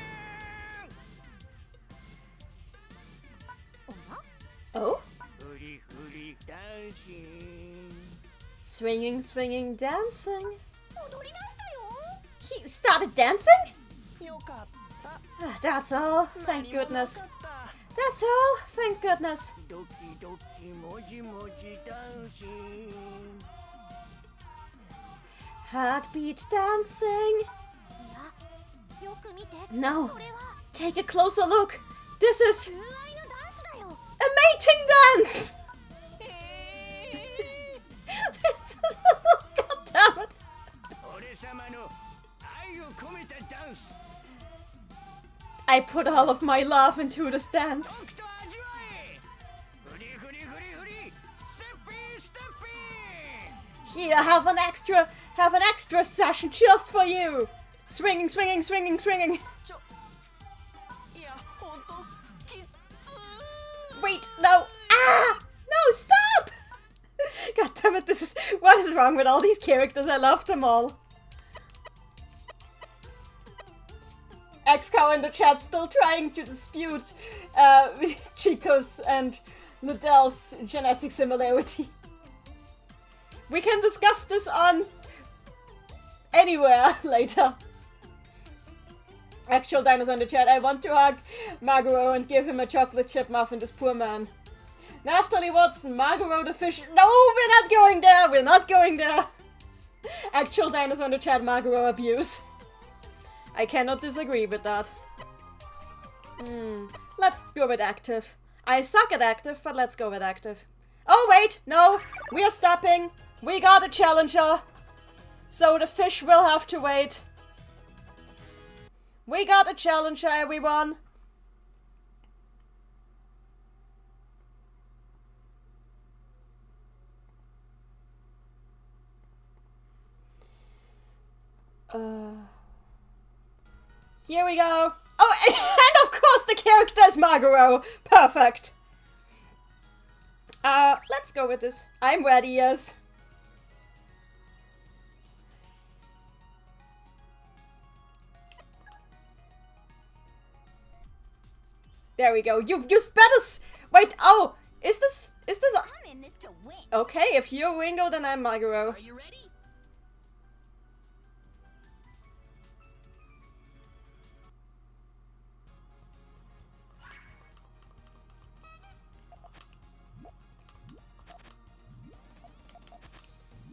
Oh? フリフリダンシング。 Swinging, dancing. 踊り出したよ。 He started dancing? よかった。 That's all, thank 何もな goodness. かった。 That's all, thank goodness. ドキドキもじもじダンシング。 Heartbeat dancing. いや、よく見て。 No. それは Take a closer look. This is 求愛のダンスだよ。 a mating dance! God damn it. 俺様の愛を込めたダンス。 I put all of my love into this dance. 僕と味わえ。フリフリフリフリ。ステッピーステッピー。 Here, have an extra session just for you. Swinging. いや、ほんときつー。 Wait, no. Ah! No, stop! God damn it, what is wrong with all these characters? I love them all. XCOW in the chat still trying to dispute Chico's and Liddell's genetic similarity. We can discuss this on anywhere later. Actual dinosaur in the chat. I want to hug Maguro and give him a chocolate chip muffin, this poor man. Naphtali Watson, Maguro the fish. No, we're not going there. We're not going there. Actual dinosaur in the chat. Maguro abuse. I cannot disagree with that. Let's go with active. I suck at active, but let's go with active. Oh wait, no, we are stopping. We got a challenger. So the fish will have to wait. We got a challenger, everyone. Here we go. Oh, and of course the character is Maguro. Perfect. Let's go with this. I'm ready, yes. There we go. You better wait. Oh, is this I'm in this to win. okay? If you're Ringo, then I'm Maguro. Are you ready?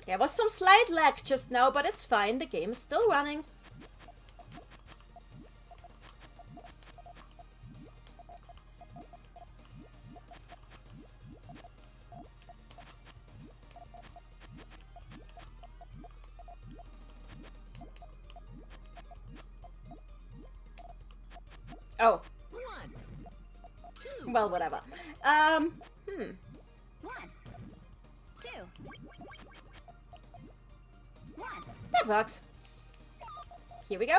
There was some slight lag just now, but it's fine. The game is still running. Oh. 1, 2. Well, whatever. 1, 2. 1. That works. Here we go.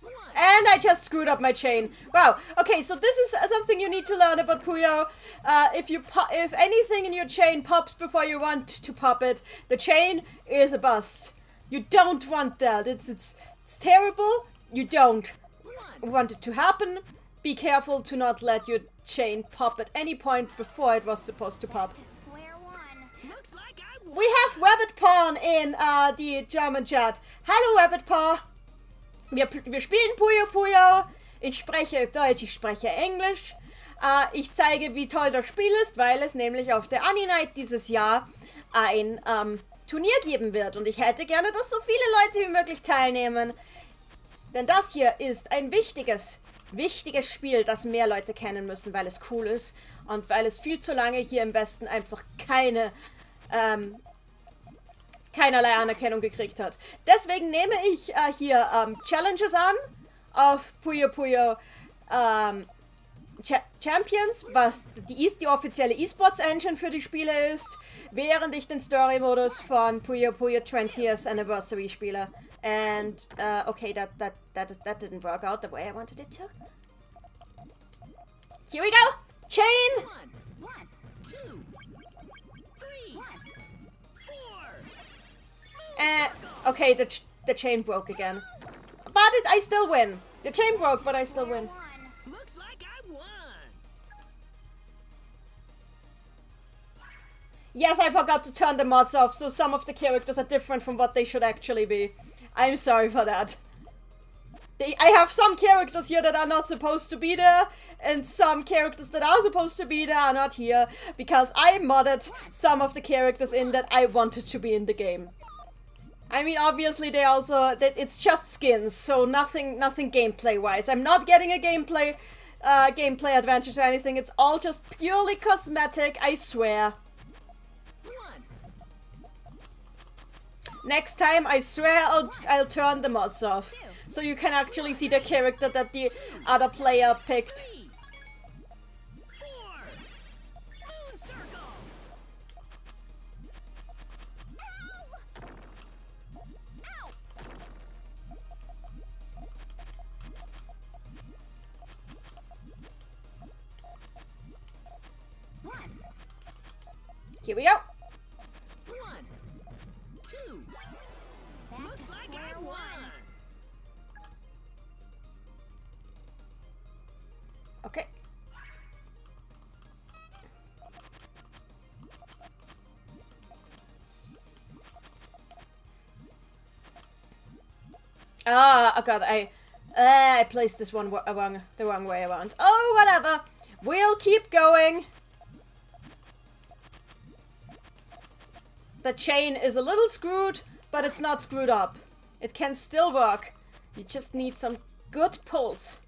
1. And I just screwed up my chain. Wow. Okay, so this is something you need to learn about Puyo. If anything in your chain pops before you want to pop it, the chain is a bust. You don't want that. It's terrible. You don't want it to happen. Be careful to not let your chain pop at any point before it was supposed to pop. To square one. Looks like I won. We have Rabbit Pawn in the German Chat. Hallo Rabbit Paw. Wir spielen Puyo Puyo. Ich spreche Deutsch, ich spreche Englisch. Ich zeige, wie toll das Spiel ist, weil es nämlich auf der Anime Night dieses Jahr ein Turnier geben wird. Und ich hätte gerne, dass so viele Leute wie möglich teilnehmen. Denn das hier ist ein wichtiges Spiel, das mehr Leute kennen müssen, weil es cool ist. Und weil es viel zu lange hier im Westen einfach keinerlei Anerkennung gekriegt hat. Deswegen nehme ich hier Challenges an auf Puyo Puyo Champions, was die offizielle E-Sports Engine für die Spiele ist, während ich den Story-Modus von Puyo Puyo 20th Anniversary spiele. And okay, that didn't work out the way I wanted it to. Here we go. Chain. 1, 2, 3, 4. Okay, the chain broke again, but I still win. The chain broke, but I still win. Looks like I won. Yes, I forgot to turn the mods off, so some of the characters are different from what they should actually be. I'm sorry for that. I have some characters here that are not supposed to be there, and some characters that are supposed to be there are not here, because I modded some of the characters in that I wanted to be in the game. I mean, obviously it's just skins, so nothing gameplay-wise. I'm not getting a gameplay advantage or anything. It's all just purely cosmetic, I swear. 1. Next time, I swear I'll turn the mods off, so you can actually see the character that the other player picked. 3, 4. Moon circle. Ow! One. Here we go. 1, 2. Looks like I won. Okay. Oh god, I placed this one the wrong way around. Oh, whatever. We'll keep going. The chain is a little screwed, but it's not screwed up. It can still work. You just need some good pulls.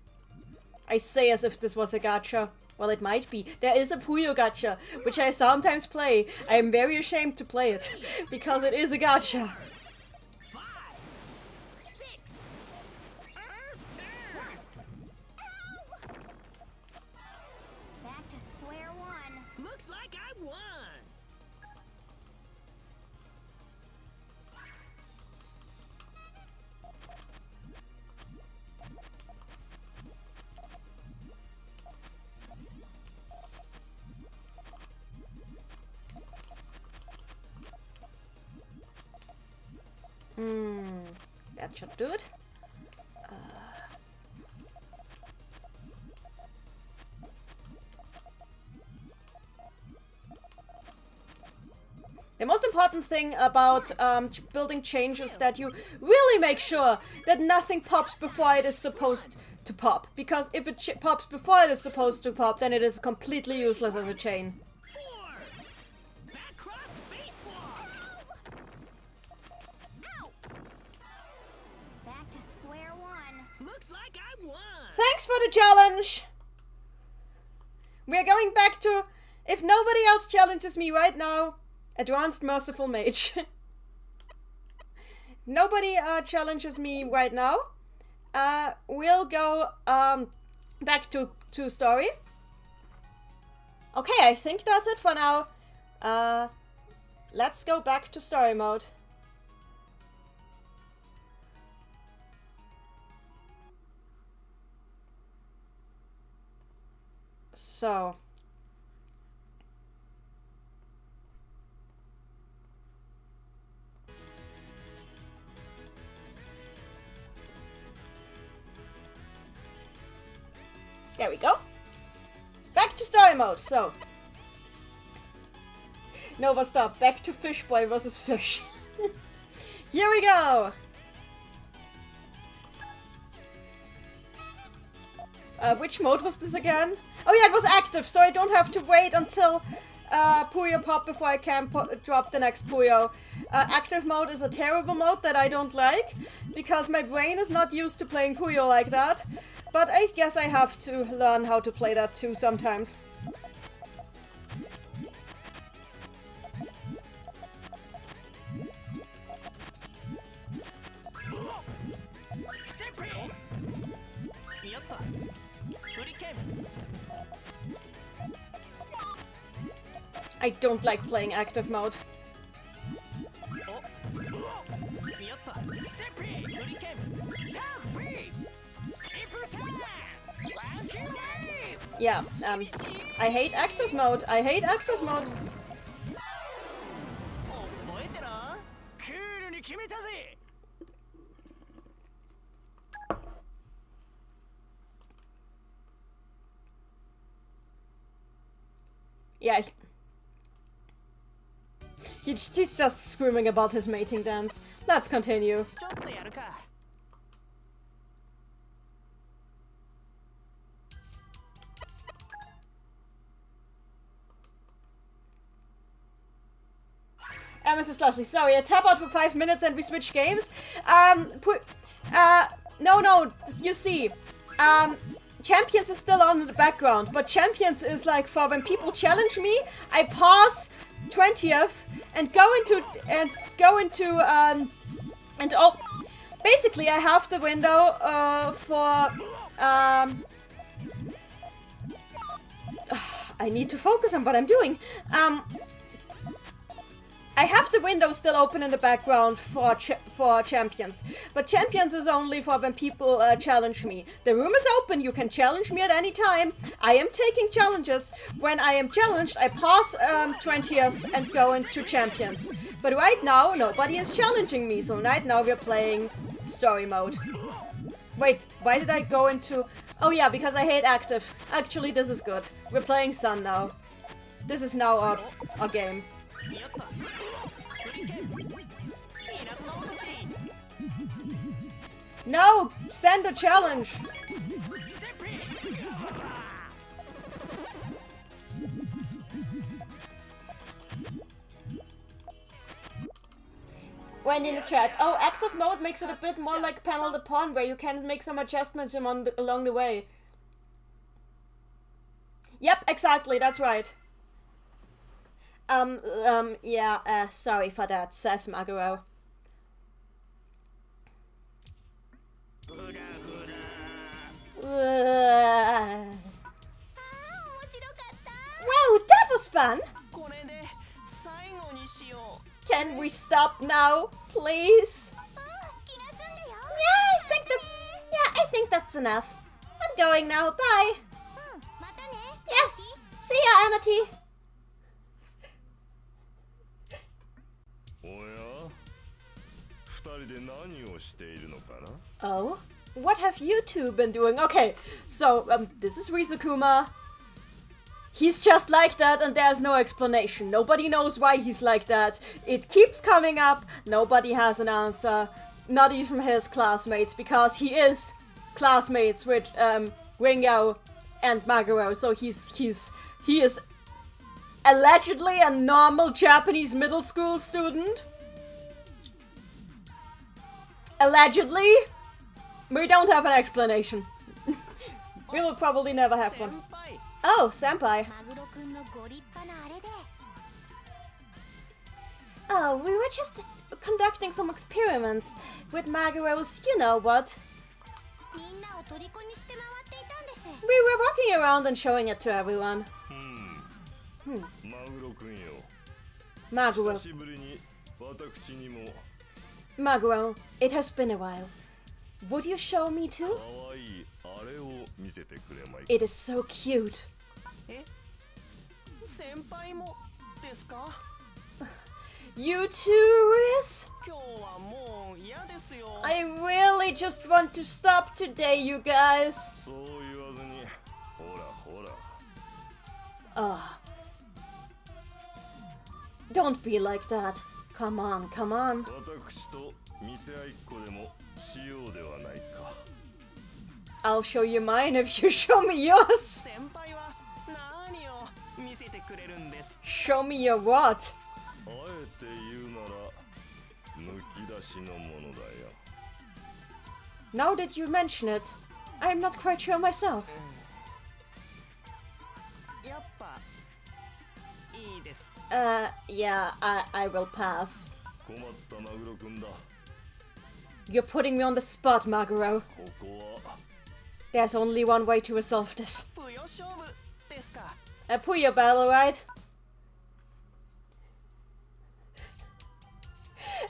I say as if this was a gacha. Well, it might be. There is a Puyo gacha, which I sometimes play. I am very ashamed to play it, because it is a gacha. 5, 6. Earth turn. Back to square one. Looks like I won. That should do it. The most important thing about building change is that you really make sure that nothing pops before it is supposed to pop. Because if it pops before it is supposed to pop, then it is completely useless as a chain. 4 back cross spacewalk. Ow! Back to square one. Looks like I won. Thanks for the challenge! We are going back to, if nobody else challenges me right now, Advanced Merciful Mage. Nobody challenges me right now. We'll go back to story. Okay, I think that's it for now. Let's go back to story mode. So... there we go. Back to story mode, so. Nova, stop. Back to Fish Boy versus Fish. Here we go. Which mode was this again? Oh yeah, it was active, so I don't have to wait until Puyo pop before I can drop the next Puyo. Active mode is a terrible mode that I don't like, because my brain is not used to playing Puyo like that. But I guess I have to learn how to play that too sometimes. I don't like playing active mode. Yeah, I hate active mode. I hate active mode. Yeah, he's just screaming about his mating dance. Let's continue. Mrs. Leslie, sorry, I tap out for 5 minutes and we switch games. No, you see, Champions is still on in the background, but Champions is like for when people challenge me, I pause 20th and basically I have the window for I need to focus on what I'm doing. I have the window still open in the background for Champions, but Champions is only for when people challenge me. The room is open, you can challenge me at any time. I am taking challenges. When I am challenged, I pause 20th and go into Champions. But right now, nobody is challenging me, so right now we're playing story mode. Wait, why did I go into... Oh yeah, because I hate active. Actually, this is good. We're playing Sun now. This is now our game. No! Send a challenge! When in the chat. Oh, active mode makes it a bit more like Panel the Pawn, where you can make some adjustments along the way. Yep, exactly, that's right. Yeah, sorry for that, says Maguro. Wow, that was fun! Can we stop now, please? Yeah, I think that's enough. I'm going now, bye! Yes! See ya, Amity! Oh? What have you two been doing? Okay, so, this is Rizukuma. He's just like that and there's no explanation. Nobody knows why he's like that. It keeps coming up. Nobody has an answer. Not even his classmates, because he is classmates with Ringo and Maguro. So he is allegedly a normal Japanese middle school student. Allegedly. We don't have an explanation. We will probably never have one. Oh, senpai. Oh, we were just conducting some experiments with Maguro's, you know what. We were walking around and showing it to everyone. Maguro. Maguro, it has been a while. Would you show me too? It is so cute. You too, Riz? I really just want to stop today, you guys. Don't be like that. Come on, come on. I'll show you mine if you show me yours. Show me your what? Now that you mention it, I'm not quite sure myself. Yeah, I will pass. You're putting me on the spot, Maguro. There's only one way to resolve this. A Puyo battle, right?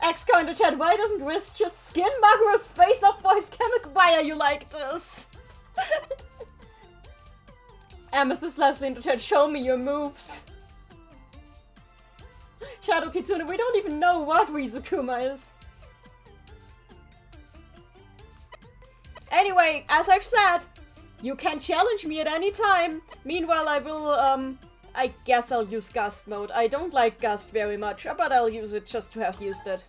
X-Co in the chat, why doesn't Riz just skin Maguro's face off for his chemical? Why are you like this? Amethyst Leslie in the chat, show me your moves. Shadow Kitsune, we don't even know what Rizukuma is. Anyway, as I've said, you can challenge me at any time. Meanwhile, I will, I guess I'll use Gust mode. I don't like Gust very much, but I'll use it just to have used it.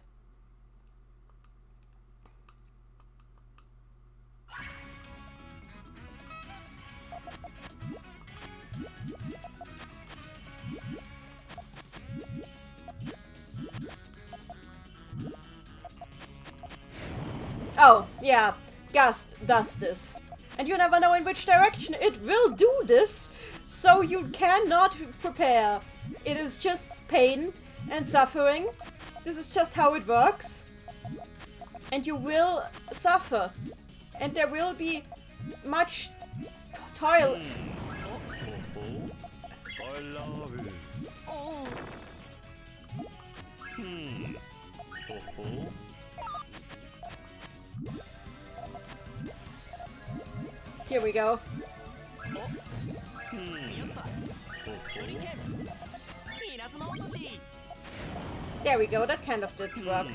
Oh, yeah, Gust does this. And you never know in which direction it will do this, so you cannot prepare. It is just pain and suffering. This is just how it works. And you will suffer. And there will be much toil. I love it. Here we go. There we go, that kind of did work.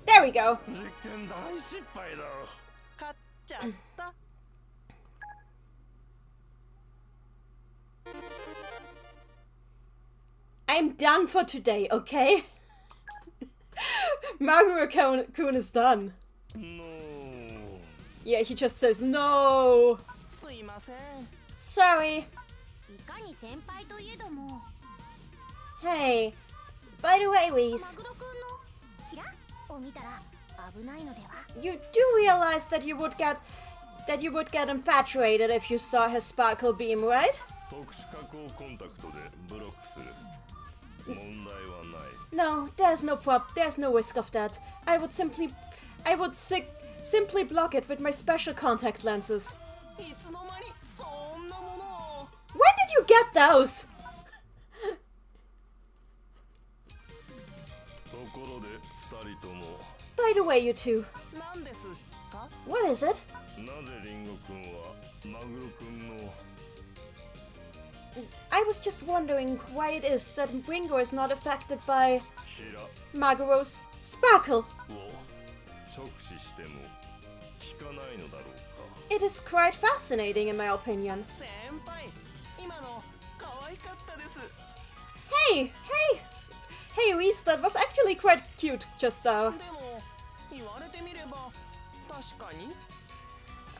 There we go. I'm done for today, okay? Maguro-kun is done. No. Yeah, he just says no. Sorry. Hey, by the way, Reese, you do realize that you would get infatuated if you saw his sparkle beam, right? No, there's no risk of that. I would simply block it with my special contact lenses. いつの間にそんなものを。 When did you get those? ところで二人とも By the way, you two, 何ですか？ what is it? なぜリンゴくんはマグロくんの I was just wondering why it is that Ringo is not affected by ヒラ Maguro's sparkle. を直視しても効かないのだろうか。 It is quite fascinating in my opinion. 先輩、今の可愛かったです。 Hey, Reese, that was actually quite cute just now. でも言われてみれば確かに。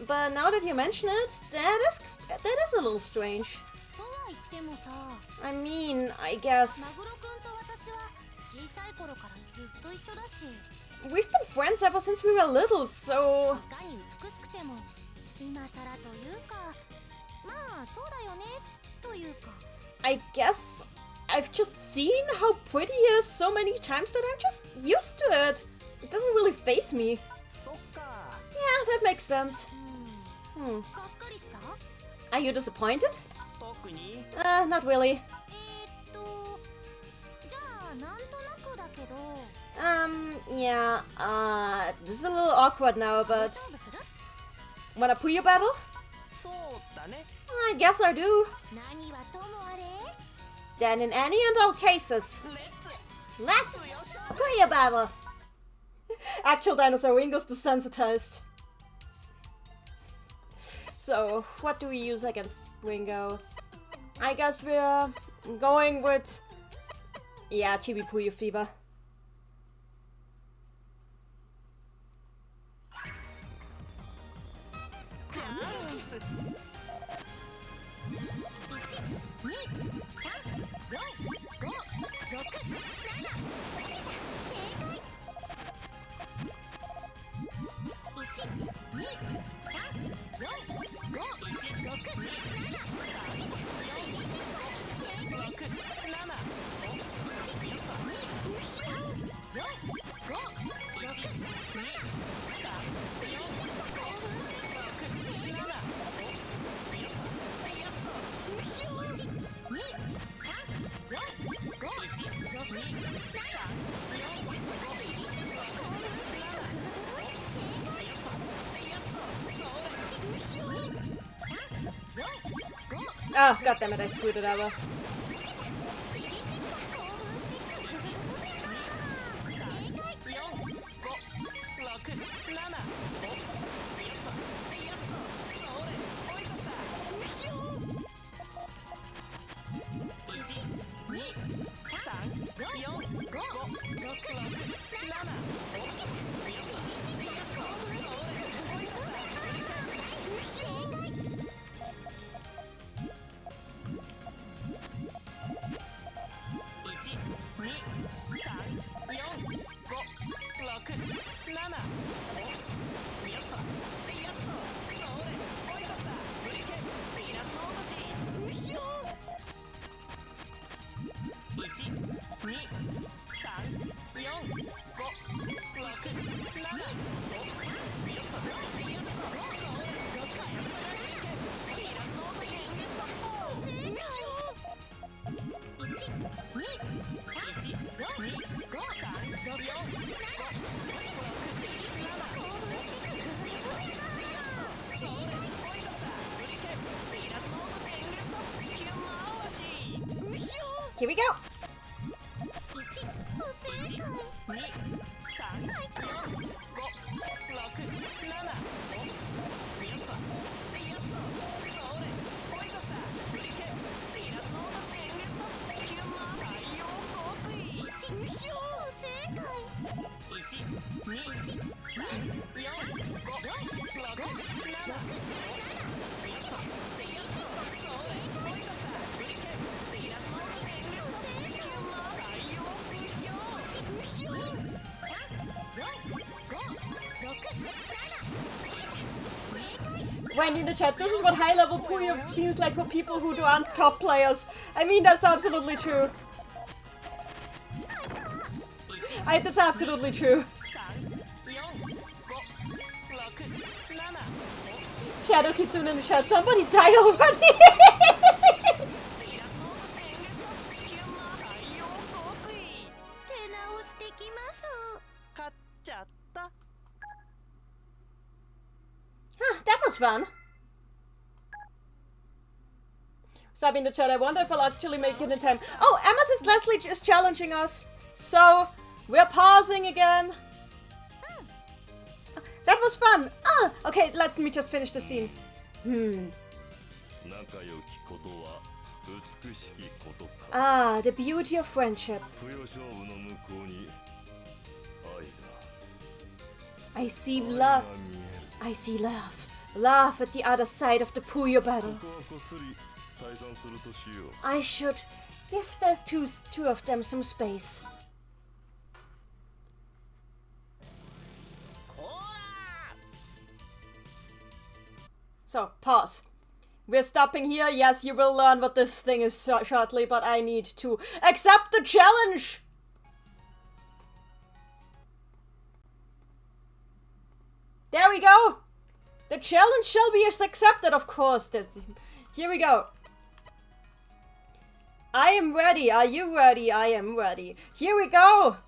But now that you mention it, that is a little strange. とは言ってもさ、 I mean, I マ guess グロくんと私は小さい頃からずっと一緒だし、 we've been friends ever since we were little, so いかに美しくても今更というか、まあそうだよねというか。 I guess I've just seen how pretty he is so many times that I'm just used to it. It doesn't really faze me. そっか。 Yeah, that makes sense. がっかりした？ Are you disappointed? 特に。 Not really. じゃあなんとなくだけど、 Yeah, this is a little awkward now, but 勝負する？ want a Puyo battle? そうだね。 I guess I do. 何はともあれ。 Then in any and all cases, レッ let's ツよっしゃ。 Puyo battle. Actual dinosaur Ringo's desensitized. So, what do we use against Ringo? I guess we're going with... Yeah, Chibi Puyo Fever. Oh, goddammit, I screwed it over. Here we go. Wendy in the chat, this is what high-level Puyo seems like for people who aren't top players. I mean, that's absolutely true. That's absolutely true. Shadow Kitsune in the chat. Somebody die already! 手直してきます。買っちゃった。 Huh, that was fun. Sabi in the chat, I wonder if I'll actually make it in time. Oh, Amethyst Leslie is challenging us. So, we're pausing again. That was fun. Ah, okay, let me just finish the scene. 仲良きことは美しきことか。 Ah, the beauty of friendship. 不要勝負の向こうに愛が I see 愛 love. が見える。 I see love. Love at the other side of the Puyo battle. ここはこっそり退散するとしよう。 I should give the two of them some space. So, pause. We're stopping here. Yes, you will learn what this thing is shortly, but I need to accept the challenge! There we go! The challenge shall be accepted, of course. Here we go. I am ready. Are you ready? I am ready. Here we go!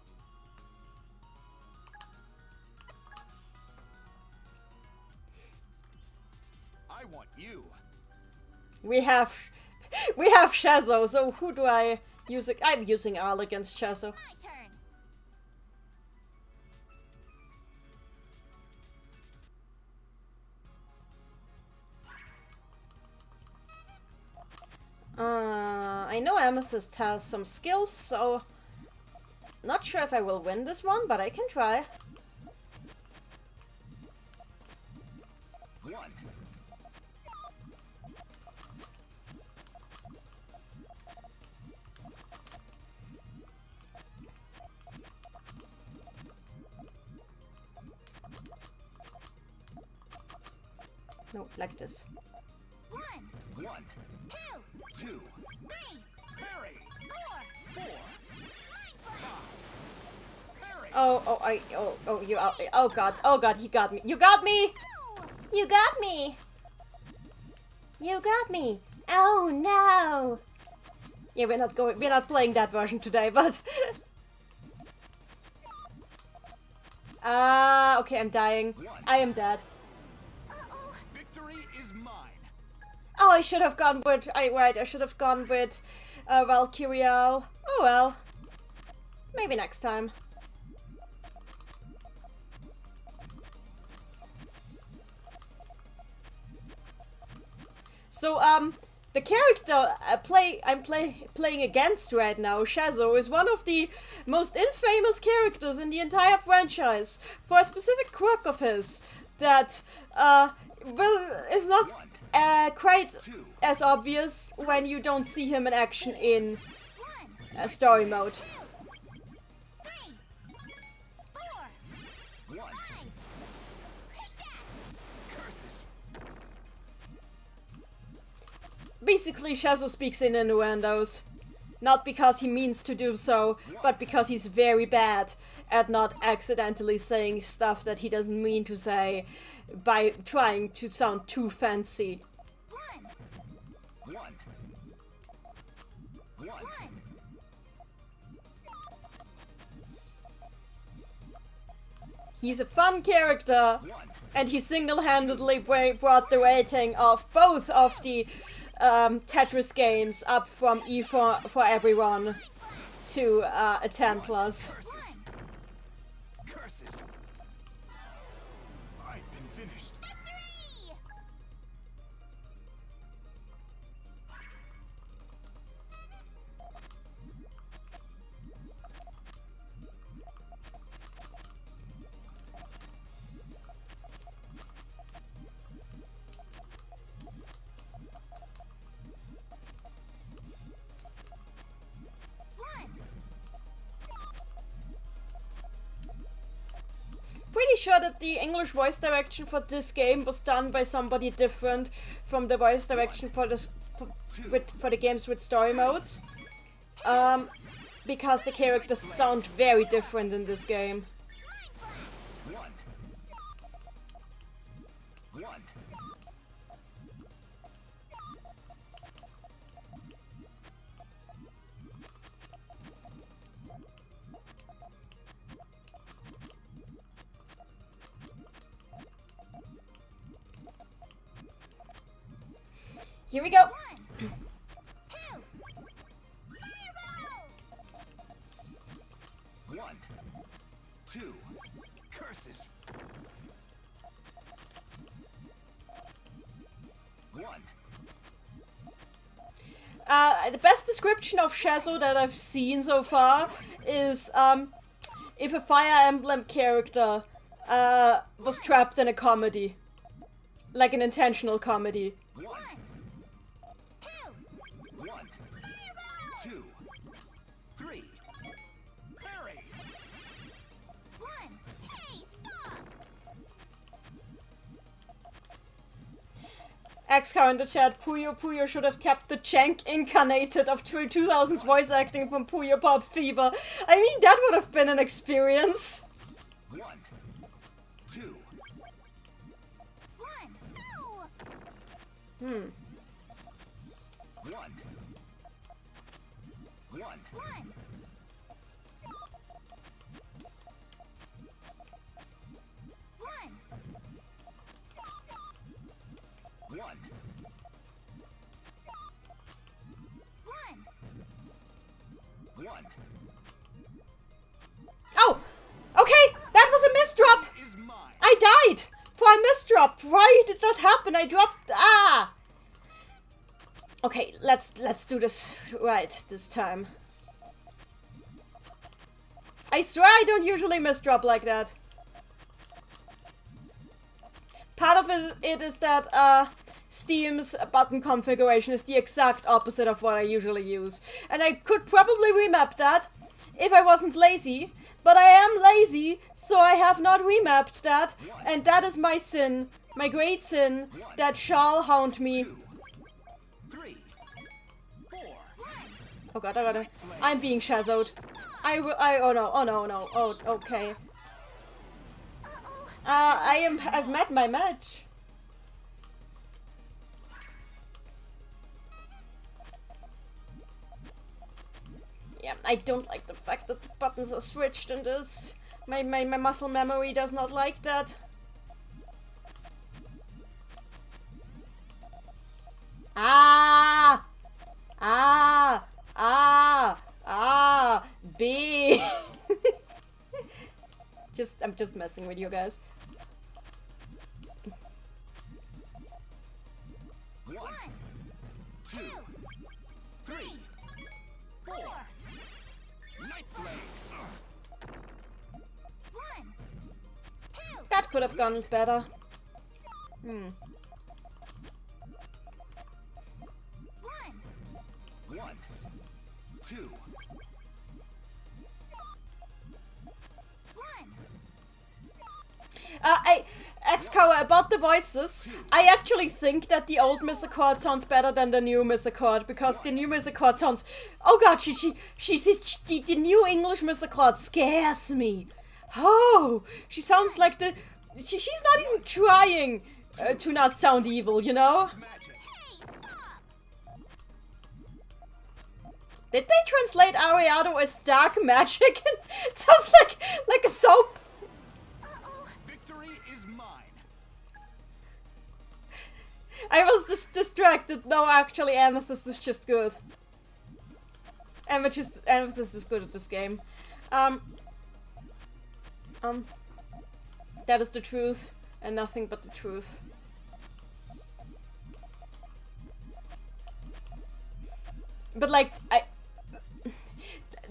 I want you. We have Shazo, so who do I use? I'm using Al against Shazo. My turn. I know Amethyst has some skills, so not sure if I will win this one, but I can try. One. No, like this. One, One. two, Two. three, Parry. four. Four. Parry. Oh God, he got me. You got me! You got me! You got me! Oh no! Yeah, we're not playing that version today, but... okay, I'm dying. I am dead. Victory is mine. Oh, I should have gone with... I should have gone with Valkyriel. Oh well. Maybe next time. So, the character I'm playing against right now, Shazo, is one of the most infamous characters in the entire franchise for a specific quirk of his that is not quite as obvious when you don't see him in action in story mode. Three, four, One. five. Take that. Curses. Basically, Shazo speaks in innuendos. Not because he means to do so, but because he's very bad at not accidentally saying stuff that he doesn't mean to say by trying to sound too fancy. One, One. One. one. He's a fun character, One. and he single-handedly brought the rating of both of the Tetris games up from E for everyone to a 10+. Curses. Curses. I've been finished. Victory! One. Pretty sure that the English voice direction for this game was done by somebody different from the voice direction for the games with story modes. Because the characters sound very different in this game. One. One. Here we go. 1, 2, curses. 1. The best description of Shazo that I've seen so far is if a Fire Emblem character was trapped in a comedy. Like an intentional comedy. 1, 2, 3. Parry. 1. Hey, stop! X-Cow in the chat, Puyo should have kept the Jank incarnated of 2000's voice acting from Puyo Pop Fever. I mean, that would have been an experience. 1, 2. 1. No! 1, 1. 1. 1. 1. Oh! Okay! That was a misdrop! Is mine. I died! For a misdrop! Why did that happen? I dropped... Ah! Okay, let's do this right this time. I swear I don't usually misdrop like that. Part of it is that Steam's button configuration is the exact opposite of what I usually use. And I could probably remap that if I wasn't lazy. But I am lazy, so I have not remapped that. And that is my sin. My great sin that shall haunt me. 2, 3, 4. Oh god. I'm being shazoed. Oh no. Oh, okay. I've met my match. Yeah, I don't like the fact that the buttons are switched in this. My muscle memory does not like that. B. I'm just messing with you guys. 1, 2, 3, 4. Night Blaze. 1. 2. That could have gone better. 1. 1, 2. 1. X-Cow, about the voices, I actually think that the old Misaccord sounds better than the new Misaccord, because the new Misaccord sounds... Oh god, the new English Misaccord scares me. Oh, she sounds like the... She's not even trying to not sound evil, you know? Magic. Hey, stop! Did they translate Ariado as dark magic? It sounds like a soap. Victory is mine. I was distracted. No, actually, Amethyst is just good. Amethyst is good at this game. That is the truth, and nothing but the truth. But like,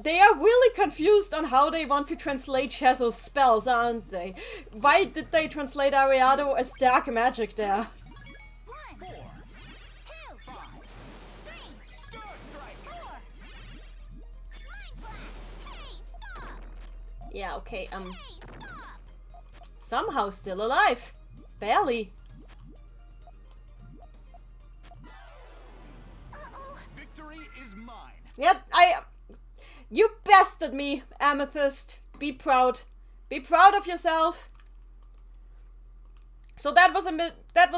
they are really confused on how they want to translate Shazo's spells, aren't they? Why did they translate Ariado as dark magic there? 1. 4, 2. 5. 3. Star Strike. 4. Mind Blast! Hey, stop! Yeah, okay, Hey, stop! somehow still alive. Barely. Victory is mine. Yep, you bested me, Amethyst. Be proud. Be proud of yourself. So that was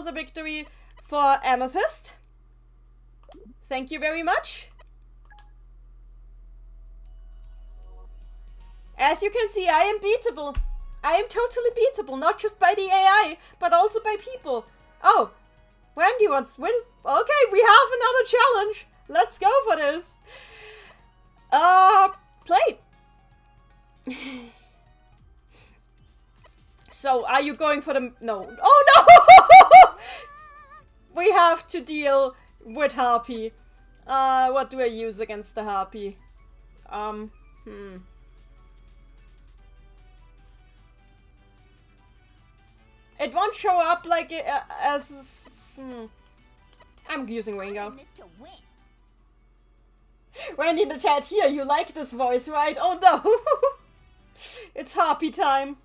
a victory for Amethyst. Thank you very much. As you can see, I am beatable. I am totally beatable, not just by the AI, but also by people. Oh, Wendy wants win. Okay, we have another challenge. Let's go for this. Play. So, are you going for the... No. Oh, no! We have to deal with Harpy. What do I use against the Harpy? It won't show up like as... I'm using Ringo. Randy in the chat here, you like this voice, right? Oh no! It's Harpy time.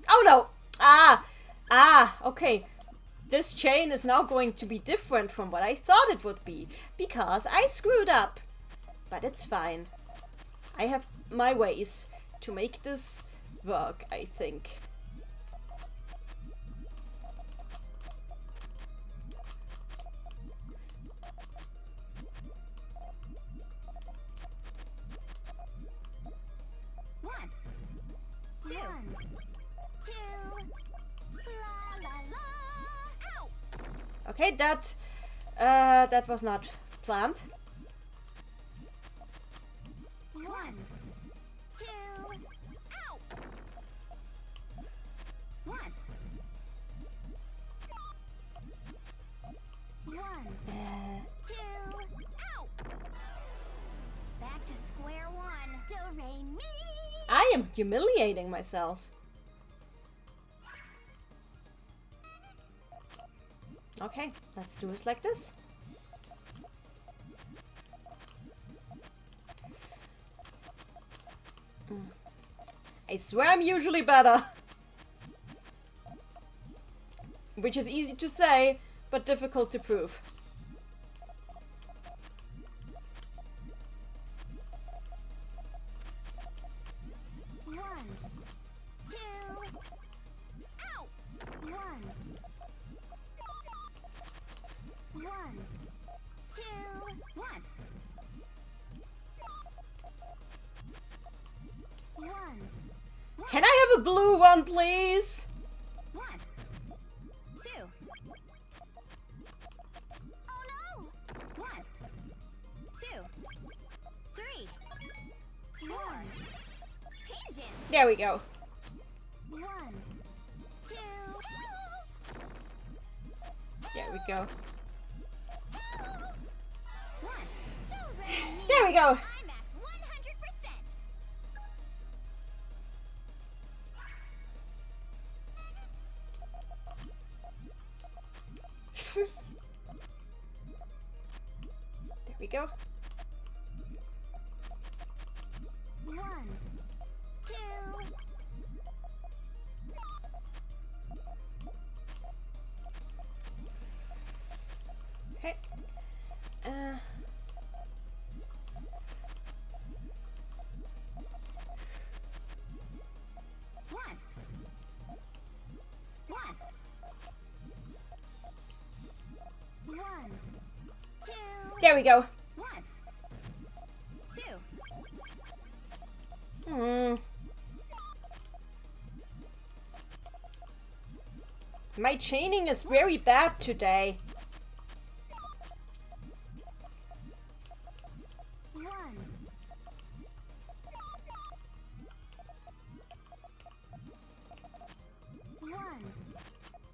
Oh no! Okay. This chain is now going to be different from what I thought it would be, because I screwed up. But it's fine. I have my ways to make this work, I think. Okay, that was not planned. 1, 2, out! 1, 2, out! Back to square one. Do re mi. I am humiliating myself. Okay, let's do it like this. I swear I'm usually better. Which is easy to say, but difficult to prove. Can I have a blue one, please? 1, 2. Oh no! 1, 2, 3, 4. Tangent. There we go. 1, 2. There we go. 1, 2, re, mi. There we go. I'm at 100%. There we go. 1, 2. Okay. 1, 1. 1, 2. There we go. 1, 2. My chaining is very bad today. 1, 1,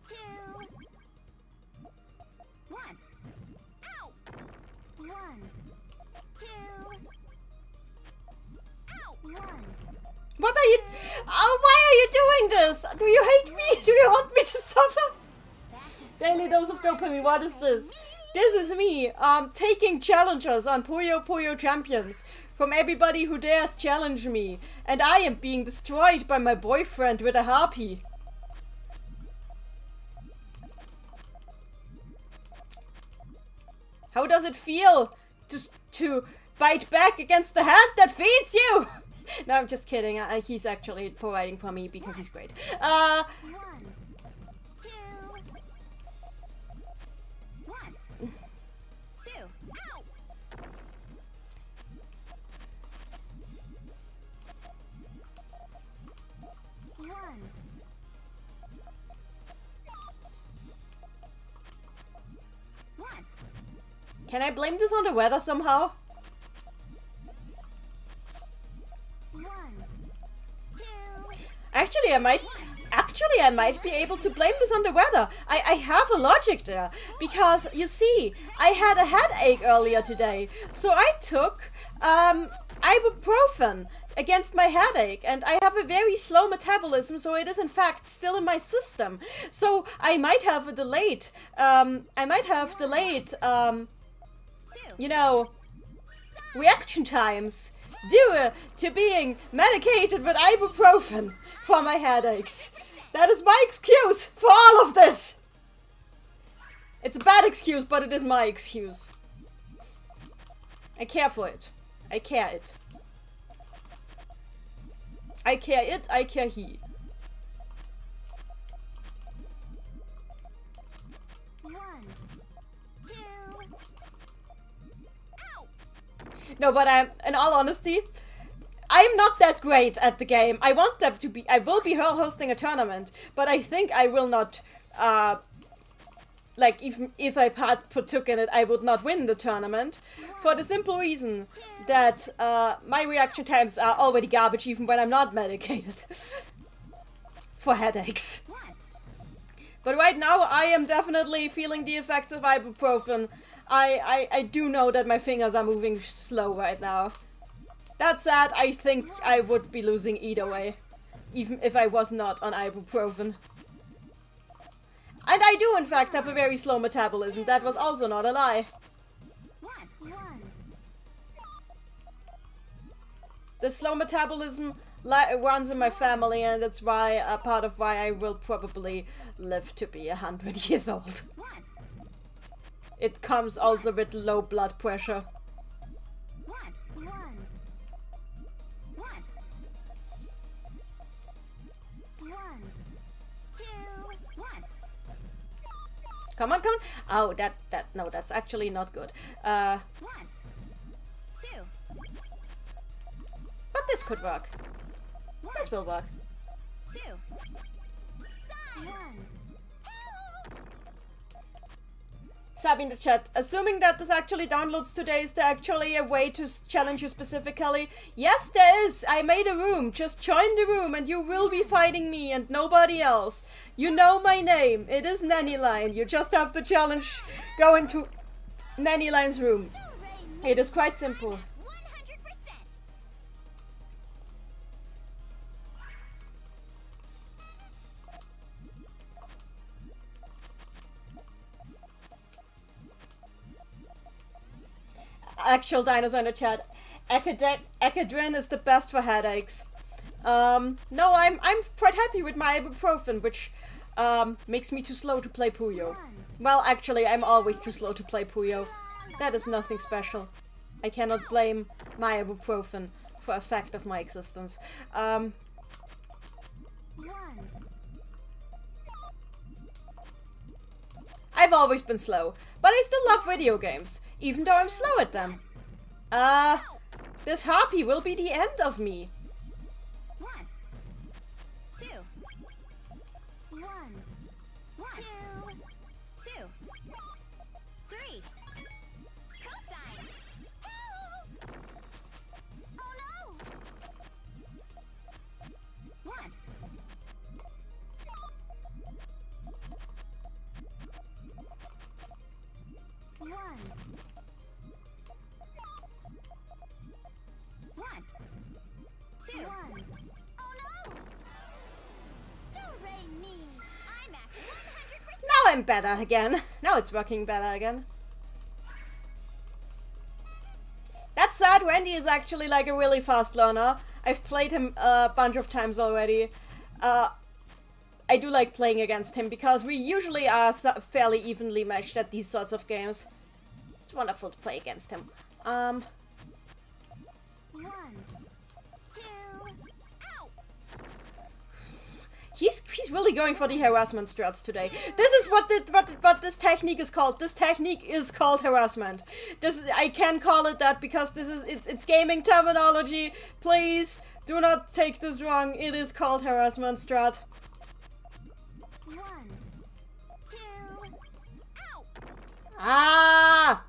2. 1. Ow! 1, 2. Ow! 1. What are you... Oh, why are you doing this? Do you hate me? Do you want me to suffer? Daily dose of dopamine, what is this? This is me, taking challengers on Puyo Champions from everybody who dares challenge me. And I am being destroyed by my boyfriend with a harpy. How does it feel to bite back against the hand that feeds you? No, I'm just kidding. He's actually providing for me because he's great. 1, 2. 1, 2. Ow! Can I blame this on the weather somehow? 1, 2. Actually, I might be able to blame this on the weather. I have a logic there. Because, you see, I had a headache earlier today. So I took ibuprofen against my headache. And I have a very slow metabolism, so it is in fact still in my system. So I might have a delayed, you know, reaction times due to being medicated with ibuprofen for my headaches. That is my excuse for all of this. It's a bad excuse, but it is my excuse. I care for it. I care it. I care it, I care he. 1, 2. Ow! No, but in all honesty, I'm not that great at the game. I want them to be. I will be hosting a tournament, but I think I will not. Like, even if I partook in it, I would not win the tournament. For the simple reason that my reaction times are already garbage, even when I'm not medicated. For headaches. But right now, I am definitely feeling the effects of ibuprofen. I do know that my fingers are moving slow right now. That said, I think I would be losing either way. Even if I was not on ibuprofen. And I do, in fact, have a very slow metabolism. That was also not a lie. 1. The slow metabolism runs in my family, and that's why a part of why I will probably live to be 100 years old. 1. It comes also with low blood pressure. 1. 1. 1. 1. 2. 1. Come on, come on. Oh, no, that's actually not good. 1. 2. But this could work. 1. This will work. 2. 1. Sabi in the chat, assuming that this actually downloads today, is there actually a way to challenge you specifically? Yes, there is. I made a room. Just join the room and you will be fighting me and nobody else. You know my name. It is Nenmitie. You just have to go into Nenmitie's room. It is quite simple. 100%. Actual dinosaur in the chat. Ecadrin is the best for headaches. No, I'm quite happy with my ibuprofen, which makes me too slow to play Puyo. Well, actually, I'm always too slow to play Puyo. That is nothing special. I cannot blame my ibuprofen for a fact of my existence. 1. I've always been slow, but I still love video games, even though I'm slow at them. This harpy will be the end of me. 1. 2. 1. 2. 2. 3. Cosine. Help! Oh no! 1. 1. 1. 2. 1. Oh no! Do re mi. I'm at 100%. Now I'm better again. Now it's working better again. That said, Randy is actually like a really fast learner. I've played him a bunch of times already. I do like playing against him because we usually are fairly evenly matched at these sorts of games. It's wonderful to play against him. 1. 2. Ow! He's really going for the harassment strats today. This is what this technique is called. This technique is called harassment. I can call it that because it's gaming terminology. Please do not take this wrong. It is called harassment strat. 1. 2. Ow! Ah!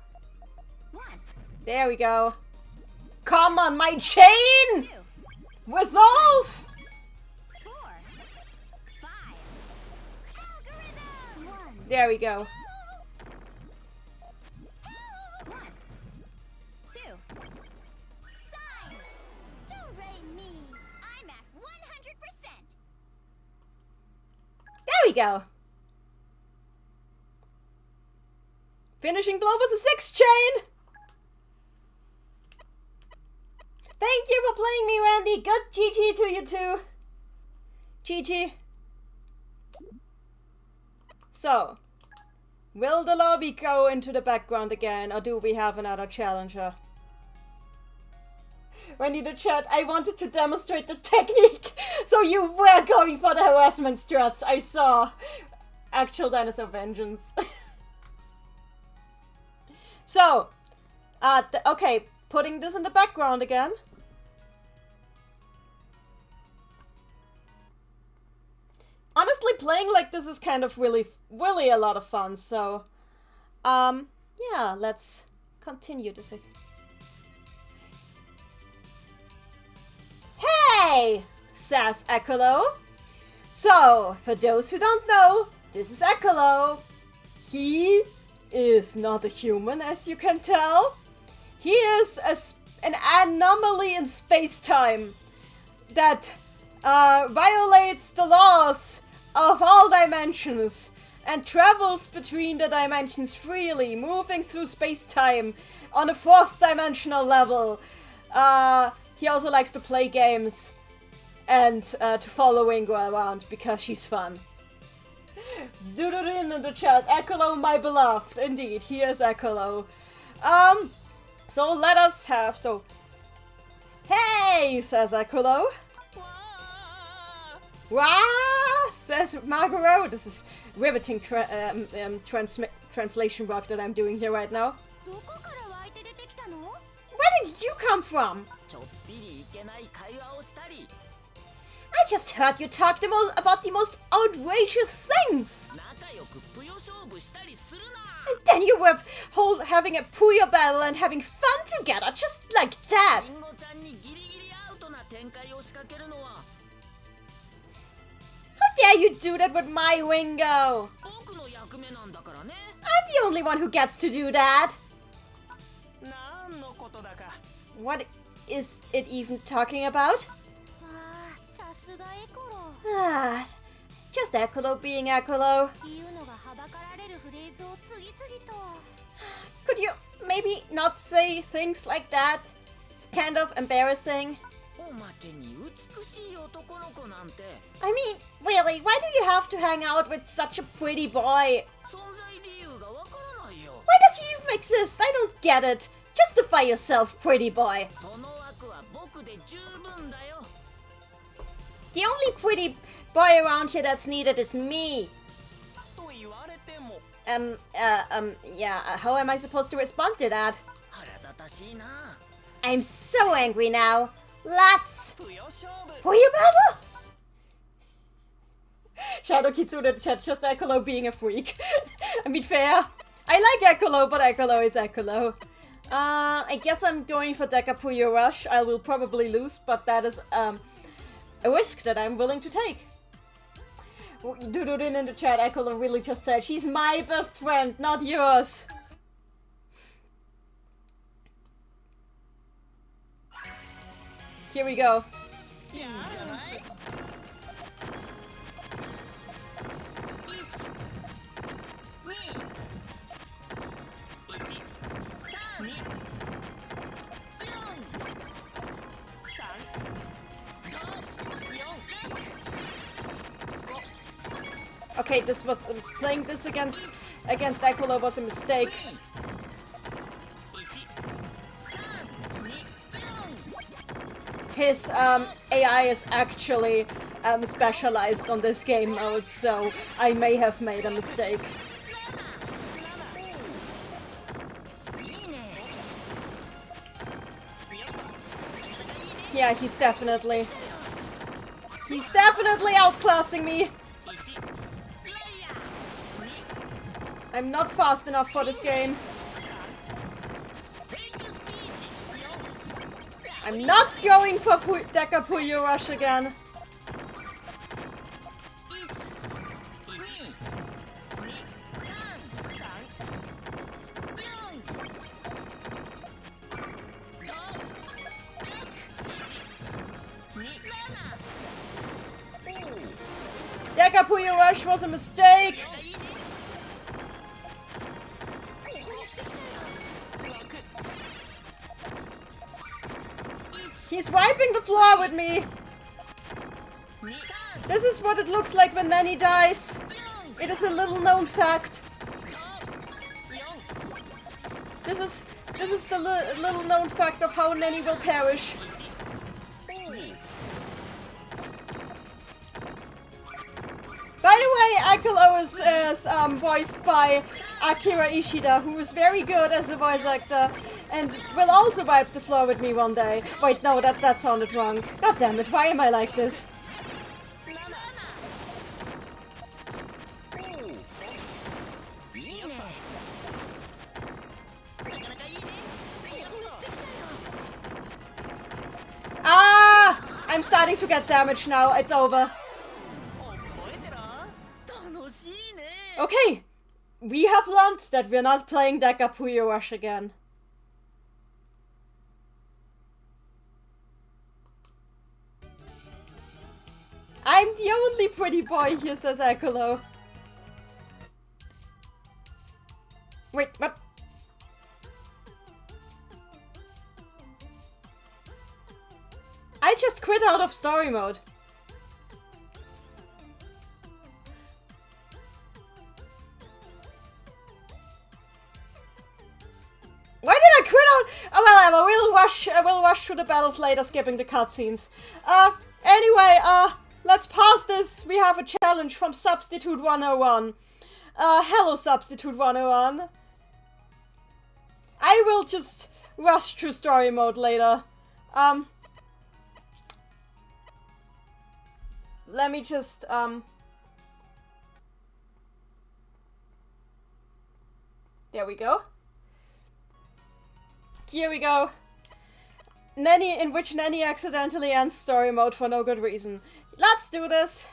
There we go. Come on, my chain! 2 Resolve! 4 5 Algorithm 1 There we go. 1 2 Sign Do re mi I'm at 100%. There we go. Finishing blow was a 6 chain. Thank you for playing me, Randy. Good GG to you too. GG. So, will the lobby go into the background again, or do we have another challenger? Randy, the chat, I wanted to demonstrate the technique, so you were going for the harassment struts. I saw. Actual dinosaur vengeance. So, okay, putting this in the background again. Honestly, playing like this is kind of really a lot of fun, so, yeah, let's continue to see. Hey, says Accolo. So, for those who don't know, this is Accolo. He is not a human, as you can tell. He is an anomaly in space-time that violates the laws of all dimensions and travels between the dimensions freely, moving through space-time on a 4th dimensional level. He also likes to play games and to follow Ingo around because she's fun. Doodle in the chat, Accolo, my beloved. Indeed, he is Accolo. So let us have, hey, says Accolo. Wah, says Maguro. This is riveting translation work that I'm doing here right now. どこから湧いて出てきたの Where did you come from? ちょっぴりいけない会話をしたり I just heard you talk about the most outrageous things. 仲良くぷよ勝負したりするな And then you were having a Puyo battle and having fun together, just like that. リンゴちゃんにギリギリアウトな展開を仕掛けるのは How dare you do that with my Wingo? 僕の役目なんだからね I'm the only one who gets to do that. 何のことだか What is it even talking about? わあさすがエコロ Ah, just Accolo being Accolo. 言うのがはばかられるフレーズを次々と Could you maybe not say things like that? It's kind of embarrassing. おまけに美しい男の子なんて I mean, really, why do you have to hang out with such a pretty boy? 存在理由がわからないよ Why does he even exist? I don't get it. Justify yourself, pretty boy. その枠は僕で十分だよ The only pretty boy around here that's needed is me. と言われても Yeah, how am I supposed to respond to that? 腹立たしいな I'm so angry now. Let's ぷよ勝負 Puyo battle? Shadow Kitsune chat, just Accolo being a freak. I mean, fair. I like Accolo, but Accolo is Accolo. I guess I'm going for Deca Puyo Rush. I will probably lose, but that is a risk that I'm willing to take. Doodle in the chat, Accolo really just said, she's my best friend, not yours. Here we go. じゃないOkay, this was playing this against Accolo was a mistake. His AI is actually specialized on this game mode, so I may have made a mistake. Yeah, he's definitely outclassing me. I'm not fast enough for this game. I'm not going for Deca Puyo Rush again. Deca Puyo Rush was a mistake. He's wiping the floor with me. This is what it looks like when Nanny dies. It is a little known fact. This is the little known fact of how Nanny will perish. By the way, Accolo is voiced by Akira Ishida, who is very good as a voice actor and will also wipe the floor with me one day. Wait, no, that sounded wrong. God damn it, why am I like this? Ah! I'm starting to get damaged now. It's over. Okay, we have learned that we're not playing Deca Puyo Rush again. I'm the only pretty boy here, says Accolo. Wait, what? I just quit out of story mode. Why did I quit out? Oh, whatever. We'll rush through the battles later, skipping the cutscenes. Anyway, let's pause this. We have a challenge from Substitute 101. Hello, Substitute 101. I will just rush through story mode later. Let me just, there we go. Here we go. Nanny, in which Nanny accidentally ends story mode for no good reason. Let's do this.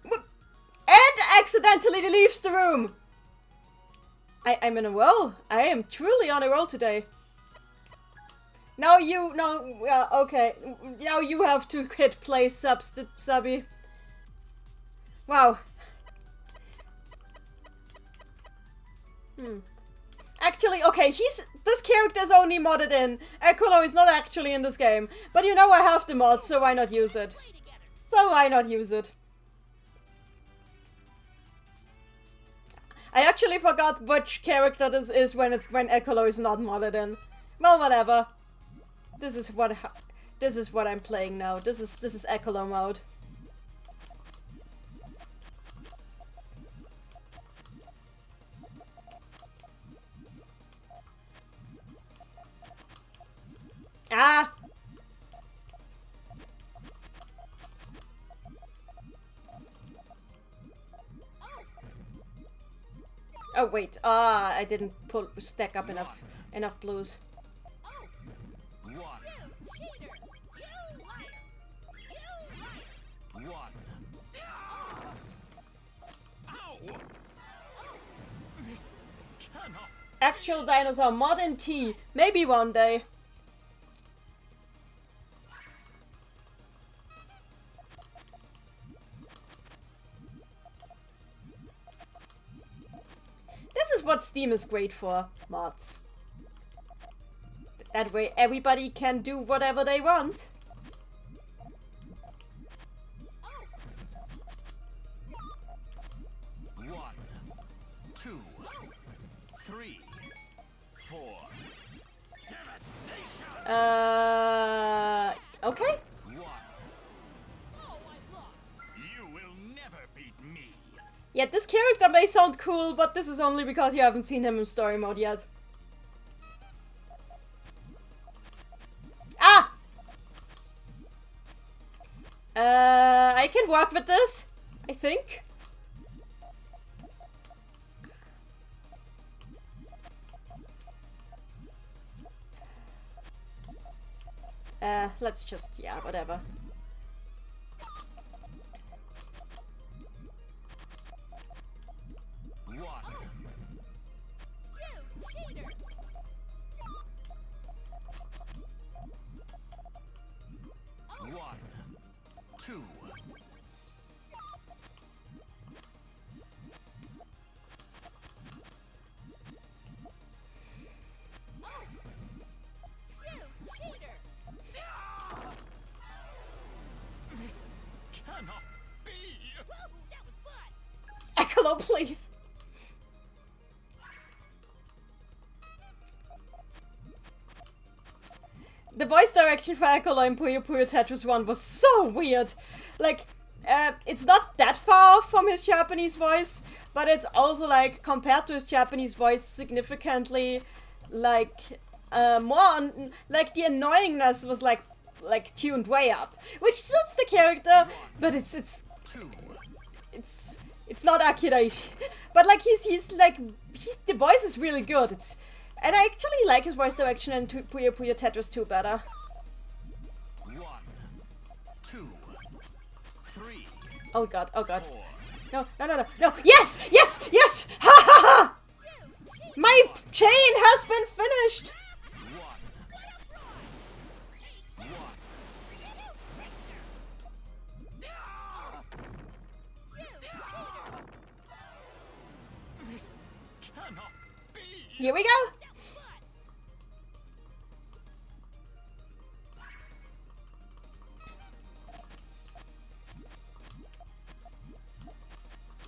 And accidentally leaves the room. I'm in a roll. I am truly on a roll today. Now okay. Now you have to hit play, Subby. Wow. Actually, okay, this character is only modded in. Accolo is not actually in this game. But you know I have the mod, so why not use it? I actually forgot which character this is when Accolo is not modded in. Well, whatever. This is what I'm playing now. This is Accolo mode. Ah! Oh wait, I didn't stack up enough blues. Actual dinosaur mod in T. Maybe one day. This is what Steam is great for, mods. That way everybody can do whatever they want. Okay. Yeah, this character may sound cool, but this is only because you haven't seen him in story mode yet. Ah! I can work with this, I think. Let's just, yeah, whatever. Accolo, please. The voice direction for Accolo in Puyo Puyo Tetris 1 was so weird. Like, it's not that far off from his Japanese voice, but it's also, like, compared to his Japanese voice, significantly, like, more, like, the annoyingness was, like tuned way up. Which suits the character, but it's not accurate. But, like, the voice is really good. And I actually like his voice direction in Puyo Puyo Tetris 2 better. 1, 2, 3. Oh god, oh god. No, no, no, no, no. Yes! Yes! Yes! Ha ha ha! My chain has been finished! Here we go!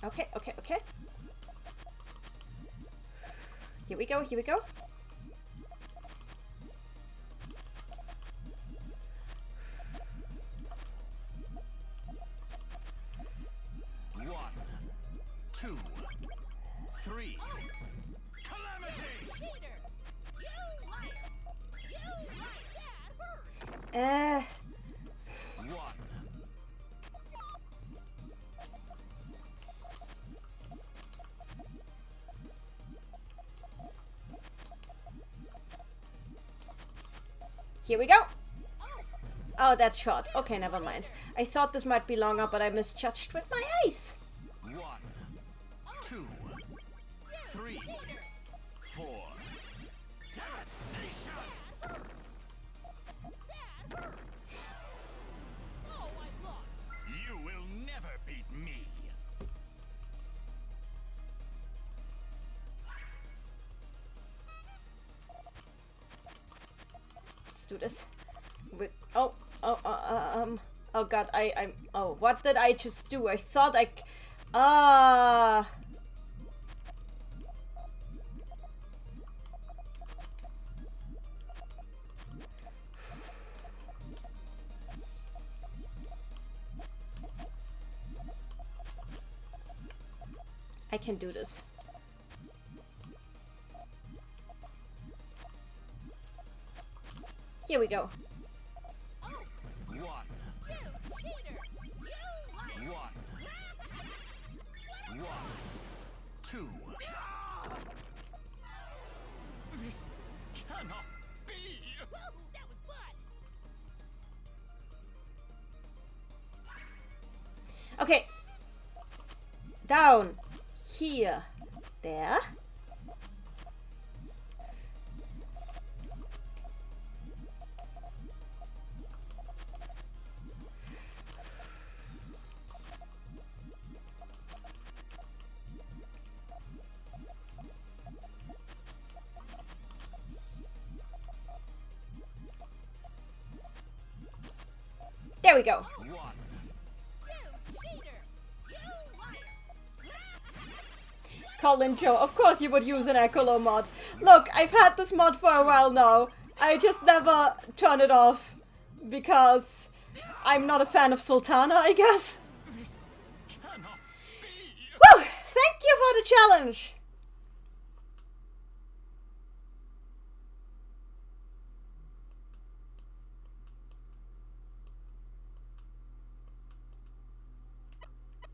Okay, okay, okay. Here we go, here we go. One, 2, 3. Calamity! One. Here we go. Oh, that's short. Okay, never mind. I thought this might be longer, but I misjudged with my eyes. 1, 2, 3, 4. Devastation! You will never beat me. Let's do this. Oh god, oh, what did I just do? I thought I can do this. Here we go. 1, 1, 1, 2. This cannot be. That was fun. Okay. Down. Here. There. There we go. Colin Joe, of course you would use an Accolo mod. Look, I've had this mod for a while now. I just never turn it off because I'm not a fan of Sultana, I guess. Woo! Thank you for the challenge!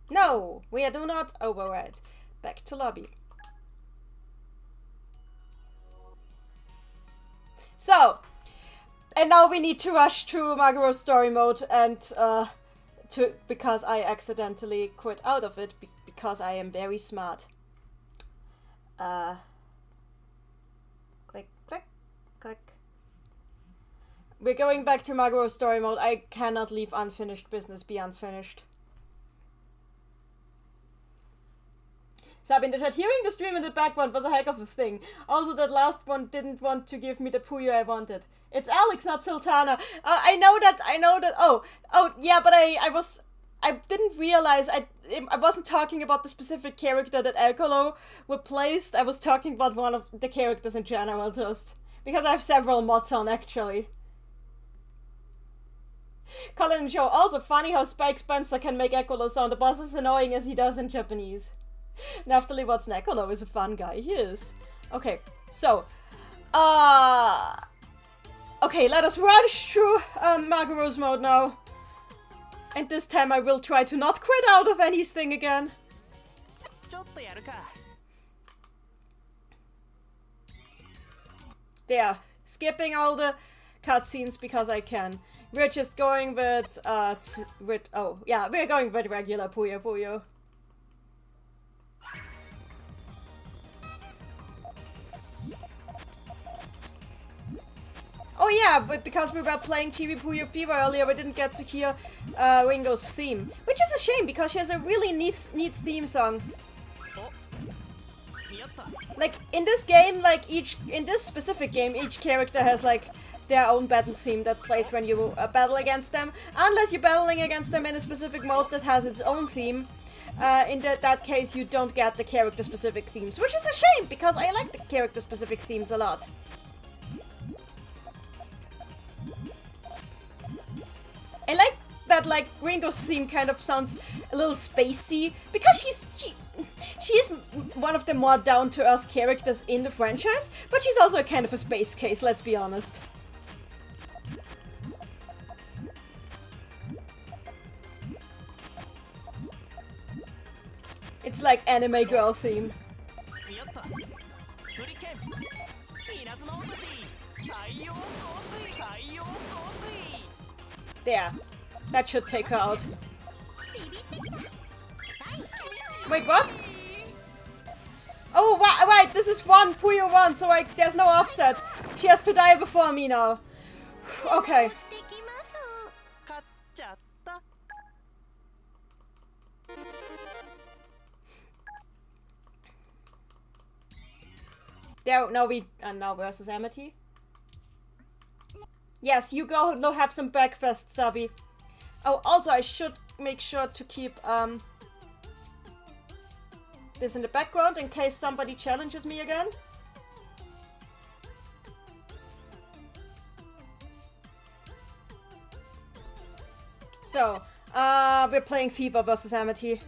No, we do not override. Back to lobby. So, And now we need to rush through Maguro story mode and because I accidentally quit out of it because I am very smart. Click, click, click. We're going back to Maguro story mode. I cannot leave unfinished business be unfinished. Sabine, that hearing the stream in the background was a heck of a thing. Also, that last one didn't want to give me the Puyo I wanted. It's Alex, not Sultana. I know that. Oh, yeah, but I didn't realize I wasn't talking about the specific character that Accolo replaced. I was talking about one of the characters in general, just because I have several mods on actually. Colin and Joe, also funny how Spike Spencer can make Accolo sound about as annoying as he does in Japanese. Naftali Watson Accolo is a fun guy. He is. Okay, so, okay, let us rush through Maguro's mode now. And this time I will try to not quit out of anything again. There, skipping all the cutscenes because I can. We're just going with, oh, yeah, we're going with regular Puyo Puyo. Oh yeah, but because we were playing TV Puyo Fever earlier, we didn't get to hear Ringo's theme. Which is a shame, because she has a really neat theme song. Like, in this game, in this specific game, each character has, like, their own battle theme that plays when you battle against them. Unless you're battling against them in a specific mode that has its own theme. In that case, you don't get the character-specific themes. Which is a shame, because I like the character-specific themes a lot. I like that, like, Ringo's theme kind of sounds a little spacey, because she is one of the more down-to-earth characters in the franchise, but she's also kind of a space case, let's be honest. It's like anime girl theme. There. That should take her out. Wait, what? Oh, right, this is Puyo 1, so there's no offset. She has to die before me now. Okay. There, now versus Amity. Yes, you go have some breakfast, Sabi. Oh, also I should make sure to keep this in the background in case somebody challenges me again. So, we're playing Fever versus Amity.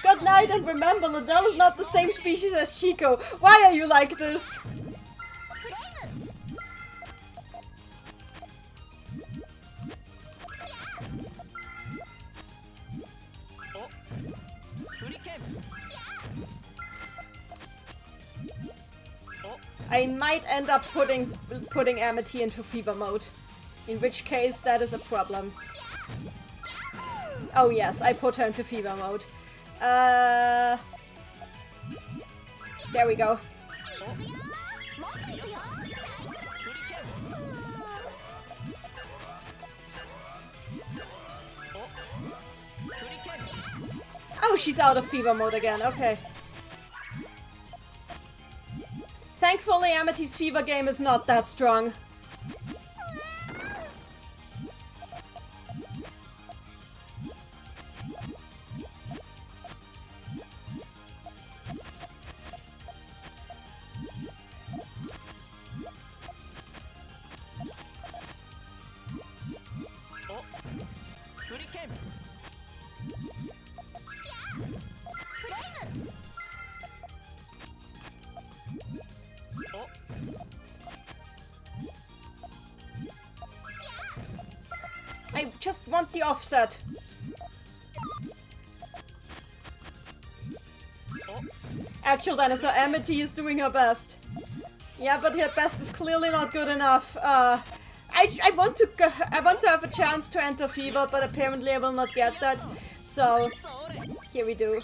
Good night, and remember, Liddell is not the same species as Chico. Why are you like this? I might end up putting Amity into Fever mode, in which case that is a problem. Oh yes, I put her into Fever mode. There we go. Oh, she's out of Fever mode again, okay. Thankfully, Amity's Fever game is not that strong. just want the offset. Actual dinosaur Amity is doing her best. Yeah, but her best is clearly not good enough. I want to have a chance to enter Fever, but apparently I will not get that. So here we do.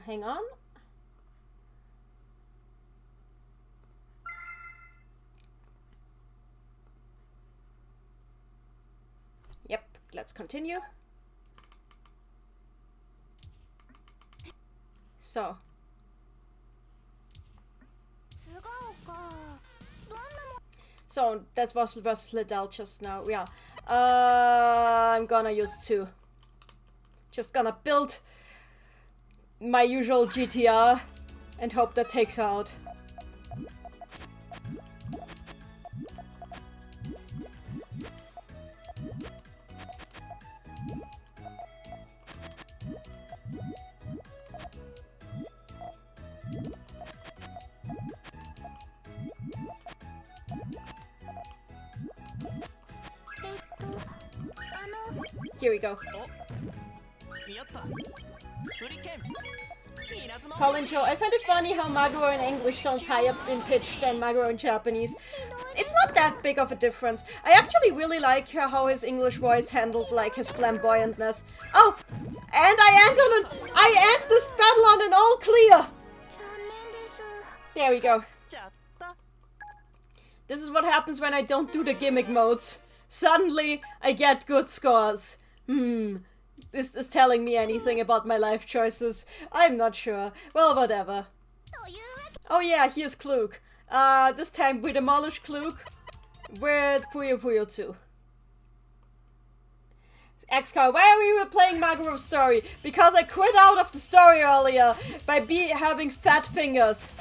Hang on. Yep, let's continue. So. So, that was versus Liddell just now, yeah. I'm gonna use 2. Just gonna build my usual GTR and hope that takes out. Here we go. Colin Joe, I find it funny how Maguro in English sounds higher in pitch than Maguro in Japanese. It's not that big of a difference. I actually really like how his English voice handled like his flamboyantness. Oh, and I end this battle on an all clear. There we go. This is what happens when I don't do the gimmick modes. Suddenly, I get good scores. Is this telling me anything about my life choices? I'm not sure. Well, whatever. Oh yeah, here's Klug. This time we demolish Klug with Puyo Puyo 2. X-Car, why are we replaying Maguro's story? Because I quit out of the story earlier by having fat fingers.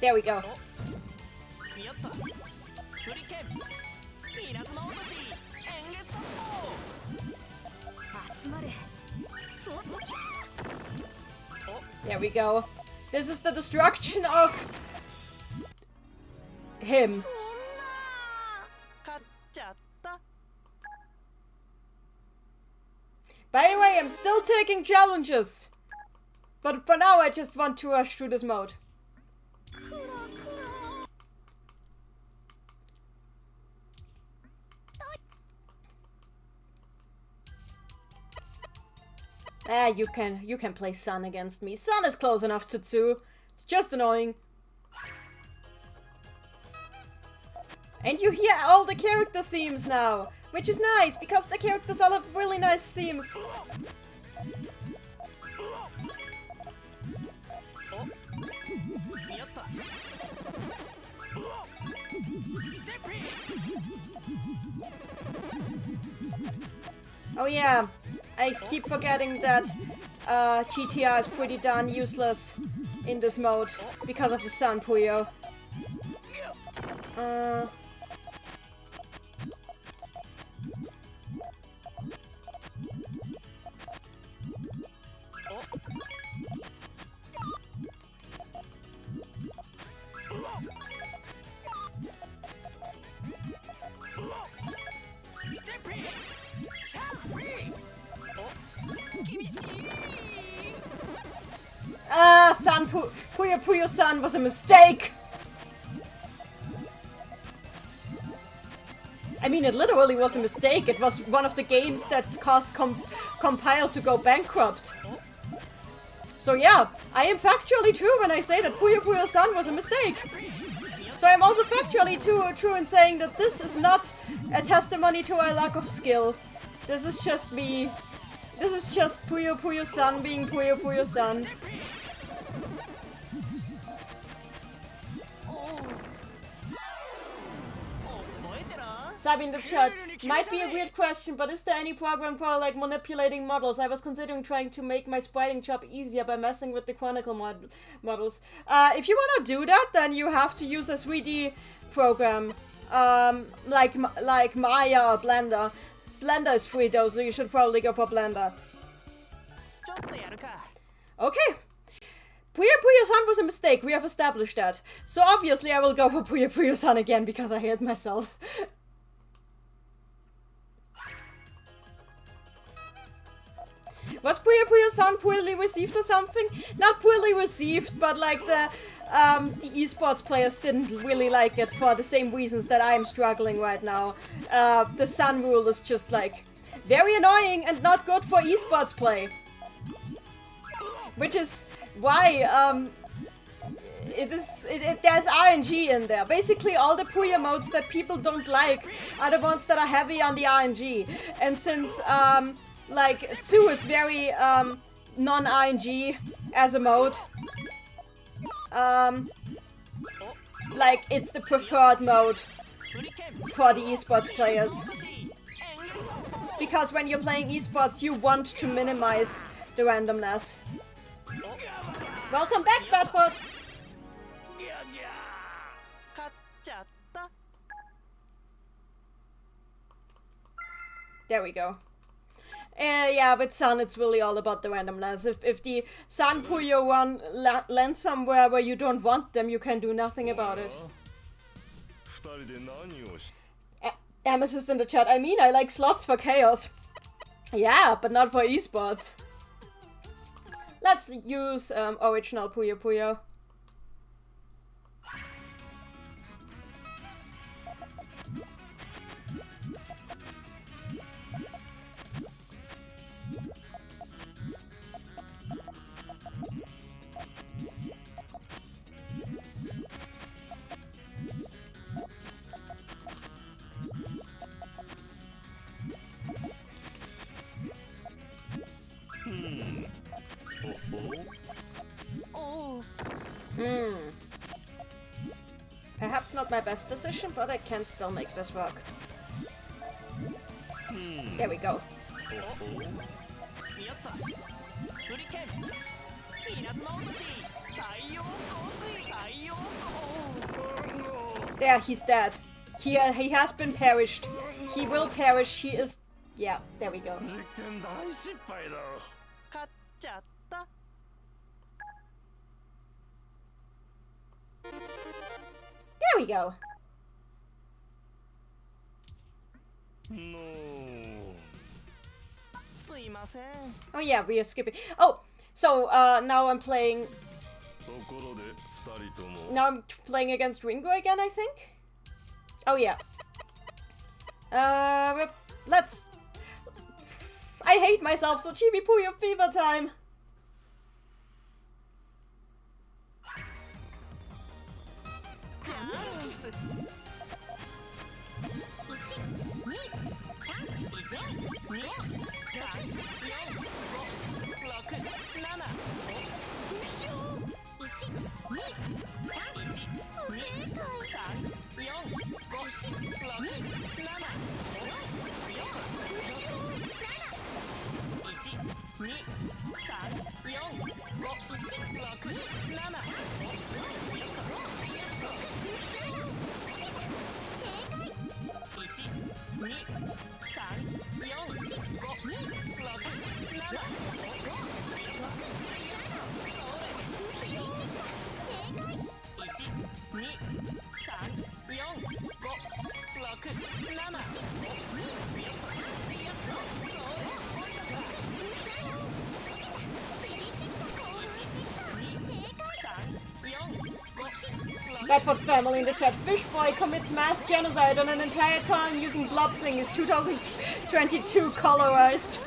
There we go. There we go. This is the destruction of him. By the way, I'm still taking challenges. But for now, I just want to rush through this mode. You can play Sun against me. Sun is close enough to 2. It's just annoying. And you hear all the character themes now, which is nice because the characters all have really nice themes. Oh yeah, I keep forgetting that GTR is pretty darn useless in this mode because of the Sun Puyo. Puyo Puyo Sun was a mistake! I mean, it literally was a mistake. It was one of the games that caused Compile to go bankrupt. So yeah, I am factually true when I say that Puyo Puyo Sun was a mistake. So I'm also factually true in saying that this is not a testimony to a lack of skill. This is just me. This is just Puyo Puyo-san being Puyo Puyo-san. Sabi in the chat, might be a weird question, but is there any program for like manipulating models? I was considering trying to make my spriting job easier by messing with the Chronicle models. If you want to do that, then you have to use a 3D program, like Maya or Blender. Blender is free though, so you should probably go for Blender. Okay. Puyo Puyo-san was a mistake, we have established that. So obviously I will go for Puyo Puyo-san again because I hate myself. Was Puyo Puyo-san poorly received or something? Not poorly received, but like the esports players didn't really like it for the same reasons that I'm struggling right now. The sun rule is just like very annoying and not good for esports play. Which is why there's RNG in there. Basically all the Puyo modes that people don't like are the ones that are heavy on the RNG. And since like 2 is very non-RNG as a mode, like it's the preferred mode for the esports players. Because when you're playing esports you want to minimize the randomness. Welcome back, Bedford! There we go. Yeah, with Sun it's really all about the randomness. If the Sun Puyo one lands somewhere where you don't want them, you can do nothing about it. Amethyst in the chat, I mean I like slots for chaos. Yeah, but not for esports. Let's use original Puyo Puyo. Perhaps not my best decision, but I can still make this work. There we go. There, he's dead. He has been perished. He will perish. He is... Yeah, there we go. There we go. No. Oh yeah, we are skipping. Oh, so now I'm playing. Now I'm playing against Ringo again, I think. Oh yeah. Let's. I hate myself, so Chibi Puyo fever time. Bedford family in the chat. Fishboy commits mass genocide on an entire town using blob thing is 2022 colorized.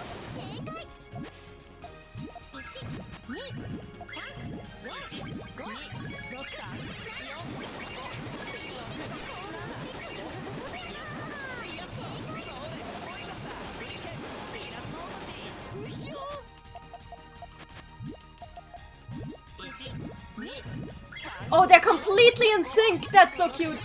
Oh, they're completely in sync. That's so cute.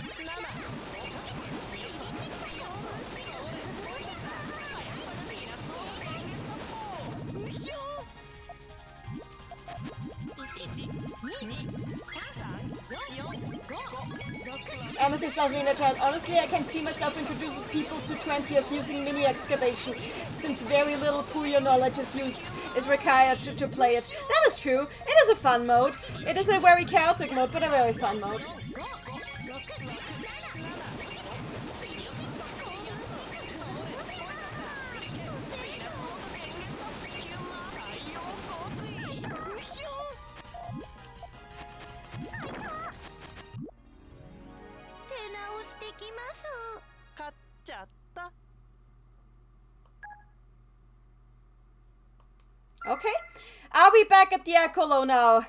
Amethyst lovely in the chat. Honestly, I can see myself introducing people to 20th using mini excavation, since very little Puyo knowledge is required to play it. That is true. It is a fun mode. It is a very chaotic mode, but a very fun mode. Okay, are we back at the Accolo now?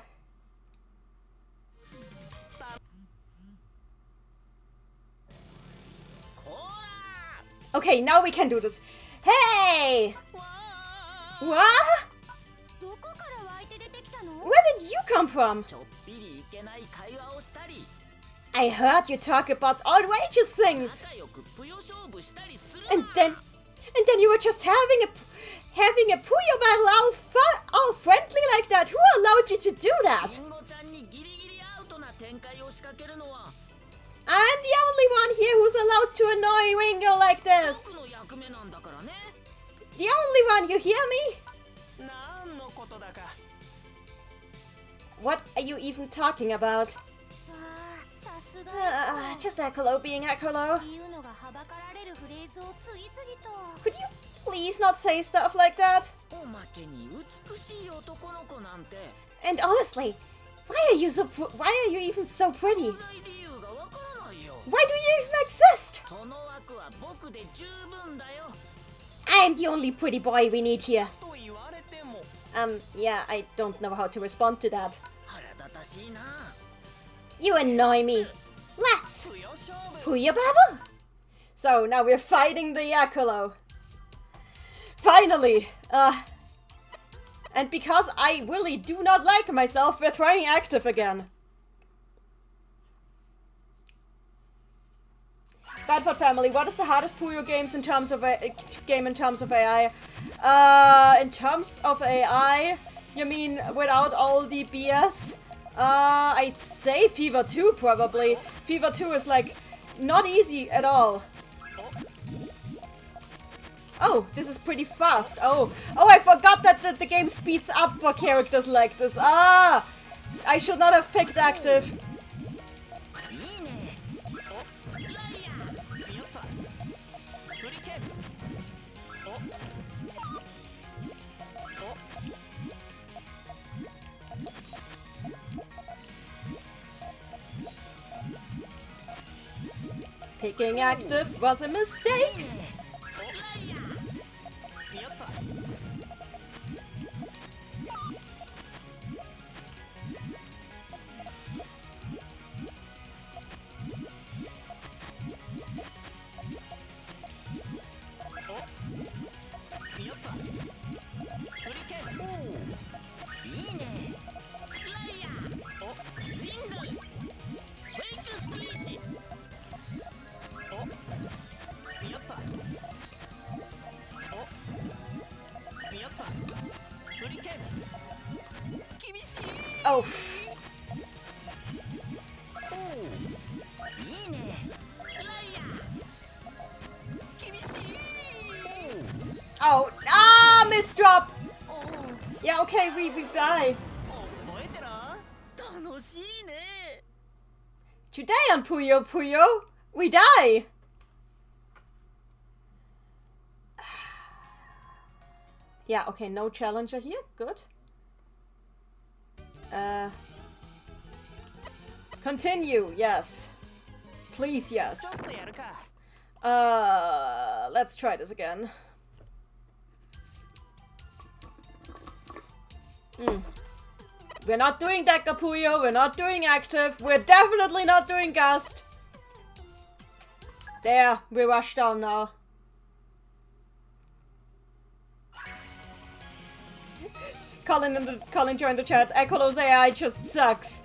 Okay, now we can do this. Hey! What? Where did you come from? I heard you talk about outrageous things. And then you were just having a Puyo battle all friendly like that. Who allowed you to do that? I'm the only one here who's allowed to annoy Ringo like this. The only one, you hear me? What are you even talking about? Just Accolo being Accolo. Could you please not say stuff like that? And honestly, why are you even so pretty? Why do you even exist? I'm the only pretty boy we need here. Yeah, I don't know how to respond to that. You annoy me. Let's Puyo battle? So now we're fighting the Accolo. Finally! And because I really do not like myself, we're trying active again. Badford family, what is the hardest Puyo games in terms of AI? In terms of AI, you mean without all the BS? I'd say Fever 2 probably. Fever 2 is like not easy at all. Oh, this is pretty fast. Oh, I forgot that the game speeds up for characters like this. Ah, I should not have picked active. Picking active was a mistake. Oh. Oh, misdrop. Yeah, okay, we die. Today on Puyo, we die. Yeah, okay, no challenger here. Good. Continue, yes. Please, yes. Let's try this again. We're not doing Deca Puyo, we're not doing active, we're definitely not doing Gust. There, we're rushed down now. Colin joined the chat. Accolo's AI just sucks.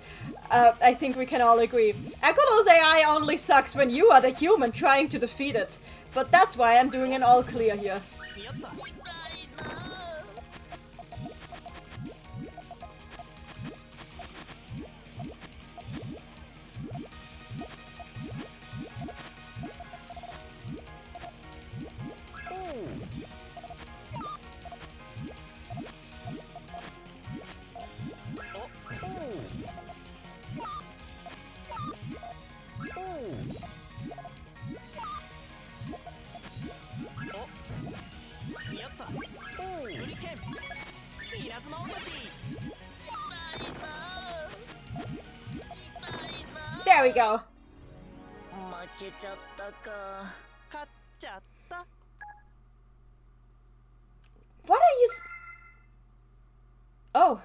I think we can all agree. Accolo's AI only sucks when you are the human trying to defeat it. But that's why I'm doing an all clear here. やった やった ブリケン稲妻落とし There we go. 負けちゃったか。勝っちゃった What are you Oh.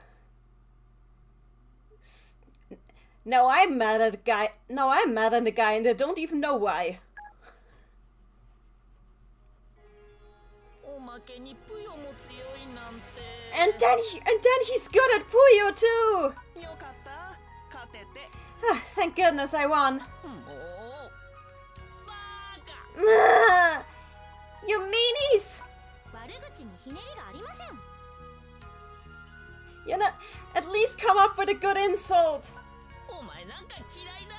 No, I'm mad at the guy. No, I'm mad at the guy and I don't even know why. おまけにぷよも強いなんて。And then he's good at Puyo too. よかった勝てて Thank goodness I won. もう。バカ。You meanies! 悪口にひねりがありません。 You know, at least come up with a good insult. お前なんか嫌いだ。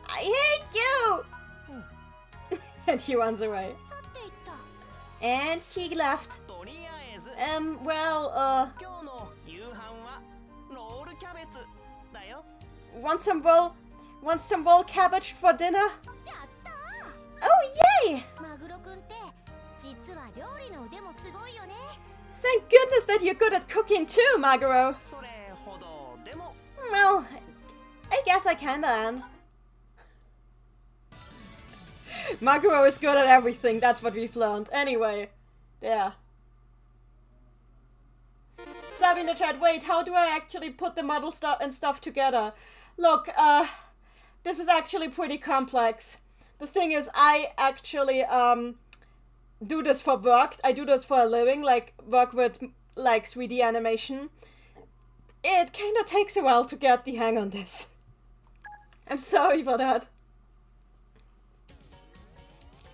I hate you! And he runs away. 去っていった。 And he left. とりあえず Well, 今日の夕飯はロールキャベツだよ want some roll cabbage for dinner? やったー。 Oh, yay! マグロくんって実は料理の腕もすごいよね。 Thank goodness that you're good at cooking too, Maguro. それほどでも Well, I guess I kinda am. Maguro is good at everything, that's what we've learned. Anyway, there. Sabi in the chat, wait, how do I actually put the model stuff together? Look, this is actually pretty complex. The thing is, I actually, do this for work. I do this for a living, like, work with, like, 3D animation. It kinda takes a while to get the hang on this. I'm sorry for that.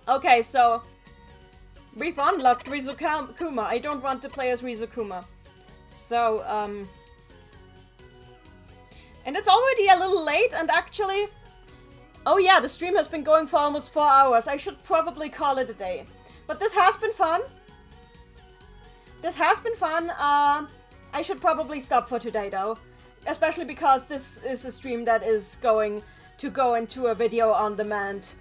Okay, so we've unlocked Rizukuma. I don't want to play as Rizukuma. So, and it's already a little late, and actually... Oh yeah, the stream has been going for almost 4 hours. I should probably call it a day. But this has been fun. This has been fun. I should probably stop for today, though. Especially because this is a stream that is going to go into a video on demand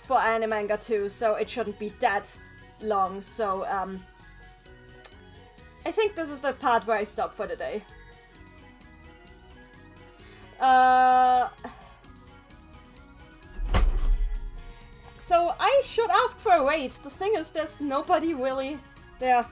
for Animanga too, so it shouldn't be that long. So, I think this is the part where I stop for the day. So I should ask for a raid. The thing is, there's nobody really there.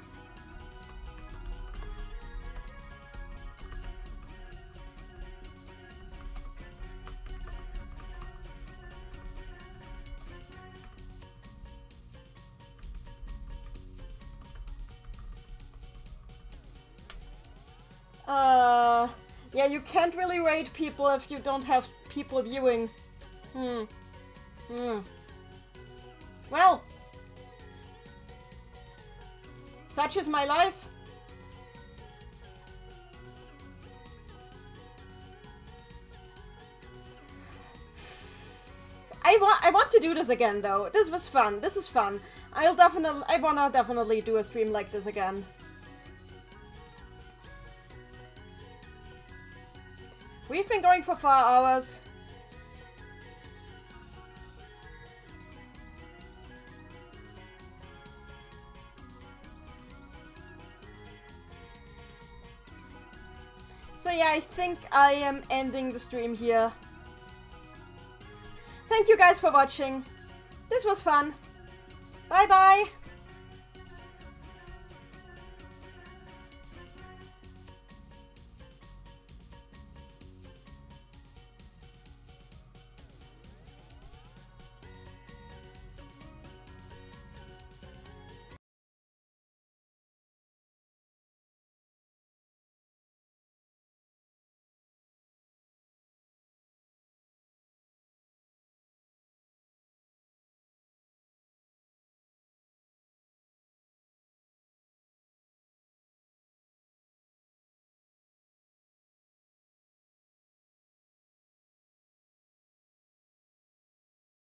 Yeah, you can't really raid people if you don't have people viewing. Well, such is my life. I want to do this again, though. This was fun. This is fun. I wanna definitely do a stream like this again. We've been going for 4 hours. So yeah, I think I am ending the stream here. Thank you guys for watching. This was fun. Bye bye.